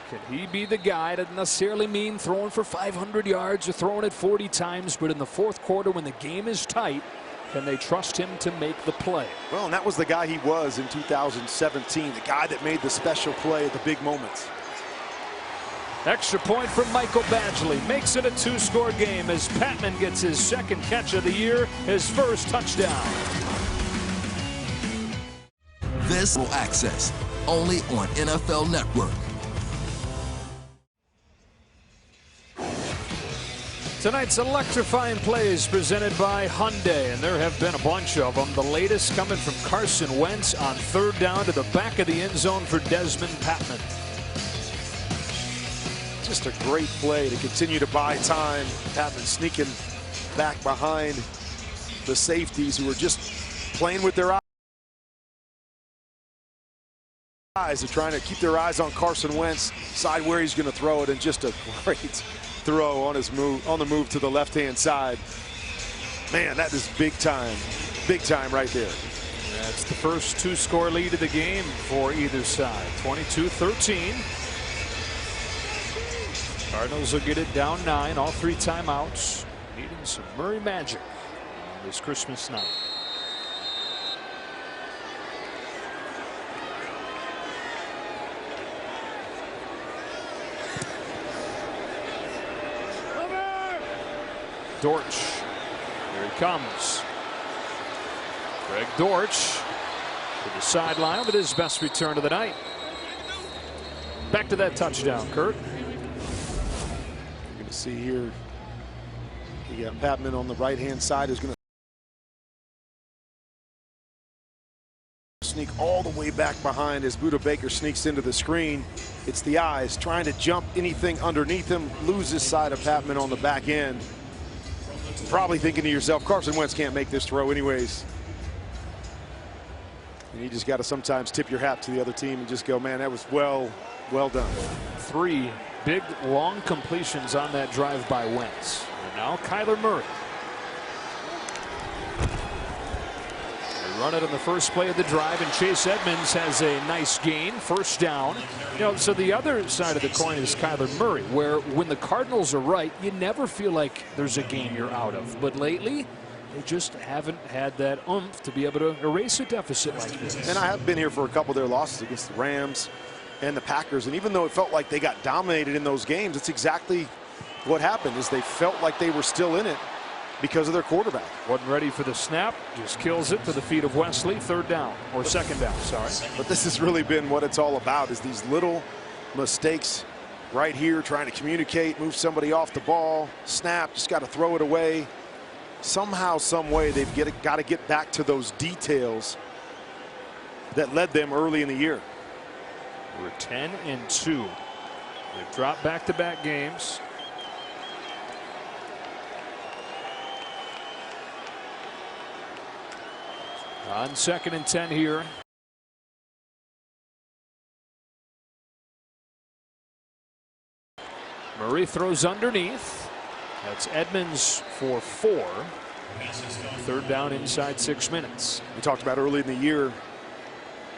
Can he be the guy? Doesn't necessarily mean throwing for 500 yards or throwing it 40 times, but in the fourth quarter when the game is tight, can they trust him to make the play? Well, and that was the guy he was in 2017, the guy that made the special play at the big moments. Extra point from Michael Badgley makes it a two-score game as Patman gets his second catch of the year, his first touchdown. This will access only on NFL Network. Tonight's electrifying plays presented by Hyundai, and there have been a bunch of them. The latest coming from Carson Wentz on 3rd down to the back of the end zone for Desmond Patman. Just a great play to continue to buy time. Patman sneaking back behind the safeties who are just playing with their eyes. They're trying to keep their eyes on Carson Wentz, decide where he's going to throw it, and just a great throw on his move, on the move to the left-hand side. Man, that is big time right there. That's the first two-score lead of the game for either side. 22-13. Cardinals will get it down 9, all 3 timeouts. Needing some Murray magic on this Christmas night. Dortch, here he comes. Greg Dortch to the sideline with his best return of the night. Back to that touchdown, Kurt. You're going to see here, you got Patman on the right-hand side who's going to sneak all the way back behind as Buda Baker sneaks into the screen. It's the eyes trying to jump anything underneath him, loses sight of Patman on the back end. Probably thinking to yourself, Carson Wentz can't make this throw anyways. And you just got to sometimes tip your hat to the other team and just go, man, that was well done. 3 big, long completions on that drive by Wentz. And now Kyler Murray. They run it on the first play of the drive, and Chase Edmonds has a nice gain, first down. You know, so the other side of the coin is Kyler Murray, where when the Cardinals are right, you never feel like there's a game you're out of. But lately, they just haven't had that oomph to be able to erase a deficit like this. And I have been here for a couple of their losses against the Rams and the Packers, and even though it felt like they got dominated in those games, it's exactly what happened, is they felt like they were still in it because of their quarterback. Wasn't ready for the snap, just kills it to the feet of Wesley, third down, or second down, sorry. But this has really been what it's all about, is these little mistakes right here, trying to communicate, move somebody off the ball, snap, just got to throw it away. Somehow, some way, they've got to get back to those details that led them early in the year. We're 10-2. They've dropped back-to-back games. On 2nd and 10 here. Murray throws underneath. That's Edmonds for 4. Third down inside 6 minutes. We talked about early in the year,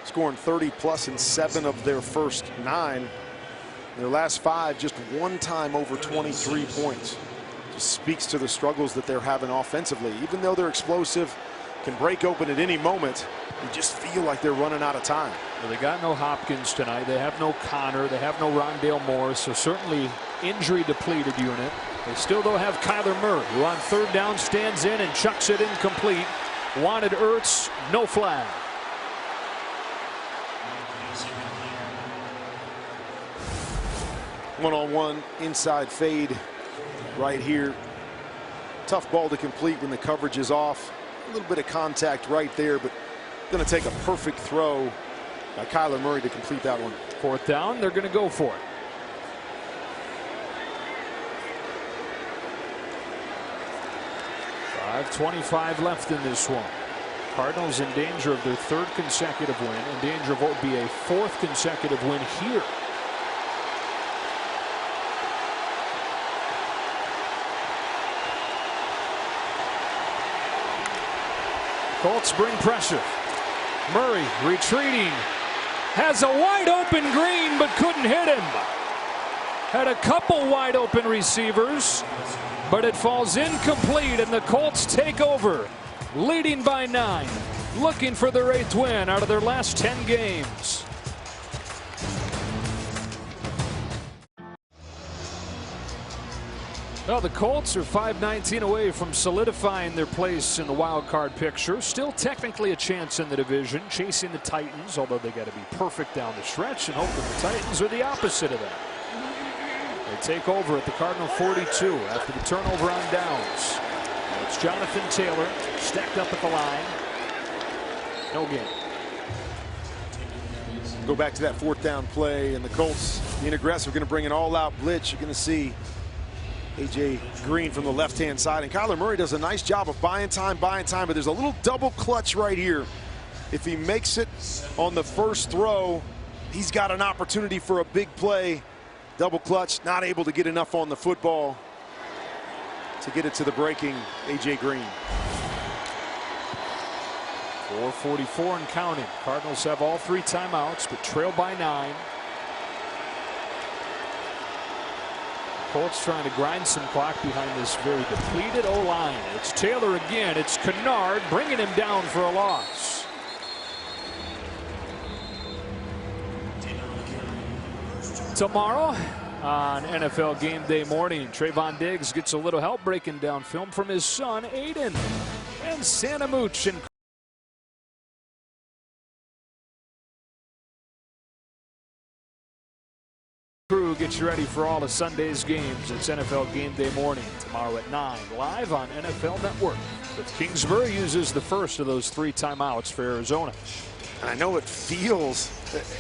scoring 30+ in 7 of their first 9. Their last 5, just one time over 23 points. Just speaks to the struggles that they're having offensively. Even though they're explosive, can break open at any moment, you just feel like they're running out of time. Well, they got no Hopkins tonight. They have no Connor. They have no Rondale Moore. So certainly injury depleted unit. They still don't have Kyler Murray, who on third down stands in and chucks it incomplete. Wanted Ertz, no flag. One-on-one inside fade right here. Tough ball to complete when the coverage is off. A little bit of contact right there, but going to take a perfect throw by Kyler Murray to complete that one. Fourth down, they're going to go for it. .5:25 left in this one. Cardinals in danger of their 3rd consecutive win, in danger of what would be a 4th consecutive win here. Colts bring pressure. Murray retreating. Has a wide open Green, but couldn't hit him. Had a couple wide open receivers, but it falls incomplete, and the Colts take over, leading by 9, looking for their 8th win out of their last 10 games. Well, the Colts are 5-19 away from solidifying their place in the wild card picture. Still technically a chance in the division, chasing the Titans, although they got to be perfect down the stretch, and hope that the Titans are the opposite of that. They take over at the Cardinal 42 after the turnover on downs. And it's Jonathan Taylor stacked up at the line. No gain. Go back to that 4th down play, and the Colts being aggressive, going to bring an all-out blitz. You're going to see A.J. Green from the left-hand side, and Kyler Murray does a nice job of buying time, but there's a little double clutch right here. If he makes it on the first throw, he's got an opportunity for a big play. Double clutch, not able to get enough on the football to get it to the breaking A.J. Green. 4:44 and counting. Cardinals have all 3 timeouts, but trail by 9. Colts trying to grind some clock behind this very depleted O-line. It's Taylor again. It's Kennard bringing him down for a loss. Tomorrow on NFL Game Day morning, Trayvon Diggs gets a little help breaking down film from his son, Aiden. And Sanamuch and crew gets you ready for all of Sunday's games. It's NFL Game Day morning tomorrow at 9, live on NFL Network. But Kingsbury uses the first of those 3 timeouts for Arizona. And I know it feels,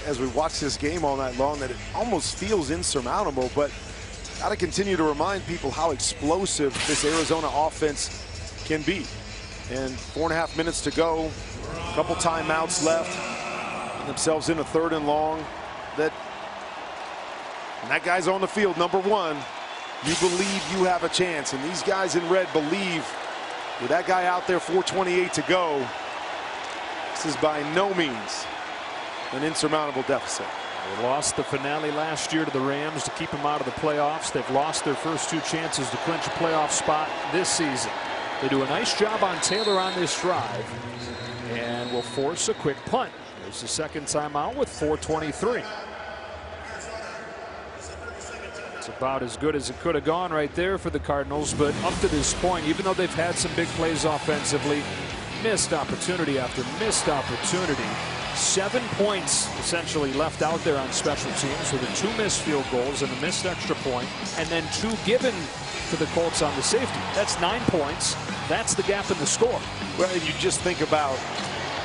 as we watch this game all night long, that it almost feels insurmountable, but got to continue to remind people how explosive this Arizona offense can be. And 4.5 minutes to go, a couple timeouts left, themselves in a 3rd and long. And that guy's on the field, number 1. You believe you have a chance, and these guys in red believe with that guy out there, 4:28 to go. This is by no means an insurmountable deficit. They lost the finale last year to the Rams to keep them out of the playoffs. They've lost their first 2 chances to clinch a playoff spot this season. They do a nice job on Taylor on this drive and will force a quick punt. There's the 2nd timeout with 4:23. It's about as good as it could have gone right there for the Cardinals, but up to this point, even though they've had some big plays offensively, missed opportunity after missed opportunity. 7 points essentially left out there on special teams with the 2 missed field goals and a missed extra point, and then 2 given to the Colts on the safety. That's 9 points. That's the gap in the score. Well, and you just think about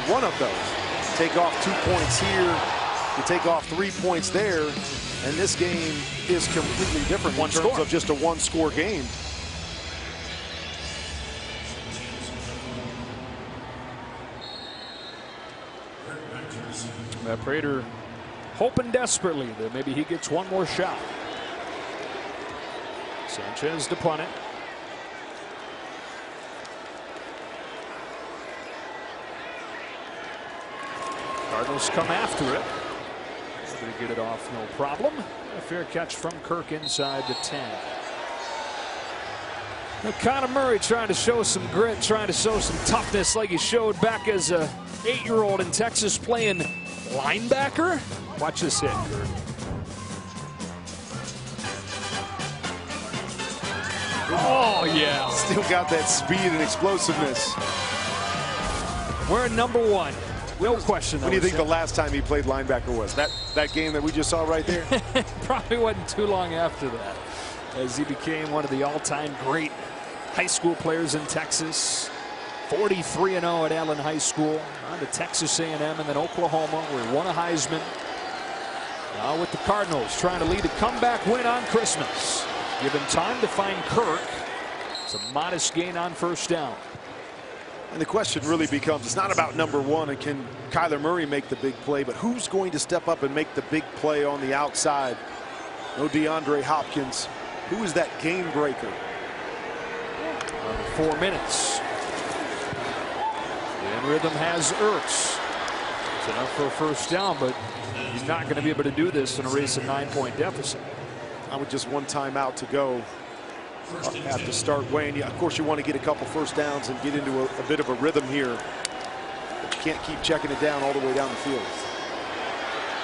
one of those. Take off 2 points here, you take off 3 points there, and this game is completely different in terms of just a 1-score game. Prater hoping desperately that maybe he gets one more shot. Sanchez to punt it. Cardinals come after it. Going to get it off, no problem. A fair catch from Kirk inside the 10. Now, Kyler Murray trying to show some grit, trying to show some toughness like he showed back as a 8-year-old in Texas playing linebacker. Watch this hit, Kurt. Oh, yeah. Still got that speed and explosiveness. We're number 1. No question. When do you think the last time he played linebacker was? That game that we just saw right there? Probably wasn't too long after that, as he became one of the all-time great high school players in Texas. 43-0 at Allen High School, on to Texas A&M and then Oklahoma, where he won a Heisman. Now with the Cardinals trying to lead a comeback win on Christmas. Given time to find Kirk. It's a modest gain on 1st down. And the question really becomes, it's not about number 1 and can Kyler Murray make the big play, but who's going to step up and make the big play on the outside? No DeAndre Hopkins. Who is that game breaker? 4 minutes. In rhythm has Ertz. It's enough for a 1st down, but he's not going to be able to do this and erase a 9-point deficit. I would just 1 timeout to go. Have to start weighing. Of course, you want to get a couple 1st downs and get into a bit of a rhythm here. But you can't keep checking it down all the way down the field.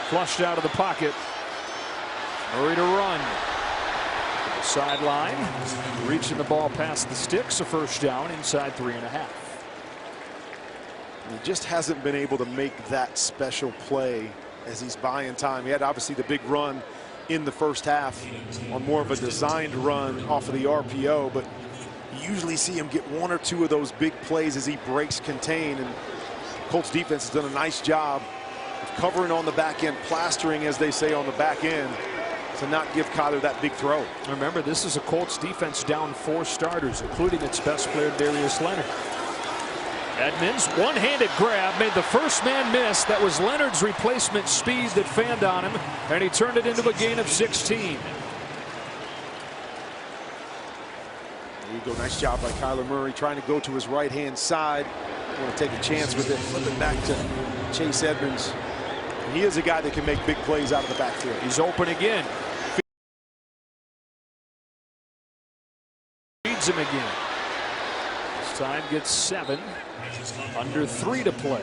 Flushed out of the pocket. Murray to run. To the sideline. Reaching the ball past the sticks. A 1st down inside 3.5. He just hasn't been able to make that special play as he's buying time. He had obviously the big run in the 1st half on more of a designed run off of the RPO, but you usually see him get 1 or 2 of those big plays as he breaks contain, and Colts defense has done a nice job covering on the back end, plastering, as they say, on the back end, to not give Kyler that big throw. Remember, this is a Colts defense down 4 starters, including its best player, Darius Leonard. Edmonds, one-handed grab, made the first man miss. That was Leonard's replacement speed that fanned on him, and he turned it into a gain of 16. There you go. Nice job by Kyler Murray, trying to go to his right-hand side. Want to take a chance with it, flip it back to Chase Edmonds. He is a guy that can make big plays out of the backfield. He's open again. Feeds him again. This time gets 7. Under 3 to play.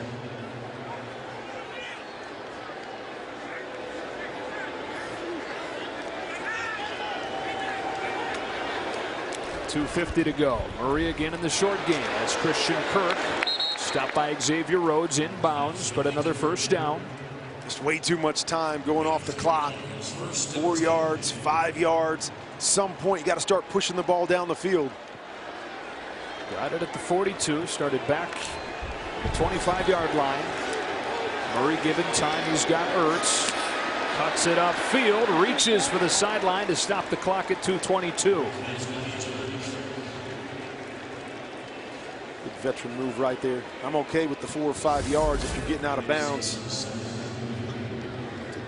.250 to go. Murray again in the short game. That's Christian Kirk. Stopped by Xavier Rhodes, inbounds, but another first down. Just way too much time going off the clock. 4 yards, 5 yards. Some point you got to start pushing the ball down the field. Got it at the 42. Started back the 25-yard line. Murray given time. He's got Ertz. Cuts it upfield. Reaches for the sideline to stop the clock at 2:22. Good veteran move right there. I'm okay with the 4 or 5 yards if you're getting out of bounds.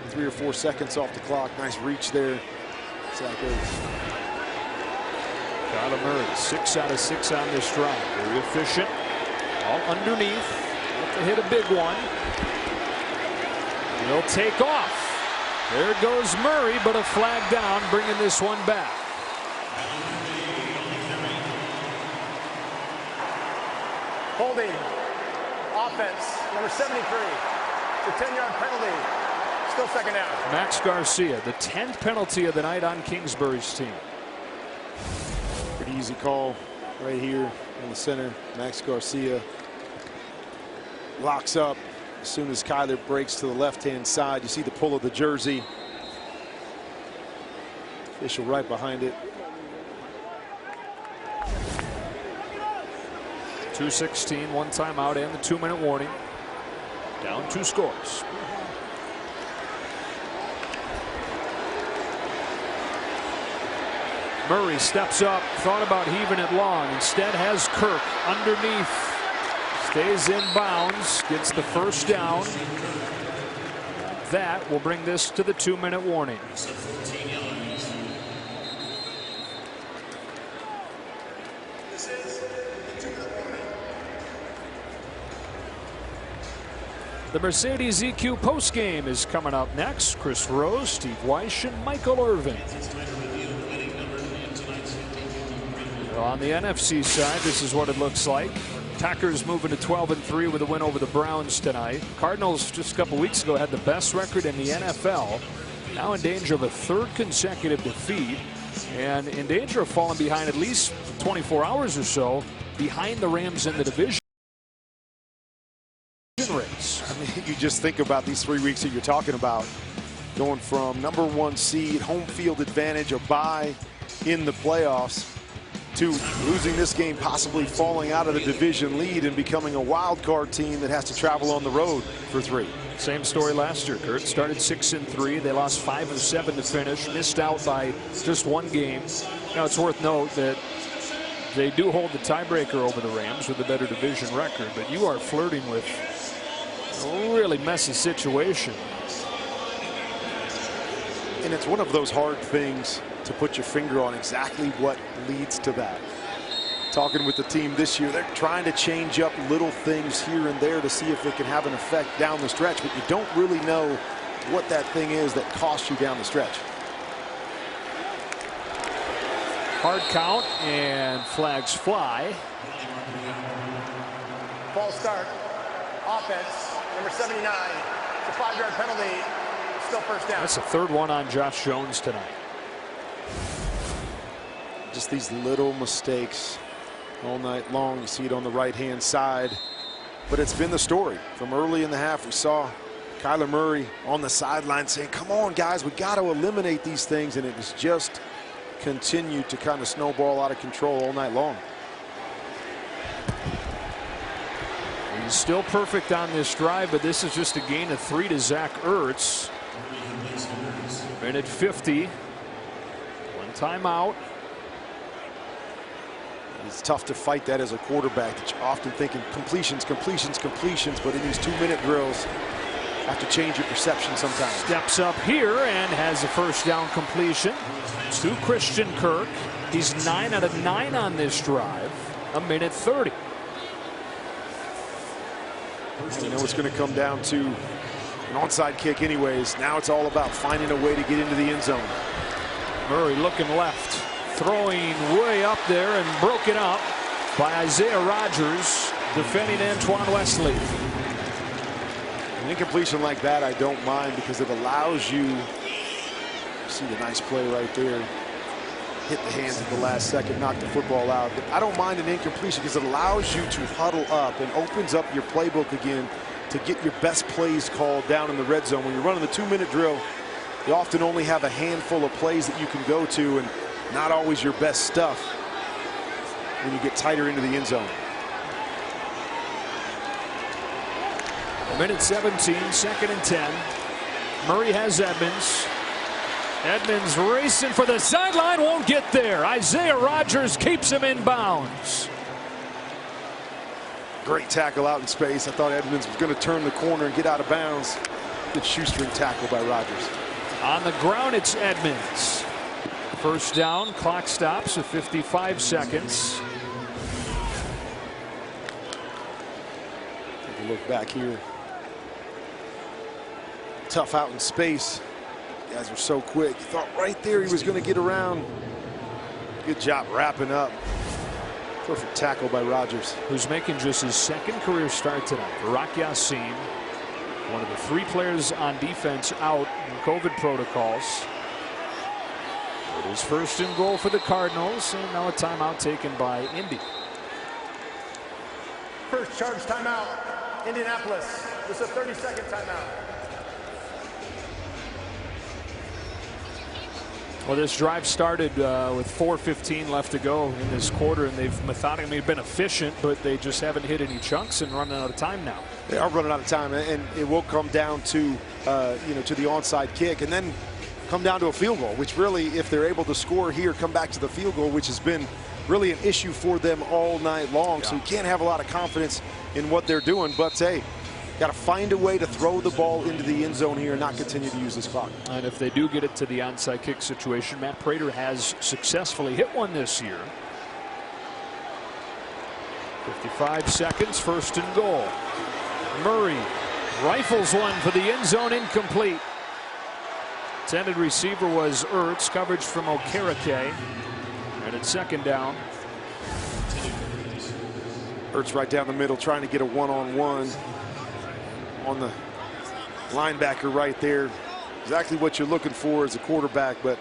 3 or 4 seconds off the clock. Nice reach there. Zach Ertz. Kyler Murray, 6 out of 6 on this drive. Very efficient. All underneath. Have to hit a big one. He'll take off. There goes Murray, but a flag down, bringing this one back. Holding. Offense. Number 73. It's a 10-yard penalty. Still second down. Max Garcia, the 10th penalty of the night on Kingsbury's team. Pretty easy call right here in the center. Max Garcia locks up as soon as Kyler breaks to the left-hand side. You see the pull of the jersey. Official right behind it. 2:16, 1 timeout and the 2-minute warning. Down 2 scores. Murray steps up, thought about heaving it long. Instead has Kirk underneath. Stays in bounds, gets the first down. That will bring this to the 2-minute warning. The Mercedes EQ postgame is coming up next. Chris Rose, Steve Weish, and Michael Irvin. On the NFC side, this is what it looks like. Packers moving to 12-3 with a win over the Browns tonight. Cardinals just a couple weeks ago had the best record in the NFL. Now in danger of a 3rd consecutive defeat and in danger of falling behind at least 24 hours or so behind the Rams in the division race. I mean, you just think about these 3 weeks that you're talking about. Going from number 1 seed, home field advantage, a bye in the playoffs, to losing this game, possibly falling out of the division lead and becoming a wild card team that has to travel on the road for 3. Same story last year, Kurt. Started 6-3. They lost 5 of 7 to finish. Missed out by just 1 game. Now it's worth note that they do hold the tiebreaker over the Rams with a better division record, but you are flirting with a really messy situation. And it's one of those hard things to put your finger on exactly what leads to that. Talking with the team this year, they're trying to change up little things here and there to see if it can have an effect down the stretch, but you don't really know what that thing is that costs you down the stretch. Hard count and flags fly. False start. Offense, number 79. It's a 5-yard penalty. Still first down. That's the 3rd one on Josh Jones tonight. Just these little mistakes all night long. You see it on the right-hand side. But it's been the story. From early in the half, we saw Kyler Murray on the sideline saying, come on, guys, we got to eliminate these things. And it has just continued to kind of snowball out of control all night long. He's still perfect on this drive, but this is just a gain of 3 to Zach Ertz. Minute 50. One timeout. It's tough to fight that as a quarterback, that you're often thinking completions, completions, completions, but in these 2-minute drills, have to change your perception sometimes. Steps up here and has a first down completion to Christian Kirk. He's 9 out of 9 on this drive. A minute 30. You know it's going to come down to an onside kick anyways. Now it's all about finding a way to get into the end zone. Murray looking left, throwing way up there and broken up by Isaiah Rodgers, defending Antoine Wesley. An incompletion like that I don't mind, because it allows you, see the nice play right there, hit the hands at the last second, knock the football out. But I don't mind an incompletion because it allows you to huddle up and opens up your playbook again to get your best plays called down in the red zone. When you're running the 2-minute drill, you often only have a handful of plays that you can go to, and not always your best stuff when you get tighter into the end zone. Minute 17, 2nd and 10. Murray has Edmonds. Edmonds racing for the sideline, won't get there. Isaiah Rodgers keeps him in bounds. Great tackle out in space. I thought Edmonds was going to turn the corner and get out of bounds. Good shoestring tackle by Rodgers. On the ground, it's Edmonds. First down, clock stops at 55 seconds. Take a look back here. Tough out in space. Guys are so quick. You thought right there he was going to get around. Good job wrapping up. Perfect tackle by Rodgers. Who's making just his 2nd career start tonight. Barak Yassin, one of the 3 players on defense out in COVID protocols. It is 1st and goal for the Cardinals, and now a timeout taken by Indy. First charge timeout, Indianapolis. This is a 30-second timeout. Well, this drive started with 4:15 left to go in this quarter, and they've methodically been efficient, but they just haven't hit any chunks and running out of time now. They are running out of time, and it will come down to, to the onside kick, and then come down to a field goal, which really, if they're able to score here, come back to the field goal, which has been really an issue for them all night long. Yeah. So you can't have a lot of confidence in what they're doing, but hey, got to find a way to throw the ball into the end zone here and not continue to use this clock. And if they do get it to the onside kick situation, Matt Prater has successfully hit one this year. 55 seconds, 1st and goal. Murray rifles one for the end zone, incomplete. Intended receiver was Ertz, coverage from Okereke. And it's 2nd down. Ertz right down the middle, trying to get a one-on-one on the linebacker right there. Exactly what you're looking for as a quarterback, but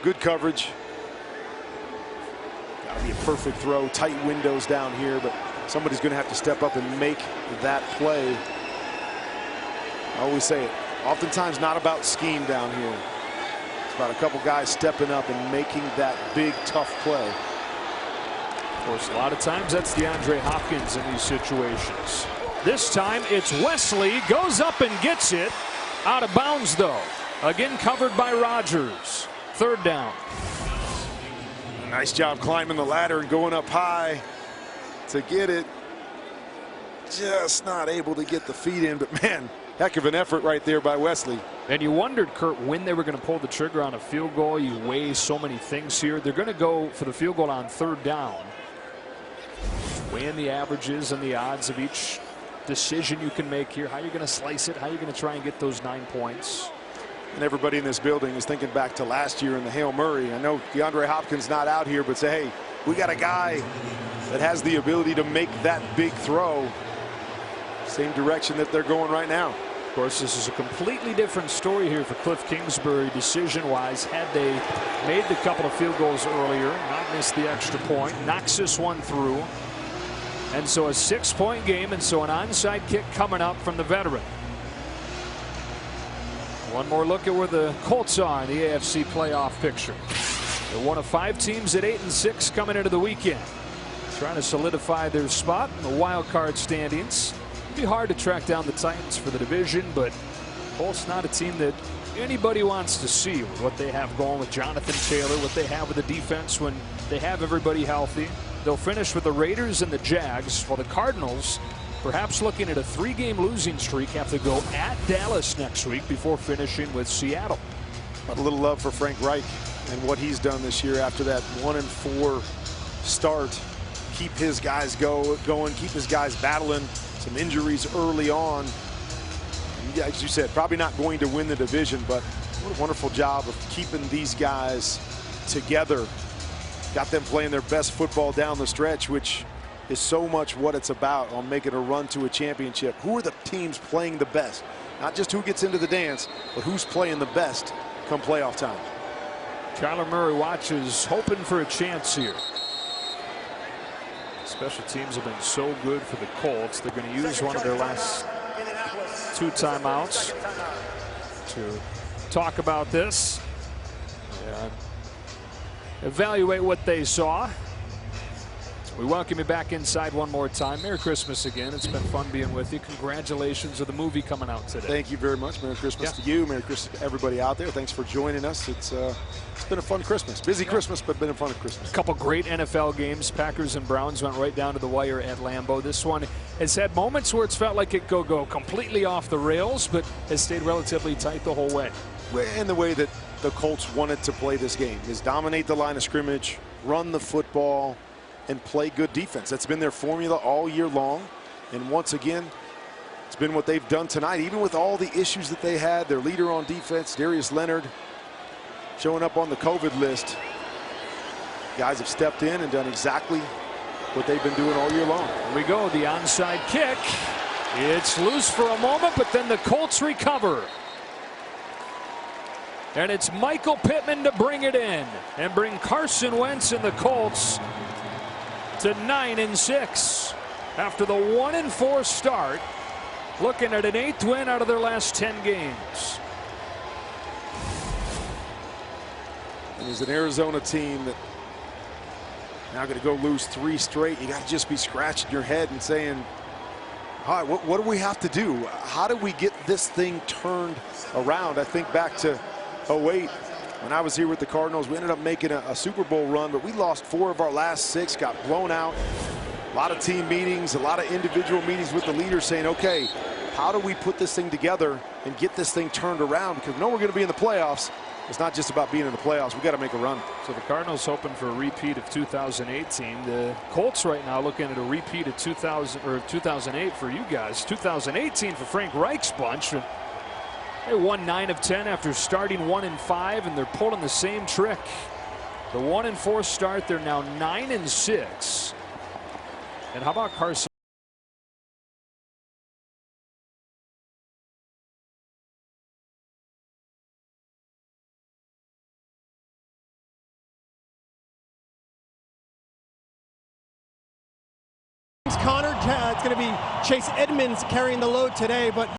good coverage. Got to be a perfect throw, tight windows down here, but somebody's going to have to step up and make that play. I always say it, oftentimes not about scheme down here. It's about a couple guys stepping up and making that big, tough play. Of course, a lot of times that's DeAndre Hopkins in these situations. This time it's Wesley, goes up and gets it. Out of bounds, though. Again covered by Rodgers. 3rd down. Nice job climbing the ladder and going up high to get it. Just not able to get the feet in, but man, heck of an effort right there by Wesley. And you wondered, Kurt, when they were going to pull the trigger on a field goal. You weigh so many things here. They're going to go for the field goal on 3rd down. Weighing the averages and the odds of each decision you can make here. How you're going to slice it, how you're going to try and get those 9 points. And everybody in this building is thinking back to last year in the Hail Murray. I know DeAndre Hopkins not out here, but say, hey, we got a guy that has the ability to make that big throw. Same direction that they're going right now. Of course, this is a completely different story here for Cliff Kingsbury decision-wise. Had they made the couple of field goals earlier, not missed the extra point, knocks this one through. And so a 6-point game, and so an onside kick coming up from the veteran. One more look at where the Colts are in the AFC playoff picture. They're one of 5 teams at 8-6 coming into the weekend, trying to solidify their spot in the wild card standings. It'd be hard to track down the Titans for the division, but Colts not a team that anybody wants to see with what they have going with Jonathan Taylor, what they have with the defense when they have everybody healthy. They'll finish with the Raiders and the Jags, while the Cardinals, perhaps looking at a 3-game losing streak, have to go at Dallas next week before finishing with Seattle. A little love for Frank Reich and what he's done this year after that 1-4 start. Keep his guys going, keep his guys battling some injuries early on. And as you said, probably not going to win the division, but what a wonderful job of keeping these guys together. Got them playing their best football down the stretch, which is so much what it's about on making a run to a championship. Who are the teams playing the best? Not just who gets into the dance, but who's playing the best come playoff time. Kyler Murray watches, hoping for a chance here. Special teams have been so good for the Colts. They're going to use one of their last 2 timeouts to talk about this and evaluate what they saw. We welcome you back inside one more time. Merry Christmas again. It's been fun being with you. Congratulations on the movie coming out today. Thank you very much. Merry Christmas to you. Merry Christmas to everybody out there. Thanks for joining us. It's been a fun Christmas. Busy Christmas, but been a fun Christmas. A couple great NFL games. Packers and Browns went right down to the wire at Lambeau. This one has had moments where it's felt like it could go completely off the rails, but has stayed relatively tight the whole way. And the way that the Colts wanted to play this game is dominate the line of scrimmage, run the football, and play good defense. That's been their formula all year long. And once again, it's been what they've done tonight, even with all the issues that they had. Their leader on defense, Darius Leonard, showing up on the COVID list. Guys have stepped in and done exactly what they've been doing all year long. Here we go, the onside kick. It's loose for a moment, but then the Colts recover. And it's Michael Pittman to bring it in and bring Carson Wentz and the Colts to 9-6 after the 1-4 start, looking at an 8th win out of their last 10 games. And there's an Arizona team that now going to go lose 3 straight. You got to just be scratching your head and saying, all right, what do we have to do? How do we get this thing turned around? I think back to 08. When I was here with the Cardinals, we ended up making a Super Bowl run, but we lost 4 of our last 6, got blown out. A lot of team meetings, a lot of individual meetings with the leaders saying, okay, how do we put this thing together and get this thing turned around? Because we know we're going to be in the playoffs. It's not just about being in the playoffs. We got to make a run. So the Cardinals hoping for a repeat of 2018. The Colts right now looking at a repeat of 2008 for you guys. 2018 for Frank Reich's bunch. They won 9 of 10 after starting 1-5, and they're pulling the same trick. The 1-4 start, they're now 9-6. And how about Carson? Connor, it's going to be Chase Edmonds carrying the load today, but